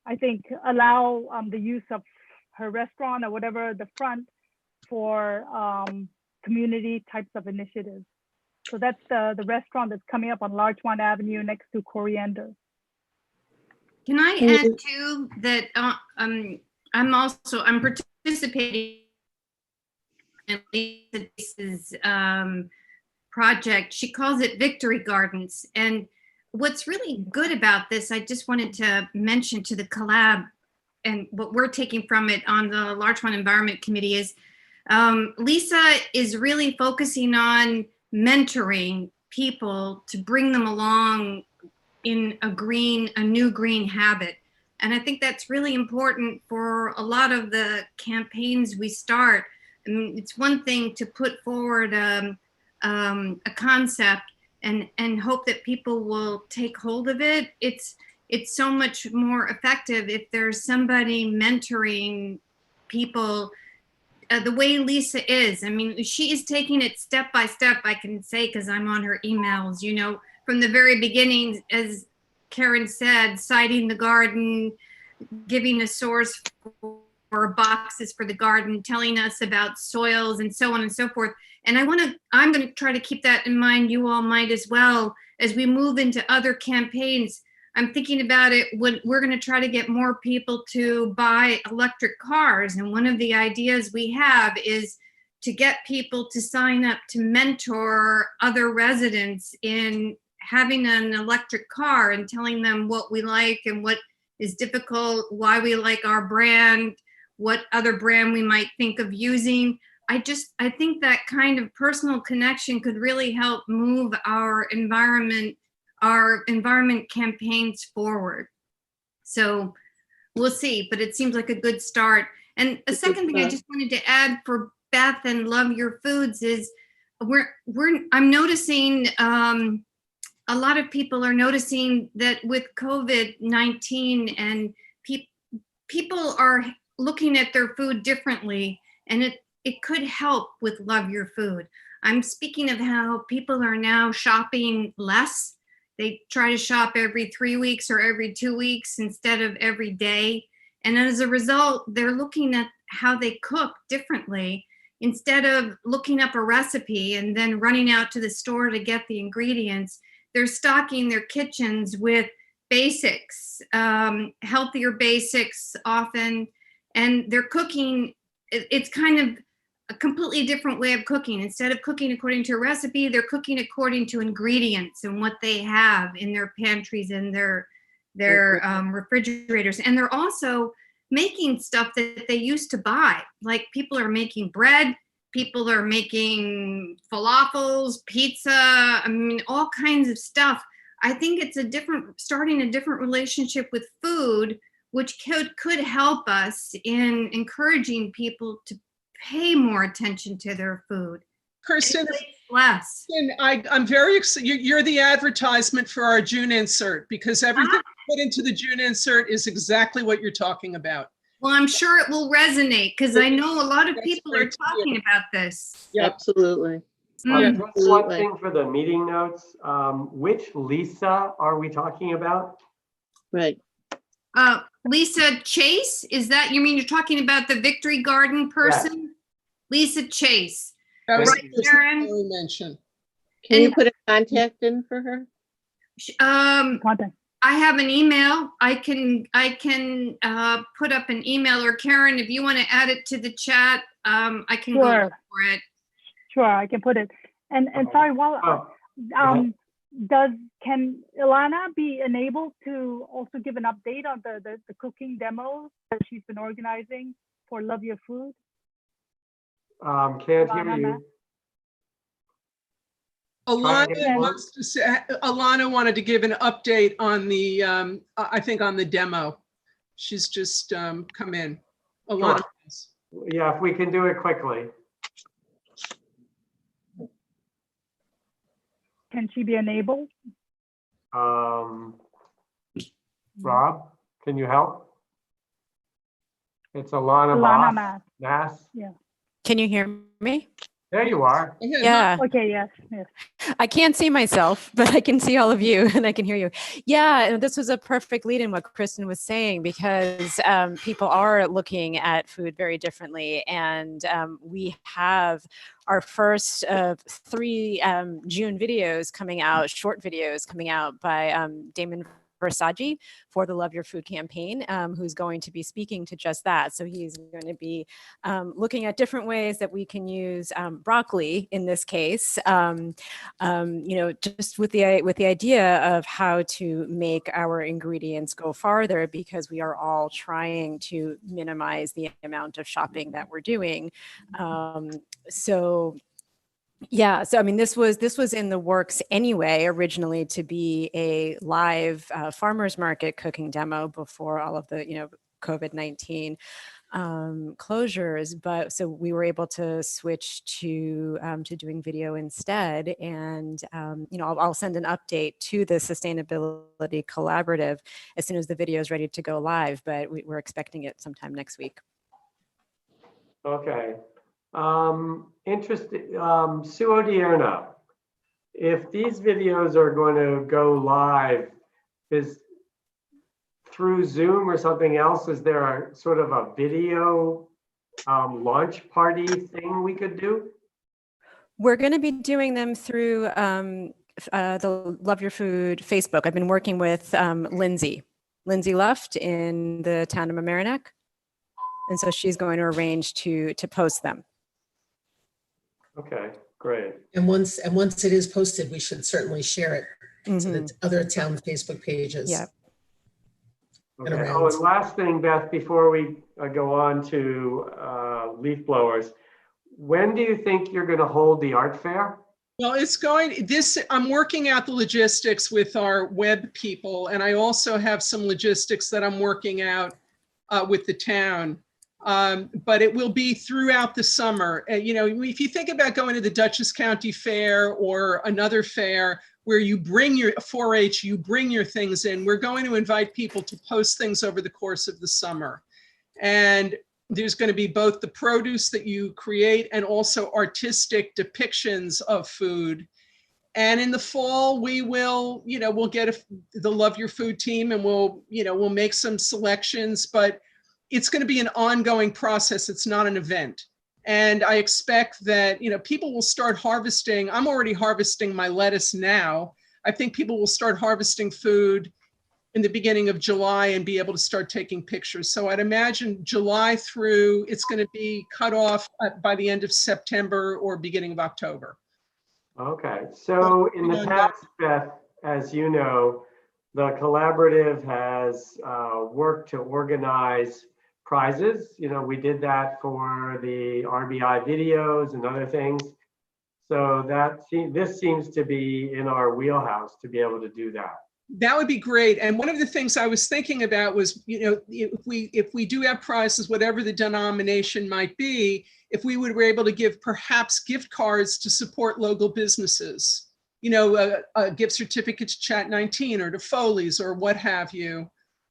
I think, allow the use of her restaurant or whatever, the front, for community types of initiatives. So that's the restaurant that's coming up on Larchmont Avenue next to Coriander. Can I add too that I'm participating in Lisa's project. She calls it Victory Gardens. And what's really good about this, I just wanted to mention to the collab and what we're taking from it on the Larchmont Environment Committee is Lisa is really focusing on mentoring people to bring them along in a new green habit. And I think that's really important for a lot of the campaigns we start. I mean, it's one thing to put forward a concept and hope that people will take hold of it. It's so much more effective if there's somebody mentoring people the way Lisa is. I mean, she is taking it step by step, I can say, because I'm on her emails, from the very beginning, as Karen said, citing the garden, giving a source boxes for the garden, telling us about soils and so on and so forth. And I'm going to try to keep that in mind. You all might as well as we move into other campaigns. I'm thinking about it when we're going to try to get more people to buy electric cars. And one of the ideas we have is to get people to sign up to mentor other residents in having an electric car and telling them what we like and what is difficult, why we like our brand, what other brand we might think of using. I think that kind of personal connection could really help move our environment campaigns forward. So we'll see, but it seems like a good start. And a second thing I just wanted to add for Beth and Love Your Foods is I'm noticing a lot of people are noticing that with COVID-19 and people are looking at their food differently, and it could help with Love Your Food. I'm speaking of how people are now shopping less. They try to shop every 3 weeks or every 2 weeks instead of every day. And as a result, they're looking at how they cook differently. Instead of looking up a recipe and then running out to the store to get the ingredients, they're stocking their kitchens with basics, healthier basics often, and they're cooking. It's kind of a completely different way of cooking. Instead of cooking according to a recipe, they're cooking according to ingredients and what they have in their pantries and their refrigerators. And they're also making stuff that they used to buy. Like people are making bread, people are making falafels, pizza, I mean, all kinds of stuff. I think it's starting a different relationship with food, which could help us in encouraging people to pay more attention to their food. Kirsten, less. I'm very excited. You're the advertisement for our June insert, because everything put into the June insert is exactly what you're talking about. Well, I'm sure it will resonate because I know a lot of people are talking about this. Yep. Absolutely. Just one thing for the meeting notes. Which Lisa are we talking about? Right. Lisa Chase, is that, you mean you're talking about the Victory Garden person? Yes. Lisa Chase. That was Right, the Karen? person I mentioned. Can you put a contact in for her? Contact. I have an email. I can put up an email, or Karen, if you want to add it to the chat, I can go Sure. look for it. Sure, I can put it. And sorry, can Ilana be enabled to also give an update on the cooking demos that she's been organizing for Love Your Food? Can't hear you. Alana wanted to give an update on the, I think on the demo. She's just come in. Alana. Sure. Yeah, if we can do it quickly. Can she be enabled? Rob, can you help? It's Alana Mass. Yeah. Can you hear me? There you are. Yeah. Okay, yes. I can't see myself, but I can see all of you and I can hear you. Yeah, and this was a perfect lead in what Kristen was saying, because people are looking at food very differently. And we have our first of 3 June videos coming out, short videos coming out by Damon Versace for the Love Your Food campaign, who's going to be speaking to just that. So he's going to be looking at different ways that we can use broccoli in this case, just with the idea of how to make our ingredients go farther, because we are all trying to minimize the amount of shopping that we're doing. Yeah, so I mean, this was in the works anyway, originally, to be a live farmers market cooking demo before all of the COVID-19 closures. But so we were able to switch to doing video instead. And I'll send an update to the Sustainability Collaborative as soon as the video is ready to go live. But we're expecting it sometime next week. Okay. Interesting. Sue Odierno, if these videos are going to go live, is through Zoom or something else, is there a sort of a video launch party thing we could do? We're going to be doing them through the Love Your Food Facebook. I've been working with Lindsay Luft in the town of Mamaroneck. And so she's going to arrange to post them. Okay, great. And once it is posted, we should certainly share it to the other town Facebook pages. Yeah. Okay. Oh, and last thing, Beth, before we go on to leaf blowers, when do you think you're going to hold the art fair? Well, I'm working out the logistics with our web people, and I also have some logistics that I'm working out with the town. But it will be throughout the summer. You know, if you think about going to the Dutchess County Fair or another fair where you bring your 4-H, you bring your things in, we're going to invite people to post things over the course of the summer. And there's going to be both the produce that you create and also artistic depictions of food. And in the fall, we will, you know, we'll get the Love Your Food team and we'll make some selections, but it's going to be an ongoing process. It's not an event. And I expect that, you know, people will start harvesting. I'm already harvesting my lettuce now. I think people will start harvesting food in the beginning of July and be able to start taking pictures. So I'd imagine July through, it's going to be cut off by the end of September or beginning of October. Okay, so in the past, Beth, as you know, the collaborative has worked to organize prizes. You know, we did that for the RBI videos and other things. So this seems to be in our wheelhouse to be able to do that. That would be great. And one of the things I was thinking about was, you know, if we do have prizes, whatever the denomination might be, if we were able to give perhaps gift cards to support local businesses, you know, a gift certificate to Chat 19 or to Foley's or what have you.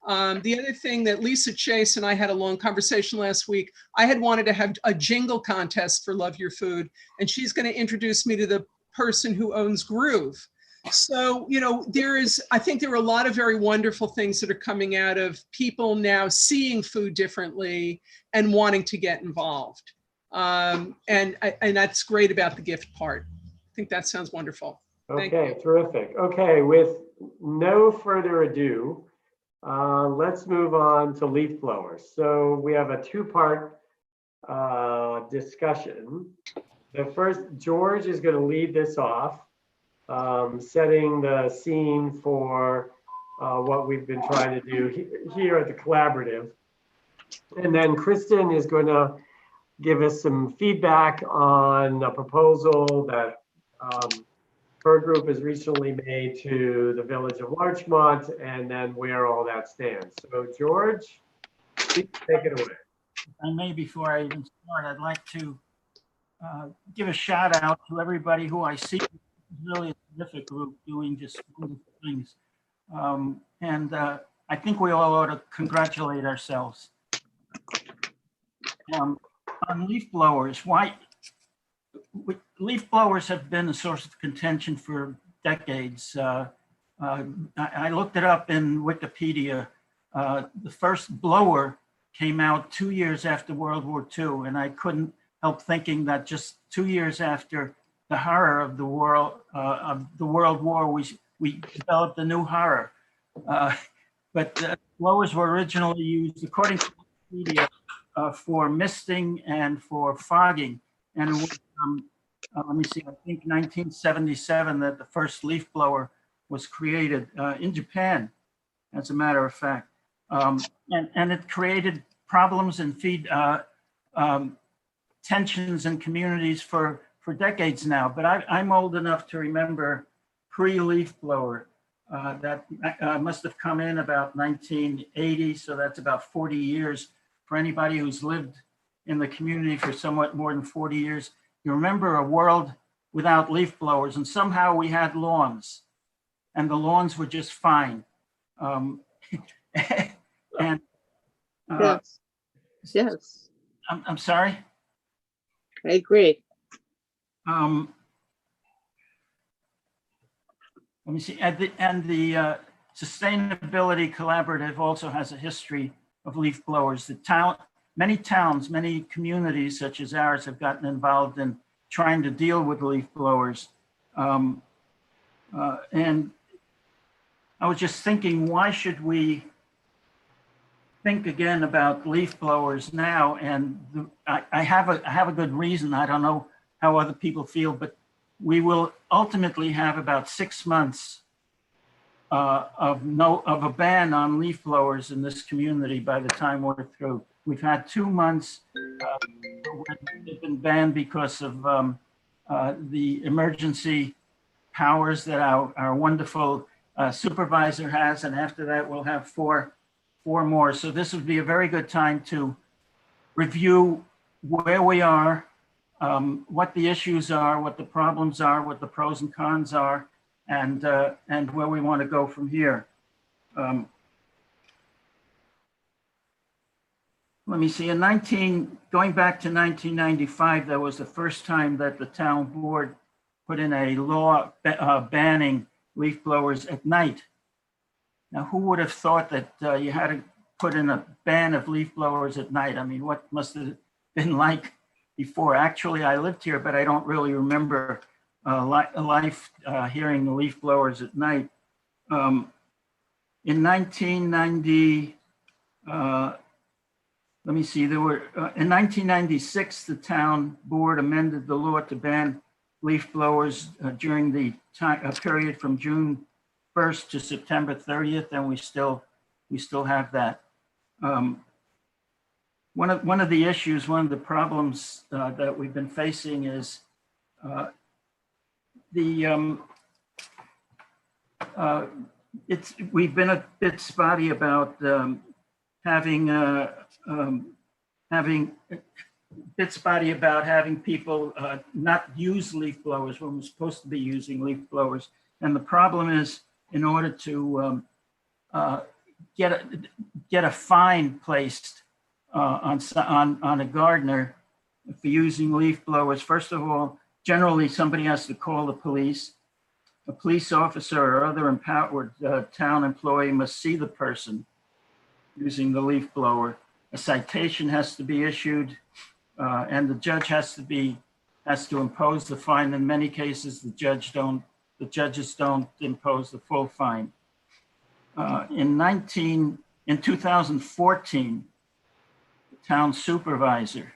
The other thing that Lisa Chase and I had a long conversation last week, I had wanted to have a jingle contest for Love Your Food, and she's going to introduce me to the person who owns Groove. So, you know, I think there are a lot of very wonderful things that are coming out of people now seeing food differently and wanting to get involved. And that's great about the gift part. I think that sounds wonderful. Okay, terrific. Okay, with no further ado, let's move on to leaf blowers. So we have a two-part discussion. The first, George is going to lead this off, setting the scene for what we've been trying to do here at the collaborative. And then Kristen is going to give us some feedback on a proposal that her group has recently made to the village of Larchmont, and then where all that stands. So George, please take it away. If I may, before I even start, I'd like to give a shout out to everybody who I see. It's really a terrific group doing just wonderful things. And I think we all ought to congratulate ourselves. On leaf blowers, leaf blowers have been a source of contention for decades. I looked it up in Wikipedia. The first blower came out 2 years after World War II, and I couldn't help thinking that just 2 years after the horror of the World War, we developed a new horror. But blowers were originally used, according to Wikipedia, for misting and for fogging. And it was, let me see, I think 1977 that the first leaf blower was created in Japan, as a matter of fact. And it created problems and tensions in communities for decades now. But I'm old enough to remember pre-leaf blower. That must have come in about 1980, so that's about 40 years. For anybody who's lived in the community for somewhat more than 40 years, you remember a world without leaf blowers, and somehow we had lawns, and the lawns were just fine. And yes. I'm sorry? I agree. Let me see, and the Sustainability Collaborative also has a history of leaf blowers. Many towns, many communities such as ours have gotten involved in trying to deal with leaf blowers. And I was just thinking, why should we think again about leaf blowers now? And I have a good reason. I don't know how other people feel, but we will ultimately have about 6 months of a ban on leaf blowers in this community by the time we're through. We've had 2 months they've been banned because of the emergency powers that our wonderful supervisor has, and after that we'll have four more. So this would be a very good time to review where we are, what the issues are, what the problems are, what the pros and cons are, and where we want to go from here. Let me see, going back to 1995, that was the first time that the town board put in a law banning leaf blowers at night. Now, who would have thought that you had to put in a ban of leaf blowers at night? I mean, what must have been like before? Actually, I lived here, but I don't really remember life hearing the leaf blowers at night. In 1990, let me see, in 1996, the town board amended the law to ban leaf blowers during the period from June 1st to September 30th, and we still have that. One of the issues, one of the problems that we've been facing is we've been a bit spotty about having people not use leaf blowers when we're supposed to be using leaf blowers. And the problem is, in order to get a fine placed on a gardener for using leaf blowers, first of all, generally somebody has to call the police. A police officer or other empowered town employee must see the person using the leaf blower. A citation has to be issued, and the judge has to impose the fine. In many cases, the judges don't impose the full fine. In 2014, the town supervisor,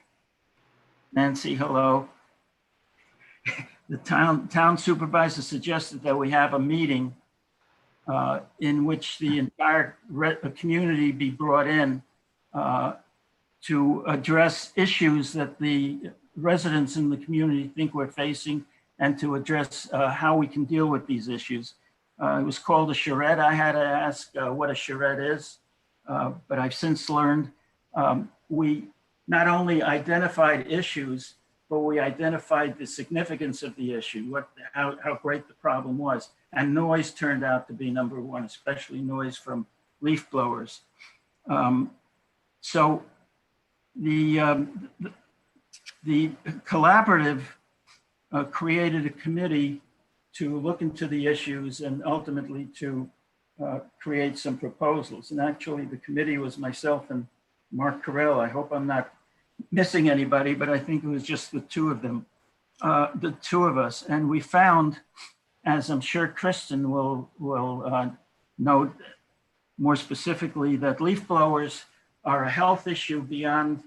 Nancy, hello. The town supervisor suggested that we have a meeting in which the entire community be brought in to address issues that the residents in the community think we're facing, and to address how we can deal with these issues. It was called a charrette. I had to ask what a charrette is, but I've since learned we not only identified issues, but we identified the significance of the issue, how great the problem was. And noise turned out to be number one, especially noise from leaf blowers. So the collaborative created a committee to look into the issues and ultimately to create some proposals. And actually the committee was myself and Mark Carell. I hope I'm not missing anybody, but I think it was just the two of them, the two of us. And we found, as I'm sure Kristen will note more specifically, that leaf blowers are a health issue beyond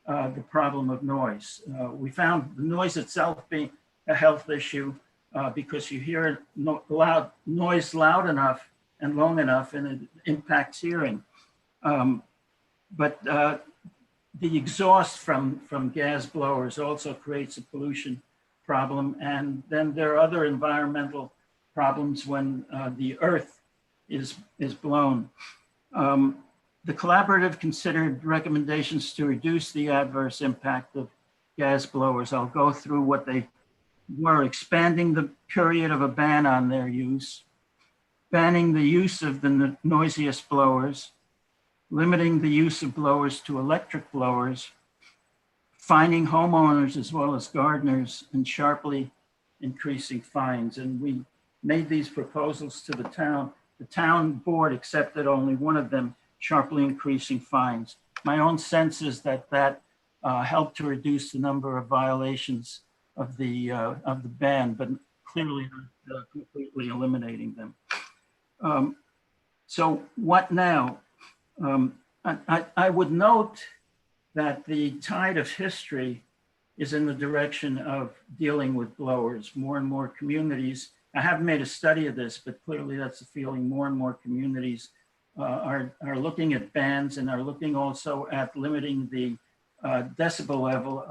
the problem of noise. We found the noise itself being a health issue because you hear noise loud enough and long enough and it impacts hearing. But the exhaust from gas blowers also creates a pollution problem. And then there are other environmental problems when the earth is blown. The collaborative considered recommendations to reduce the adverse impact of gas blowers. I'll go through what they were: expanding the period of a ban on their use, banning the use of the noisiest blowers, limiting the use of blowers to electric blowers, fining homeowners as well as gardeners, and sharply increasing fines. And we made these proposals to the town The town board accepted only one of them, sharply increasing fines. My own sense is that helped to reduce the number of violations of the ban, but clearly not completely eliminating them. So what now? I would note that the tide of history is in the direction of dealing with blowers. More and more communities, I haven't made a study of this, but clearly that's the feeling. More and more communities are looking at bans and are looking also at limiting the decibel level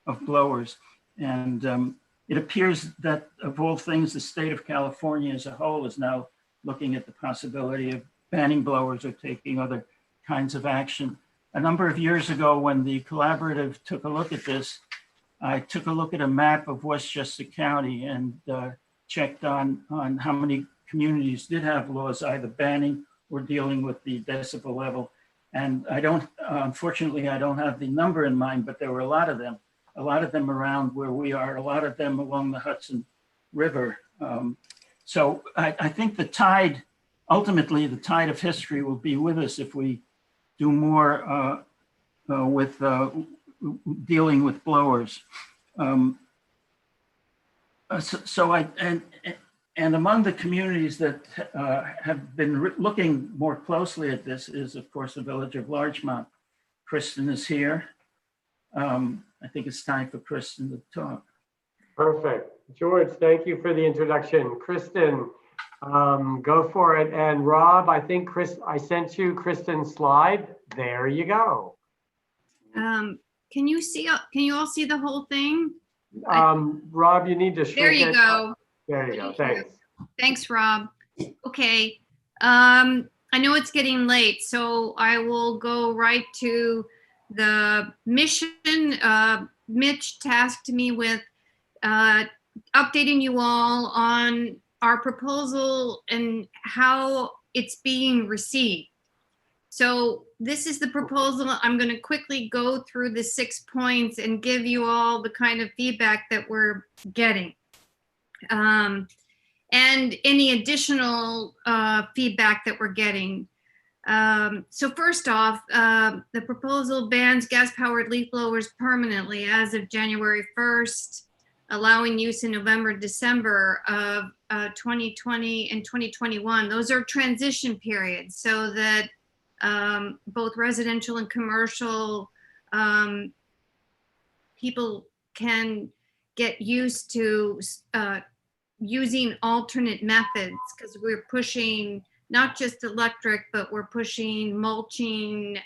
of blowers. And it appears that of all things, the state of California as a whole is now looking at the possibility of banning blowers or taking other kinds of action. A number of years ago, when the collaborative took a look at this, I took a look at a map of Westchester County and checked on how many communities did have laws either banning or dealing with the decibel level. And I don't, unfortunately, I don't have the number in mind, but there were a lot of them around where we are, a lot of them along the Hudson River. So I think the tide, ultimately, the tide of history will be with us if we do more with dealing with blowers. And among the communities that have been looking more closely at this is, of course, the village of Larchmont. Kristen is here. I think it's time for Kristen to talk. Perfect. George, thank you for the introduction. Kristen, go for it. And Rob, I think I sent you Kristen's slide. There you go. Can you all see the whole thing? Rob, you need to shrink it. There you go. There you go. Thanks. Thanks, Rob. Okay. I know it's getting late, so I will go right to the mission. Mitch tasked me with updating you all on our proposal and how it's being received. So this is the proposal. I'm going to quickly go through the 6 points and give you all the kind of feedback that we're getting. And any additional feedback that we're getting. So first off, the proposal bans gas-powered leaf blowers permanently as of January 1st, allowing use in November, December of 2020 and 2021. Those are transition periods so that both residential and commercial people can get used to using alternate methods, because we're pushing not just electric, but we're pushing mulching,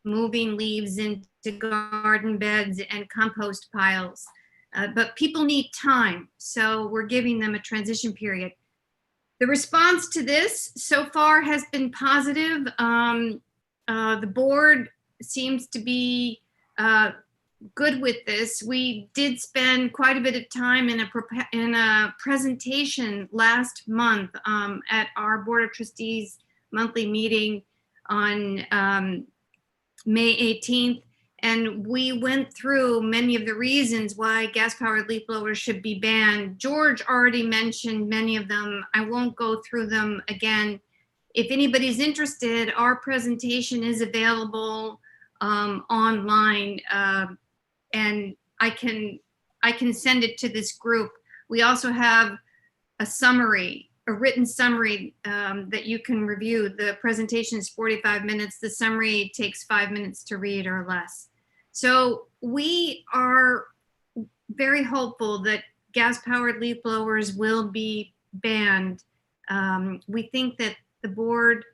moving leaves into garden beds and compost piles. But people need time, so we're giving them a transition period. The response to this so far has been positive. The board seems to be good with this. We did spend quite a bit of time in a presentation last month at our Board of Trustees monthly meeting on May 18th. And we went through many of the reasons why gas-powered leaf blowers should be banned. George already mentioned many of them. I won't go through them again. If anybody's interested, our presentation is available online, and I can send it to this group. We also have a summary, a written summary that you can review. The presentation is 45 minutes. The summary takes 5 minutes to read or less. So we are very hopeful that gas-powered leaf blowers will be banned. We think that the board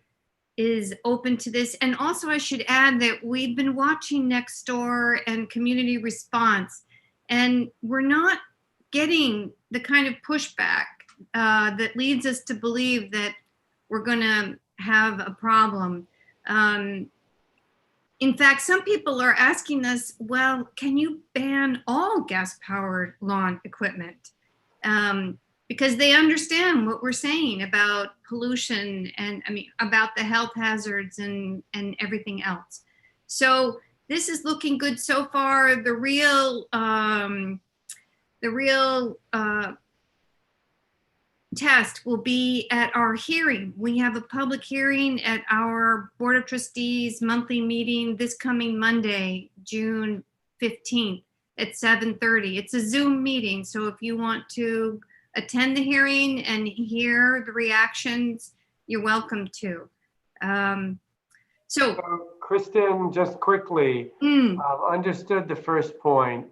is open to this. And also I should add that we've been watching Nextdoor and community response, and we're not getting the kind of pushback that leads us to believe that we're gonna have a problem. In fact, some people are asking us, well, can you ban all gas-powered lawn equipment? Because they understand what we're saying about pollution and about the health hazards and everything else. So this is looking good so far. The real test will be at our hearing. We have a public hearing at our Board of Trustees monthly meeting this coming Monday, June 15th at 7:30. It's a Zoom meeting, so if you want to attend the hearing and hear the reactions, you're welcome to. So, Kristen, just quickly, understood the first point.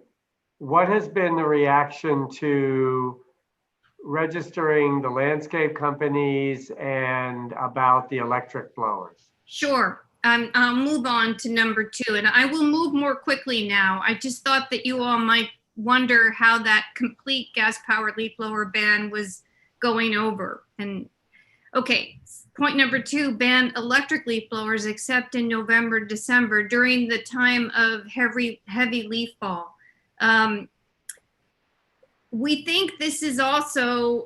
What has been the reaction to registering the landscape companies and about the electric blowers? sure. I'll move on to number 2, and I will move more quickly now. I just thought that you all might wonder how that complete gas-powered leaf blower ban was going over. And okay, point number 2, ban electric leaf blowers except in November, December during the time of heavy leaf fall. We think this is also,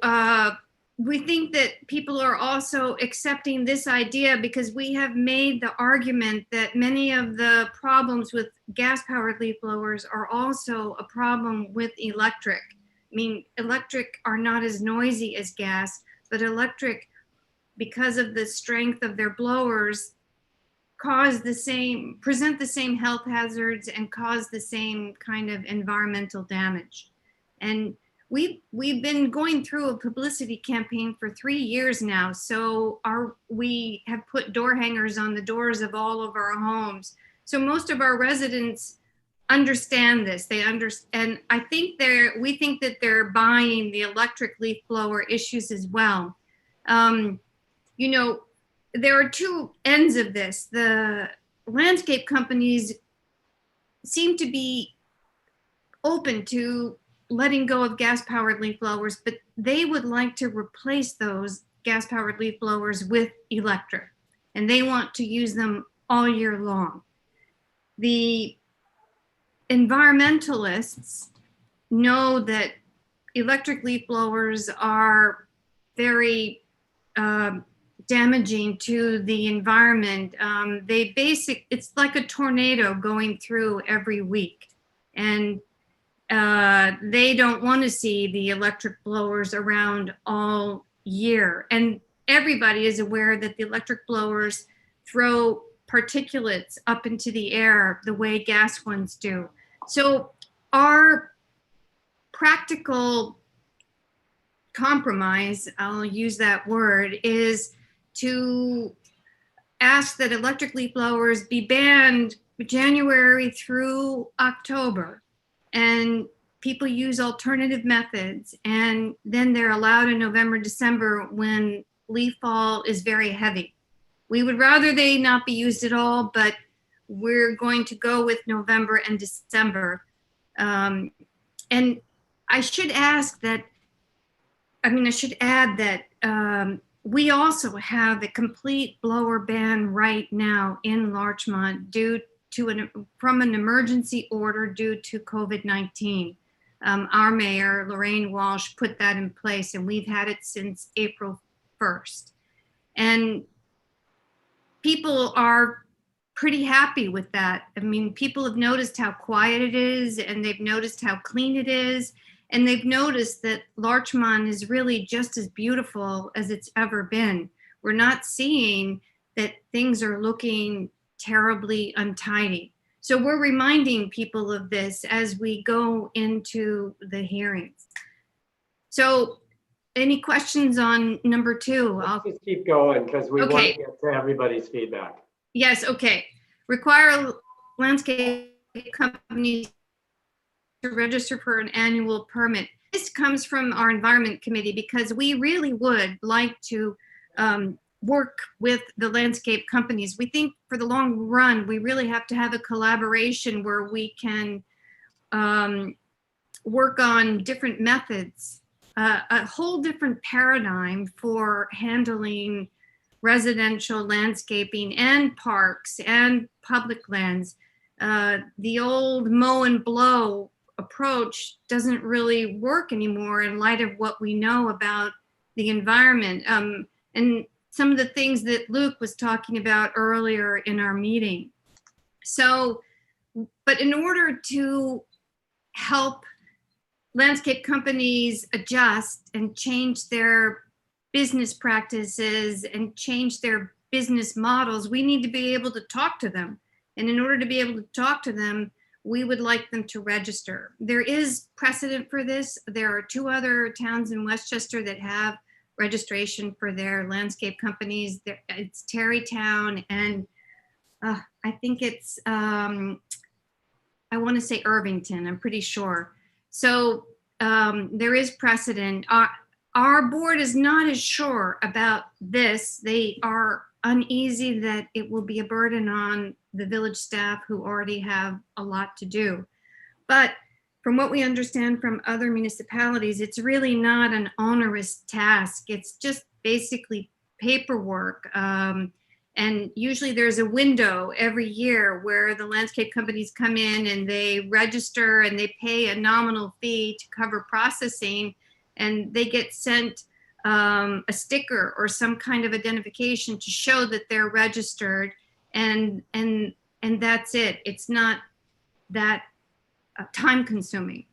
we think that people are also accepting this idea because we have made the argument that many of the problems with gas-powered leaf blowers are also a problem with electric. I mean, electric are not as noisy as gas, but electric, because of the strength of their blowers, present the same health hazards and cause the same kind of environmental damage. And we've been going through a publicity campaign for 3 years now. So we have put door hangers on the doors of all of our homes. So most of our residents understand this. And I think we think that they're buying the electric leaf blower issues as well. You know, there are 2 ends of this. The landscape companies seem to be open to letting go of gas-powered leaf blowers, but they would like to replace those gas-powered leaf blowers with electric, and they want to use them all year long. The environmentalists know that electric leaf blowers are very damaging to the environment. It's like a tornado going through every week, and they don't want to see the electric blowers around all year. And everybody is aware that the electric blowers throw particulates up into the air the way gas ones do. So our practical compromise, I'll use that word, is to ask that electric leaf blowers be banned January through October, and people use alternative methods, and then they're allowed in November, December when leaf fall is very heavy. We would rather they not be used at all, but we're going to go with November and December. And I should add that we also have a complete blower ban right now in Larchmont from an emergency order due to COVID-19. Our mayor, Lorraine Walsh, put that in place, and we've had it since April 1st. And people are pretty happy with that. I mean, people have noticed how quiet it is, and they've noticed how clean it is, and they've noticed that Larchmont is really just as beautiful as it's ever been. We're not seeing that things are looking terribly untidy. So we're reminding people of this as we go into the hearings. So any questions on number 2? Let's just keep going because we want to get to everybody's feedback. Yes, okay. Require landscape companies to register for an annual permit. This comes from our environment committee because we really would like to work with the landscape companies. We think for the long run, we really have to have a collaboration where we can work on different methods, a whole different paradigm for handling residential landscaping and parks and public lands. The old mow and blow approach doesn't really work anymore in light of what we know about the environment. And some of the things that Luke was talking about earlier in our meeting. So, but in order to help landscape companies adjust and change their business practices and change their business models, we need to be able to talk to them. And in order to be able to talk to them, we would like them to register. There is precedent for this. There are 2 other towns in Westchester that have registration for their landscape companies. It's Terrytown and I think it's, I want to say Irvington, I'm pretty sure. So there is precedent. Our board is not as sure about this. They are uneasy that it will be a burden on the village staff who already have a lot to do. But from what we understand from other municipalities, it's really not an onerous task. It's just basically paperwork. And usually there's a window every year where the landscape companies come in and they register and they pay a nominal fee to cover processing, and they get sent a sticker or some kind of identification to show that they're registered, and that's it. It's not that time consuming.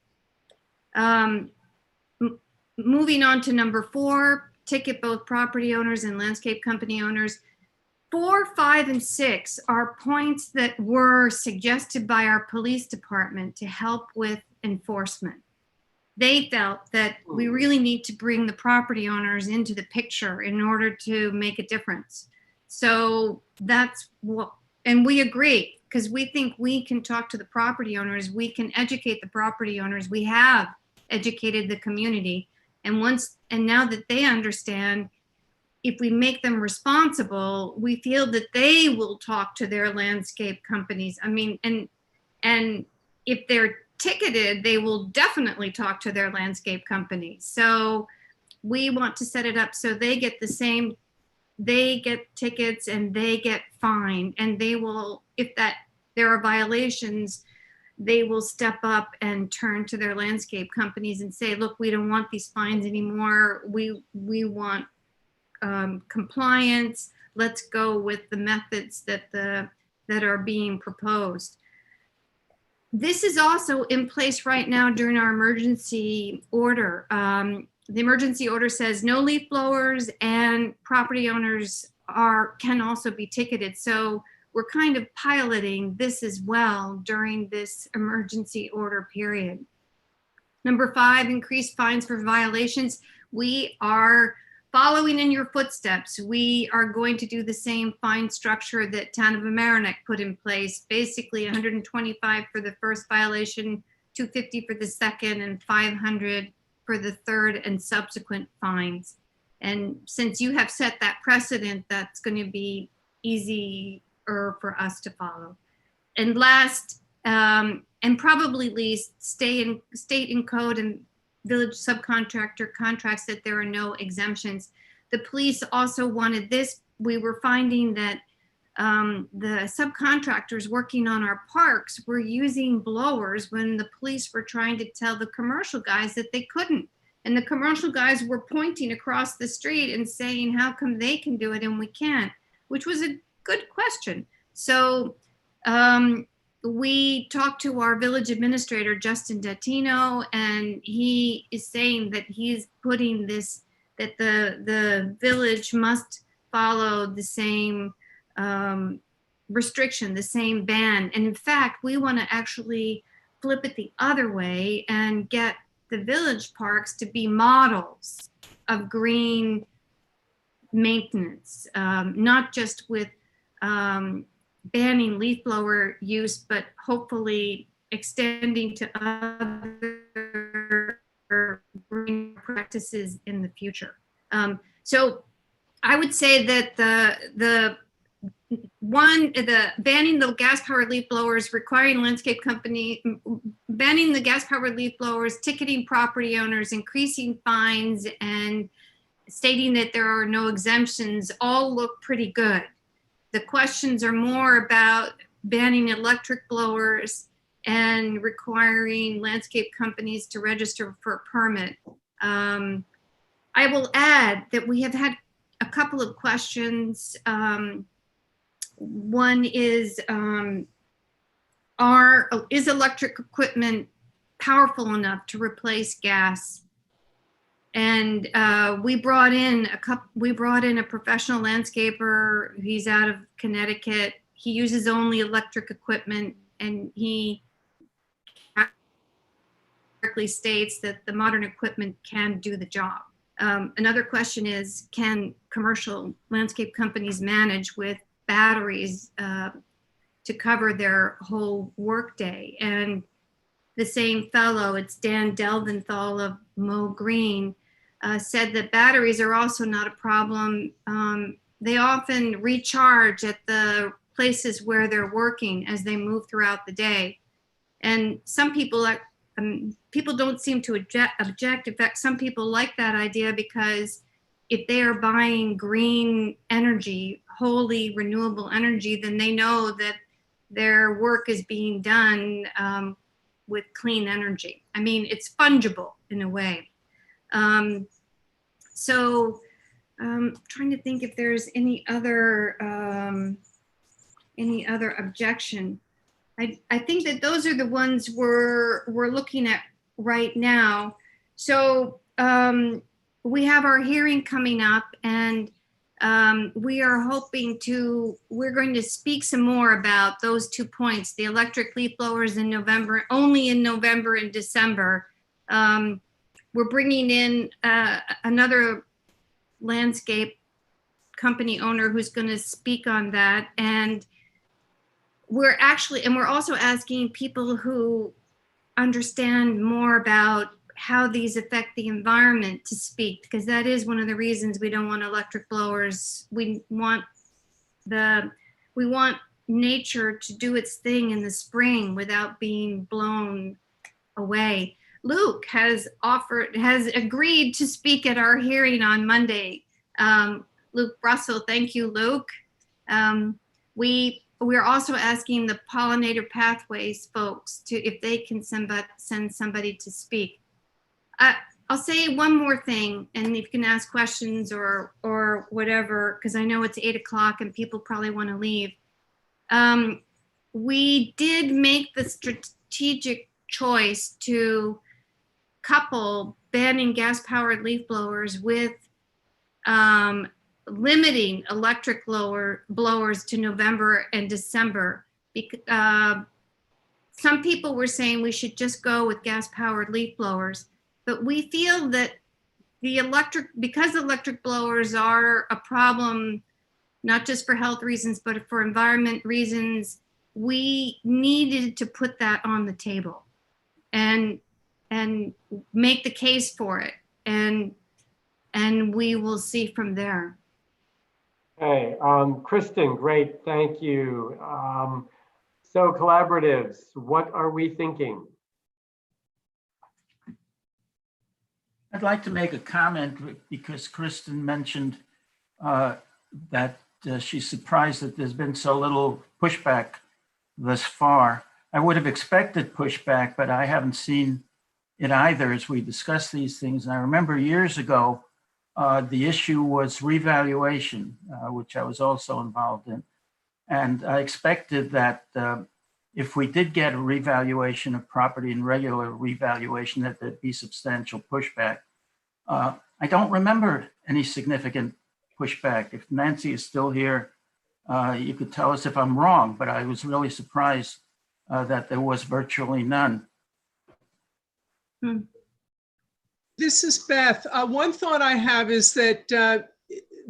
Moving on to number 4, ticket both property owners and landscape company owners. 4, 5, and 6 are points that were suggested by our police department to help with enforcement. They felt that we really need to bring the property owners into the picture in order to make a difference. So that's what, and we agree, because we think we can talk to the property owners, we can educate the property owners, we have educated the community. And now that they understand, if we make them responsible, we feel that they will talk to their landscape companies. I mean, and if they're ticketed, they will definitely talk to their landscape company. So we want to set it up so they get the same, they get tickets and they get fined, and they will, if there are violations, they will step up and turn to their landscape companies and say, look, we don't want these fines anymore. We want compliance. Let's go with the methods that are being proposed. This is also in place right now during our emergency order. The emergency order says no leaf blowers, and property owners can also be ticketed. So we're kind of piloting this as well during this emergency order period. Number 5, increased fines for violations. We are following in your footsteps. We are going to do the same fine structure that Town of Mamaroneck put in place, basically 125 for the first violation, 250 for the second, and 500 for the third and subsequent fines. And since you have set that precedent, that's going to be easier for us to follow. And last, and probably least, state and code and village subcontractor contracts that there are no exemptions. The police also wanted this. We were finding that the subcontractors working on our parks were using blowers when the police were trying to tell the commercial guys that they couldn't. And the commercial guys were pointing across the street and saying, how come they can do it and we can't? Which was a good question. So we talked to our village administrator, Justin Datino, and he is saying that he's putting this, that the village must follow the same restriction, the same ban. And in fact, we want to actually flip it the other way and get the village parks to be models of green maintenance, not just with banning leaf blower use, but hopefully extending to other green practices in the future. So I would say that the banning the gas-powered leaf blowers, requiring landscape company, banning the gas-powered leaf blowers, ticketing property owners, increasing fines, and stating that there are no exemptions all look pretty good. The questions are more about banning electric blowers and requiring landscape companies to register for a permit. I will add that we have had a couple of questions. One is electric equipment powerful enough to replace gas? And we brought in a professional landscaper. He's out of Connecticut. He uses only electric equipment, and he correctly states that the modern equipment can do the job. Another question is, can commercial landscape companies manage with batteries to cover their whole workday? And the same fellow, it's Dan Delventhal of Mow Green, said that batteries are also not a problem. They often recharge at the places where they're working as they move throughout the day. And some people people don't seem to object. In fact, some people like that idea because if they are buying green energy, wholly renewable energy, then they know that their work is being done with clean energy. I mean, it's fungible in a way. So trying to think if there's any other objection. I think that those are the ones we're looking at right now. So we have our hearing coming up, and we're going to speak some more about those 2 points, the electric leaf blowers in November, only in November and December. We're bringing in another landscape company owner who's going to speak on that. And we're also asking people who understand more about how these affect the environment to speak, because that is one of the reasons we don't want electric blowers. We want nature to do its thing in the spring without being blown away. Luke has agreed to speak at our hearing on Monday. Luke Russell, thank you, Luke. We're also asking the Pollinator Pathways folks if they can send somebody to speak. I'll say one more thing, and you can ask questions or whatever, because I know it's 8 o'clock and people probably want to leave. We did make the strategic choice to couple banning gas-powered leaf blowers with limiting electric blowers to November and December. Some people were saying we should just go with gas-powered leaf blowers, but we feel that because electric blowers are a problem, not just for health reasons, but for environment reasons, we needed to put that on the table and make the case for it. And we will see from there. Hey, Kristen, great, thank you. So collaboratives, what are we thinking? I'd like to make a comment because Kristen mentioned that she's surprised that there's been so little pushback thus far. I would have expected pushback, but I haven't seen it either as we discuss these things. And I remember years ago, the issue was revaluation, which I was also involved in. And I expected that if we did get a revaluation of property and regular revaluation, that there'd be substantial pushback. I don't remember any significant pushback. If Nancy is still here, you could tell us if I'm wrong, but I was really surprised that there was virtually none. This is Beth. One thought I have is that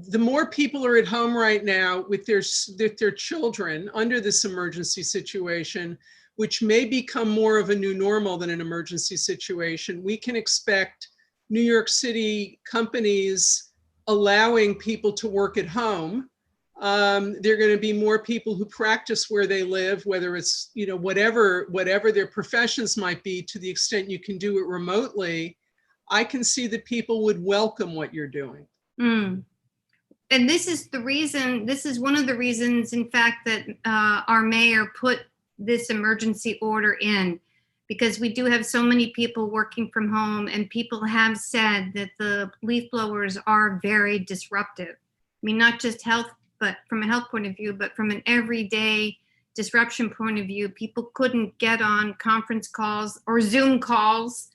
the more people are at home right now with their children under this emergency situation, which may become more of a new normal than an emergency situation, we can expect New York City companies allowing people to work at home. There are going to be more people who practice where they live, whether it's, whatever their professions might be, to the extent you can do it remotely. I can see that people would welcome what you're doing. And this is one of the reasons, in fact, that our mayor put this emergency order in, because we do have so many people working from home, and people have said that the leaf blowers are very disruptive. I mean, not just health, but from a health point of view, but from an everyday disruption point of view, people couldn't get on conference calls or Zoom calls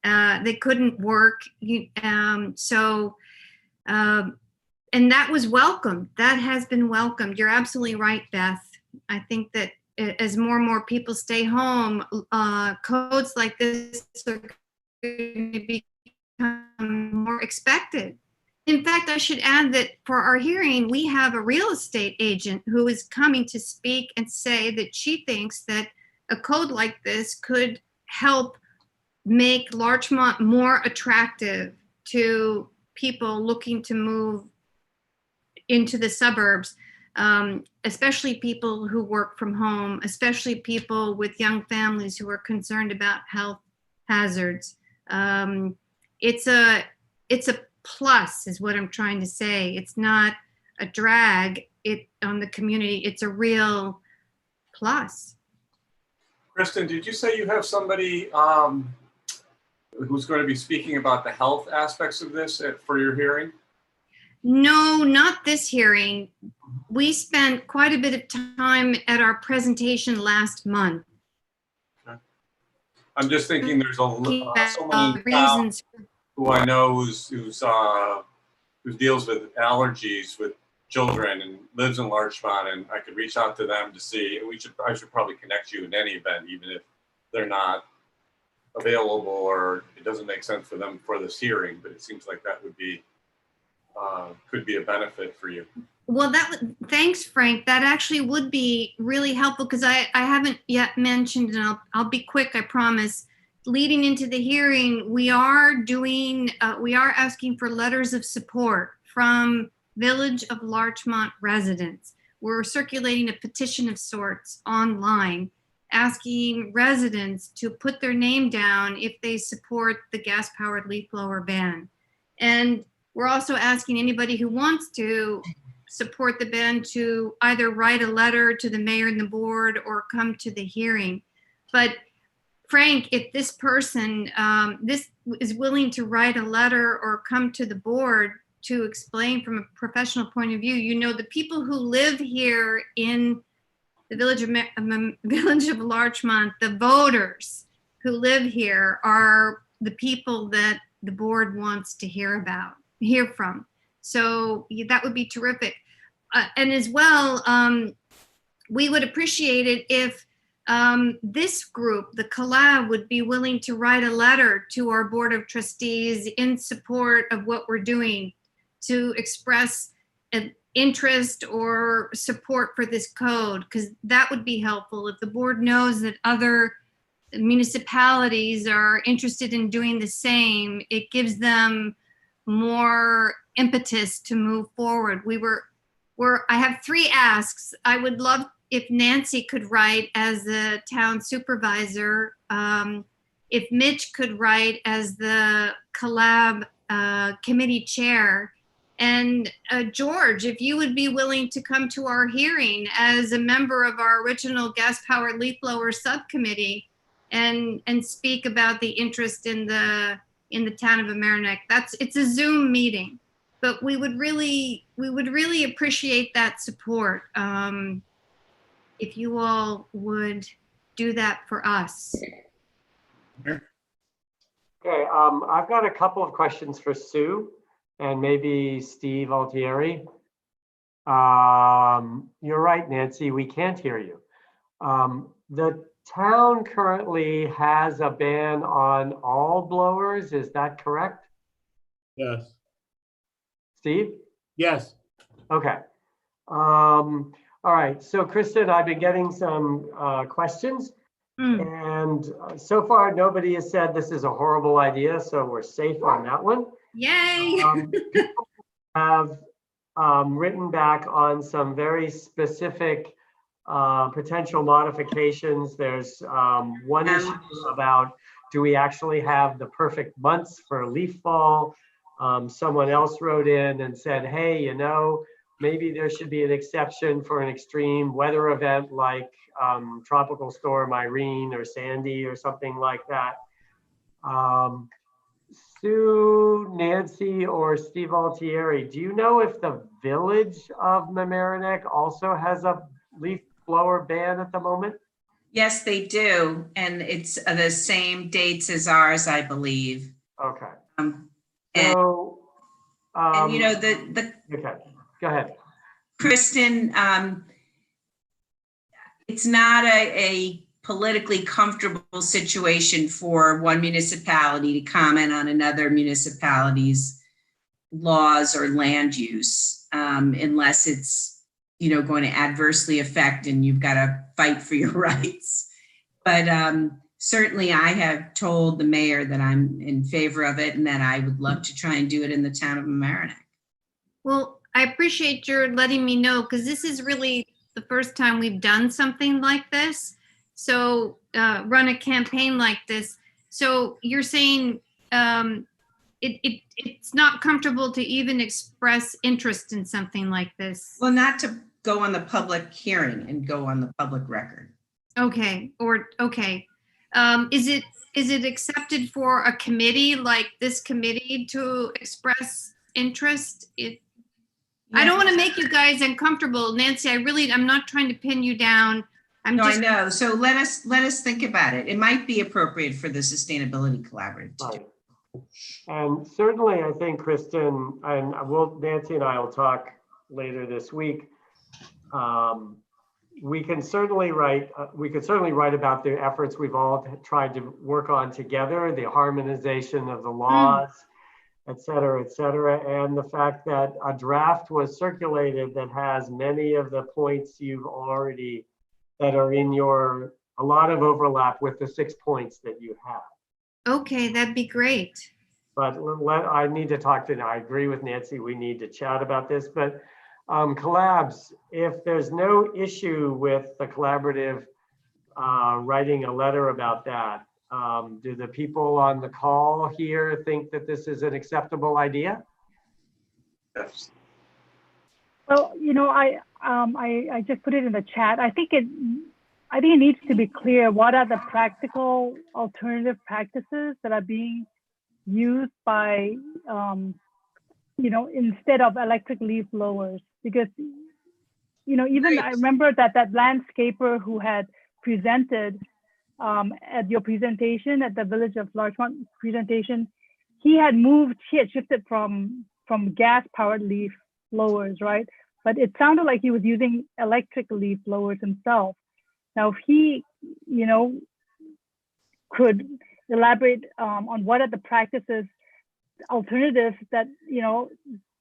They couldn't work. And that was welcomed. That has been welcomed. You're absolutely right, Beth. I think that as more and more people stay home, codes like this are going to become more expected. In fact, I should add that for our hearing, we have a real estate agent who is coming to speak and say that she thinks that a code like this could help make Larchmont more attractive to people looking to move into the suburbs, especially people who work from home, especially people with young families who are concerned about health hazards. It's a plus, is what I'm trying to say. It's not a drag on the community. It's a real plus. Kristen, did you say you have somebody who's going to be speaking about the health aspects of this for your hearing? No, not this hearing. We spent quite a bit of time at our presentation last month. Okay. I'm just thinking there's so many reasons who I know who deals with allergies with children and lives in Larchmont, and I could reach out to them to see. I should probably connect you in any event, even if they're not available or it doesn't make sense for them for this hearing. But it seems like that would be could be a benefit for you. Well, thanks, Frank. That actually would be really helpful because I haven't yet mentioned, and I'll be quick, I promise. Leading into the hearing, we are asking for letters of support from Village of Larchmont residents. We're circulating a petition of sorts online, asking residents to put their name down if they support the gas-powered leaf blower ban. And we're also asking anybody who wants to support the ban to either write a letter to the mayor and the board or come to the hearing. But Frank, if this person this is willing to write a letter or come to the board to explain from a professional point of view, you know, the people who live here in the village of Larchmont, the voters who live here are the people that the board wants to hear from. So that would be terrific. And as well, we would appreciate it if this group, the collab, would be willing to write a letter to our board of trustees in support of what we're doing, to express an interest or support for this code, because that would be helpful. If the board knows that other municipalities are interested in doing the same, it gives them more impetus to move forward. I have 3 asks. I would love if Nancy could write as the town supervisor, if Mitch could write as the collab committee chair, and George, if you would be willing to come to our hearing as a member of our original gas-powered leaf blower subcommittee and speak about the interest in the town of Mamaroneck. It's a Zoom meeting, but we would really appreciate that support. If you all would do that for us. Okay, I've got a couple of questions for Sue and maybe Steve Altieri. You're right, Nancy, we can't hear you. The town currently has a ban on all blowers, is that correct? Yes. Steve? Yes. Okay. All right, so Kristen, I've been getting some questions, and so far nobody has said this is a horrible idea, so we're safe on that one. Yay! People have written back on some very specific potential modifications. There's one issue about, do we actually have the perfect months for leaf fall? Someone else wrote in and said, hey, you know, maybe there should be an exception for an extreme weather event like Tropical Storm Irene or Sandy or something like that. Sue, Nancy, or Steve Altieri, do you know if the village of Mamaroneck also has a leaf blower ban at the moment? Yes, they do. And it's the same dates as ours, I believe. Okay. And, So, and you know, the okay, go ahead. Kristen, it's not a politically comfortable situation for one municipality to comment on another municipality's laws or land use, unless it's, you know, going to adversely affect and you've got to fight for your rights. But certainly I have told the mayor that I'm in favor of it and that I would love to try and do it in the town of Mamaroneck. Well, I appreciate your letting me know, because this is really the first time we've done something like this. So run a campaign like this. So you're saying it's not comfortable to even express interest in something like this. Well, not to go on the public hearing and go on the public record. Okay, okay. Is it accepted for a committee like this committee to express interest? I don't want to make you guys uncomfortable, Nancy. I'm not trying to pin you down. I know. So let us think about it. It might be appropriate for the Sustainability Collaborative to do. And certainly, I think, Kristen, and Nancy and I will talk later this week. We can certainly write about the efforts we've all tried to work on together, the harmonization of the laws, et cetera, and the fact that a draft was circulated that has many of the points that are in a lot of overlap with the 6 points that you have. Okay, that'd be great. But I need to talk to, I agree with Nancy, we need to chat about this, but collabs, if there's no issue with the collaborative writing a letter about that, do the people on the call here think that this is an acceptable idea? Yes. Well, you know, I just put it in the chat. I think it needs to be clear what are the practical alternative practices that are being used by, you know, instead of electric leaf blowers, because, you know, even I remember that landscaper who had presented at your presentation, at the Village of Larchmont presentation, he had shifted from gas-powered leaf blowers, right? But it sounded like he was using electric leaf blowers himself. Now, if he, you know, could elaborate on what are the practices, alternatives that, you know,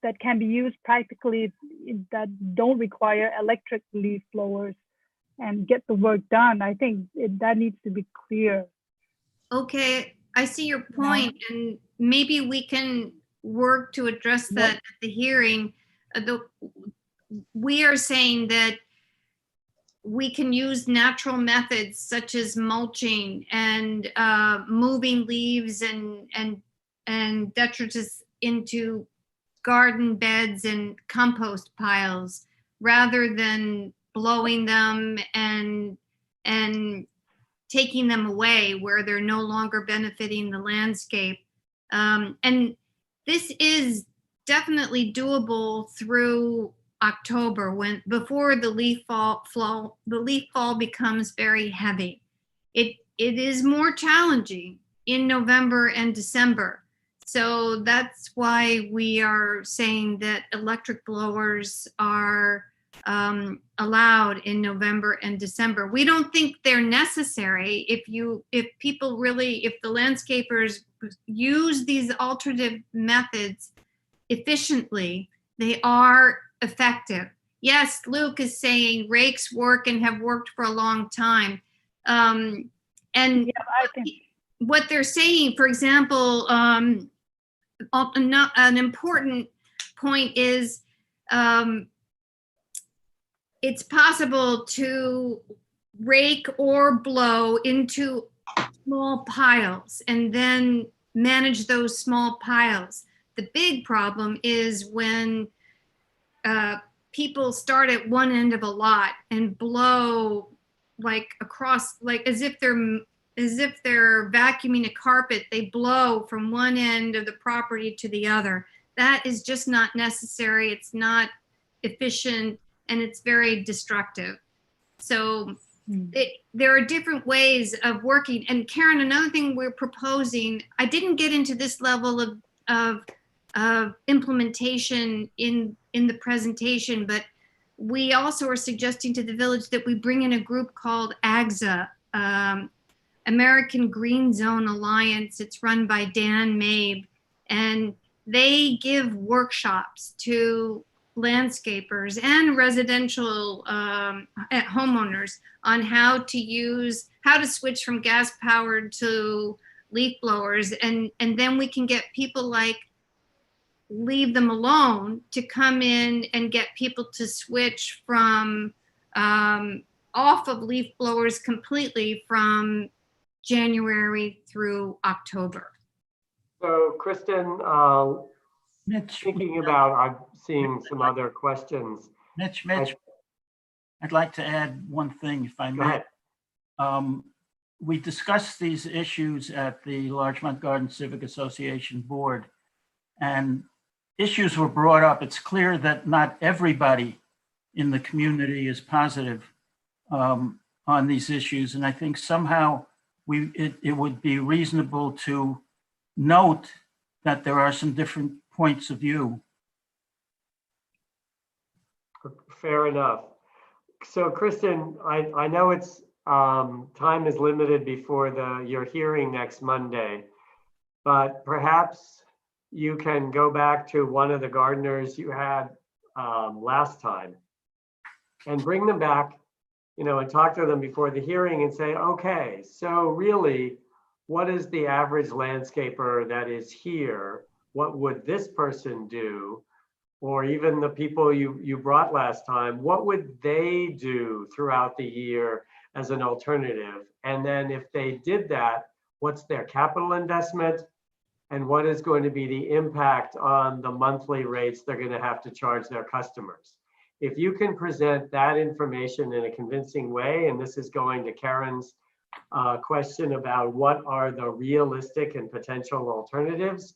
that can be used practically that don't require electric leaf blowers and get the work done, I think that needs to be clear. Okay, I see your point, and maybe we can work to address that at the hearing. We are saying that we can use natural methods such as mulching and moving leaves and detritus into garden beds and compost piles rather than blowing them and taking them away where they're no longer benefiting the landscape. And this is definitely doable through October, before the leaf fall becomes very heavy. It is more challenging in November and December. So that's why we are saying that electric blowers are allowed in November and December. We don't think they're necessary. If the landscapers use these alternative methods efficiently, they are effective. Yes, Luke is saying rakes work and have worked for a long time. And what they're saying, for example, an important point is it's possible to rake or blow into small piles and then manage those small piles. The big problem is when people start at one end of a lot and blow like across, like as if they're vacuuming a carpet, they blow from one end of the property to the other. That is just not necessary. It's not efficient and it's very destructive. So there are different ways of working. And Karen, another thing we're proposing, I didn't get into this level of implementation in the presentation, but we also are suggesting to the village that we bring in a group called AGZA, American Green Zone Alliance. It's run by Dan Mabe, and they give workshops to landscapers and residential homeowners on how to switch from gas powered to leaf blowers, and then we can get people like Leave Them Alone to come in and get people to switch from off of leaf blowers completely from January through October. So Kristen, Mitch, thinking about, I'm seeing some other questions. Mitch, I'd like to add one thing, if I Go may. ahead. We discussed these issues at the Larchmont Garden Civic Association board, and issues were brought up. It's clear that not everybody in the community is positive on these issues, and I think somehow it would be reasonable to note that there are some different points of view. Fair enough. So Kristen, I know it's time is limited before your hearing next Monday, but perhaps you can go back to one of the gardeners you had last time and bring them back, and talk to them before the hearing and say, okay, so really, what is the average landscaper that is here? What would this person do? Or even the people you brought last time, what would they do throughout the year as an alternative? And then if they did that, what's their capital investment? And what is going to be the impact on the monthly rates they're going to have to charge their customers? If you can present that information in a convincing way, and this is going to Karen's question about what are the realistic and potential alternatives,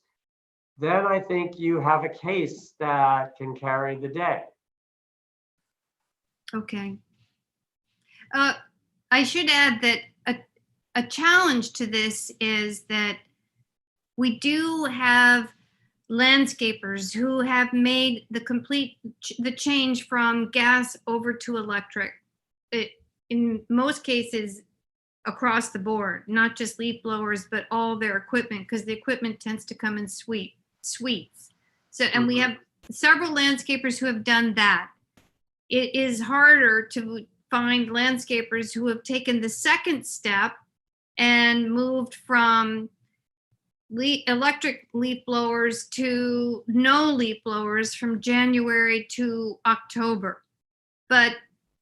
then I think you have a case that can carry the day. Okay. I should add that a challenge to this is that we do have landscapers who have made the change from gas over to electric. In most cases, across the board, not just leaf blowers, but all their equipment, because the equipment tends to come in suites. So, and we have several landscapers who have done that. It is harder to find landscapers who have taken the second step and moved from electric leaf blowers to no leaf blowers from January to October. But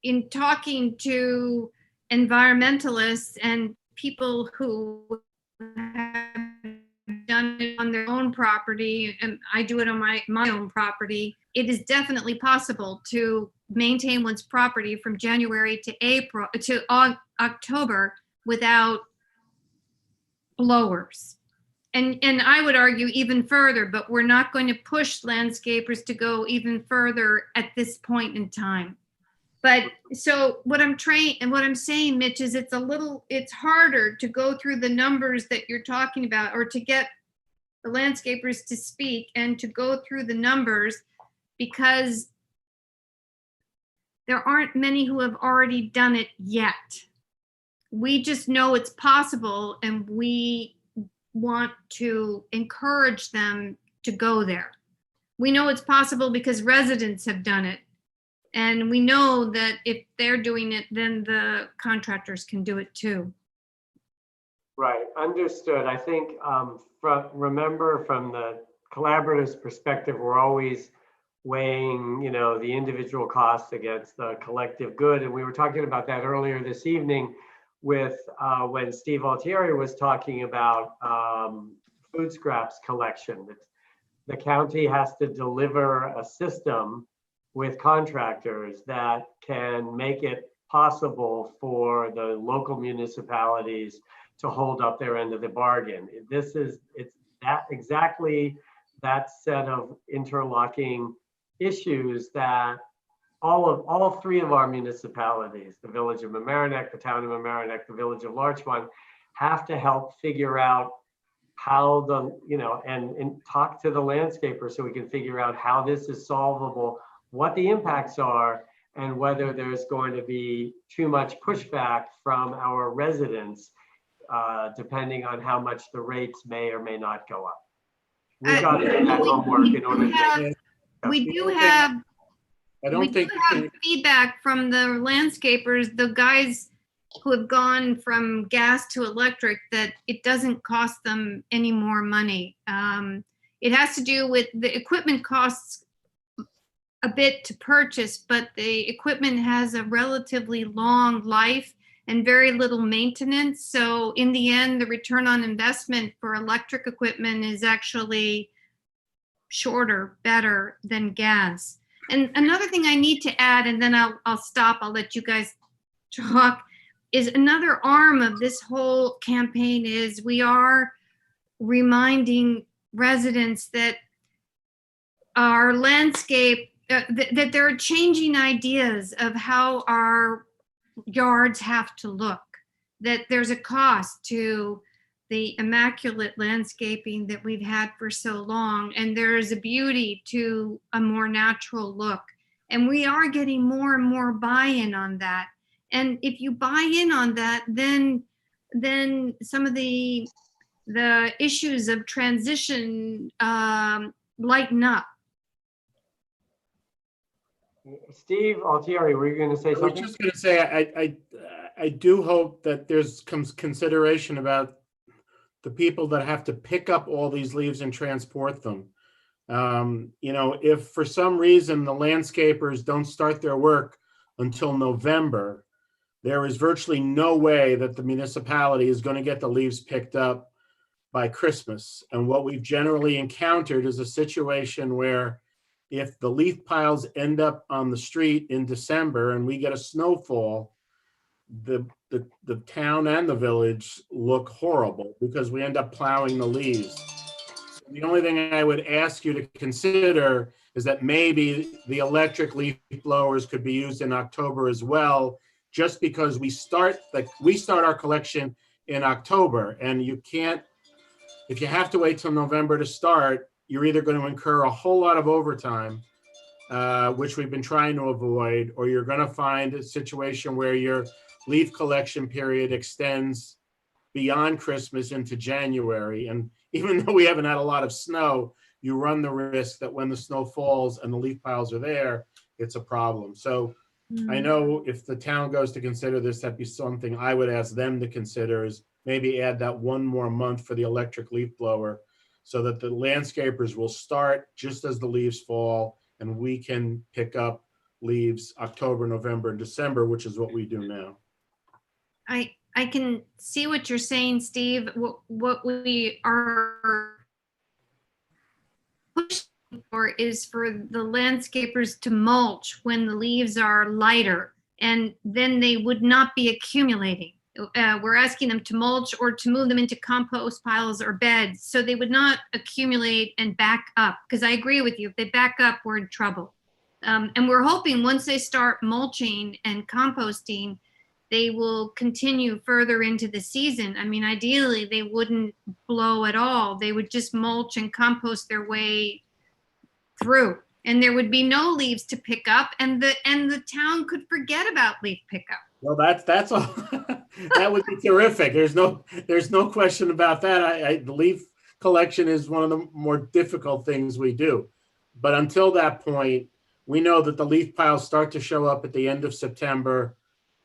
in talking to environmentalists and people who have done it on their own property, and I do it on my own property, it is definitely possible to maintain one's property from January to October without blowers. And I would argue even further, but we're not going to push landscapers to go even further at this point in time. But so what I'm saying, Mitch, is it's harder to go through the numbers that you're talking about, or to get the landscapers to speak and to go through the numbers, because there aren't many who have already done it yet. We just know it's possible, and we want to encourage them to go there. We know it's possible because residents have done it. And we know that if they're doing it, then the contractors can do it too. Right, understood. I think remember from the collaborative's perspective, we're always weighing, the individual costs against the collective good. And we were talking about that earlier this evening with when Steve Altieri was talking about food scraps collection. The county has to deliver a system with contractors that can make it possible for the local municipalities to hold up their end of the bargain. It's exactly that set of interlocking issues that all three of our municipalities, the village of Mamaroneck, the town of Mamaroneck, the village of Larchmont, have to help figure out how and talk to the landscaper so we can figure out how this is solvable, what the impacts are, and whether there's going to be too much pushback from our residents, depending on how much the rates may or may not go up. We've got to do that homework in order to make. We do have I don't think feedback from the landscapers, the guys who have gone from gas to electric, that it doesn't cost them any more money. It has to do with the equipment costs a bit to purchase, but the equipment has a relatively long life and very little maintenance. So in the end, the return on investment for electric equipment is actually shorter, better than gas. And another thing I need to add, and then I'll stop, I'll let you guys talk, is another arm of this whole campaign is we are reminding residents that our landscape, that there are changing ideas of how our yards have to look, that there's a cost to the immaculate landscaping that we've had for so long, and there is a beauty to a more natural look. And we are getting more and more buy-in on that. And if you buy in on that, then some of the issues of transition lighten up. Steve Altieri, were you going to say something? I was just going to say, I do hope that there's consideration about the people that have to pick up all these leaves and transport them. If for some reason the landscapers don't start their work until November, there is virtually no way that the municipality is going to get the leaves picked up by Christmas. And what we've generally encountered is a situation where if the leaf piles end up on the street in December and we get a snowfall, the town and the village look horrible because we end up plowing the leaves. So the only thing I would ask you to consider is that maybe the electric leaf blowers could be used in October as well, just because we start our collection in October, and you can't, if you have to wait till November to start, you're either going to incur a whole lot of overtime, which we've been trying to avoid, or you're going to find a situation where your leaf collection period extends beyond Christmas into January. And even though we haven't had a lot of snow, you run the risk that when the snow falls and the leaf piles are there, it's a problem. So I know if the town goes to consider this, that'd be something I would ask them to consider, is maybe add that one more month for the electric leaf blower so that the landscapers will start just as the leaves fall and we can pick up leaves October, November, and December, which is what we do now. I can see what you're saying, Steve. What we are pushing for is for the landscapers to mulch when the leaves are lighter, and then they would not be accumulating. We're asking them to mulch or to move them into compost piles or beds so they would not accumulate and back up. Because I agree with you, if they back up, we're in trouble. And we're hoping once they start mulching and composting, they will continue further into the season. I mean, ideally, they wouldn't blow at all. They would just mulch and compost their way through. And there would be no leaves to pick up, and the town could forget about leaf pickup. Well, that's all. That would be terrific. There's no question about that. The leaf collection is one of the more difficult things we do. But until that point, we know that the leaf piles start to show up at the end of September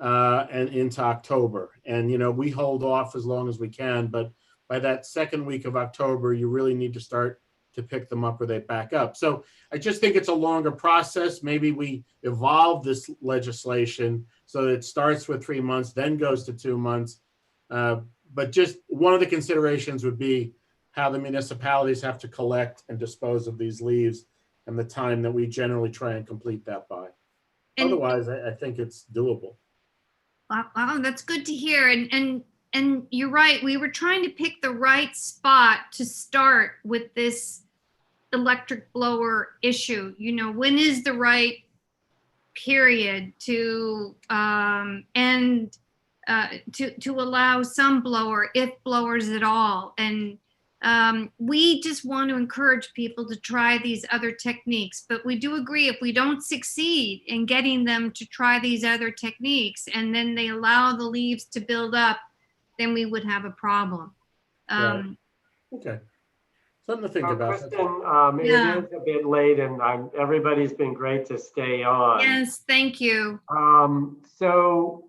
and into October. And, we hold off as long as we can. But by that second week of October, you really need to start to pick them up or they back up. So I just think it's a longer process. Maybe we evolve this legislation so that it starts with 3 months, then goes to 2 months. But just one of the considerations would be how the municipalities have to collect and dispose of these leaves and the time that we generally try and complete that by. Otherwise, I think it's doable. Wow, that's good to hear. And you're right. We were trying to pick the right spot to start with this electric blower issue. When is the right period to end to allow some blower, if blowers at all. And we just want to encourage people to try these other techniques, but we do agree if we don't succeed in getting them to try these other techniques and then they allow the leaves to build up, then we would have a problem. Right. Okay. Something to think about. Kristen, Yeah. it is a bit late and everybody's been great to stay on. Yes, thank you. So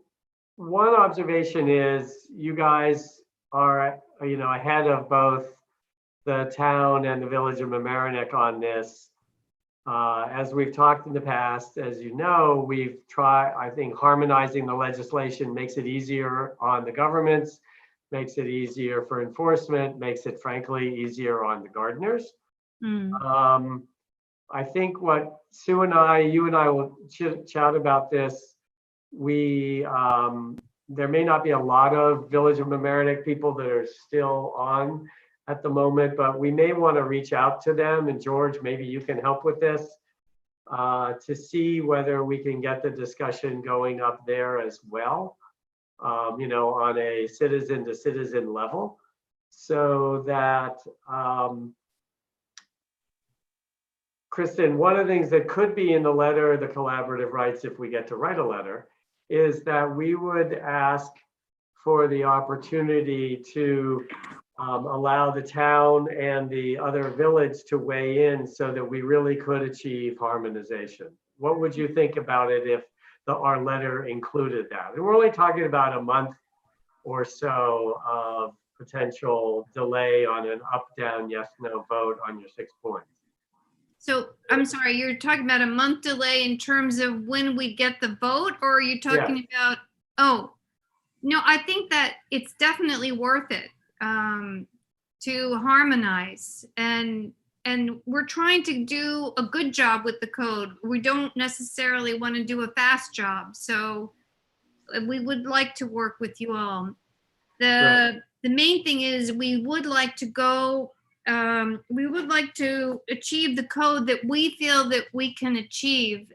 one observation is you guys are, ahead of both the town and the village of Mamaroneck on this. As we've talked in the past, as you know, we've tried, I think harmonizing the legislation makes it easier on the governments, makes it easier for enforcement, makes it frankly easier on the gardeners. I think what Sue and you and I will chat about this. There may not be a lot of Village of Mamaroneck people that are still on at the moment, but we may want to reach out to them. And George, maybe you can help with this to see whether we can get the discussion going up there as well, on a citizen to citizen level, so that, Kristen, one of the things that could be in the letter, the collaborative rights, if we get to write a letter, is that we would ask for the opportunity to allow the town and the other village to weigh in so that we really could achieve harmonization. What would you think about it if our letter included that? And we're only talking about a month or so of potential delay on an up, down, yes, no vote on your 6 points. So I'm sorry, you're talking about a month delay in terms of when we get the vote, or are you talking about, oh, no, I think that it's definitely worth it to harmonize, and we're trying to do a good job with the code. We don't necessarily want to do a fast job, so we would like to work with you all. The main thing is we would like to go, we would like to achieve the code that we feel that we can achieve.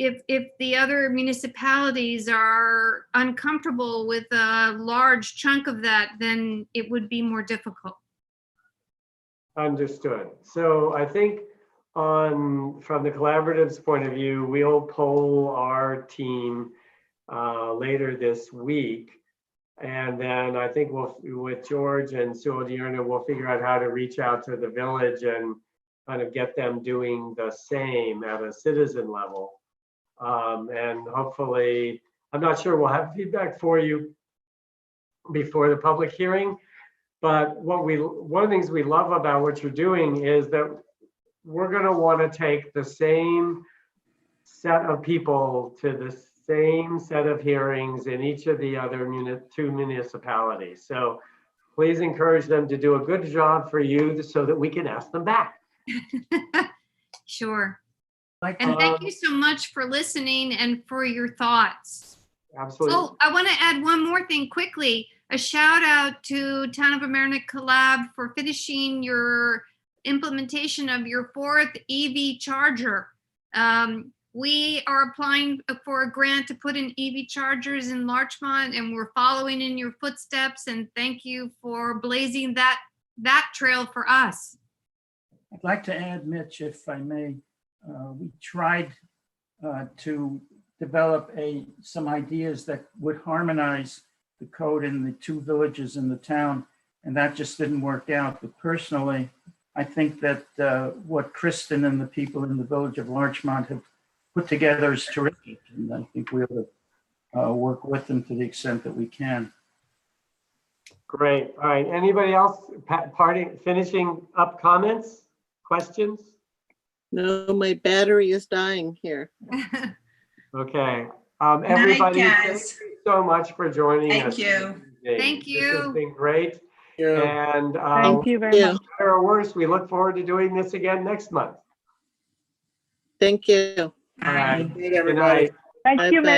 If the other municipalities are uncomfortable with a large chunk of that, then it would be more difficult. Understood. So I think from the collaborative's point of view, we'll poll our team later this week. And then I think with George and Sue Odierna, we'll figure out how to reach out to the village and kind of get them doing the same at a citizen level. And hopefully, I'm not sure we'll have feedback for you before the public hearing, but one of the things we love about what you're doing is that we're going to want to take the same set of people to the same set of hearings in each of the other 2 municipalities. So please encourage them to do a good job for you so that we can ask them back. Sure. And thank you so much for listening and for your thoughts. Absolutely. Oh, I want to add one more thing quickly. A shout out to Town of Mamaroneck Collab for finishing your implementation of your 4th EV charger. We are applying for a grant to put in EV chargers in Larchmont, and we're following in your footsteps. And thank you for blazing that trail for us. I'd like to add, Mitch, if I may, we tried to develop some ideas that would harmonize the code in the 2 villages in the town, and that just didn't work out. But personally, I think that what Kristen and the people in the village of Larchmont have put together is terrific, and I think we ought to work with them to the extent that we can. Great. All right. Anybody else finishing up comments, questions? No, my battery is dying here. Okay. Everybody, Night, thank you so much for joining us. Thank you. Thank you. This has been great. Yeah. And Thank you very much. better or worse, we look forward to doing this again next month. Thank you. All right. Good night, everybody. Good night. Thank you, Bye-bye.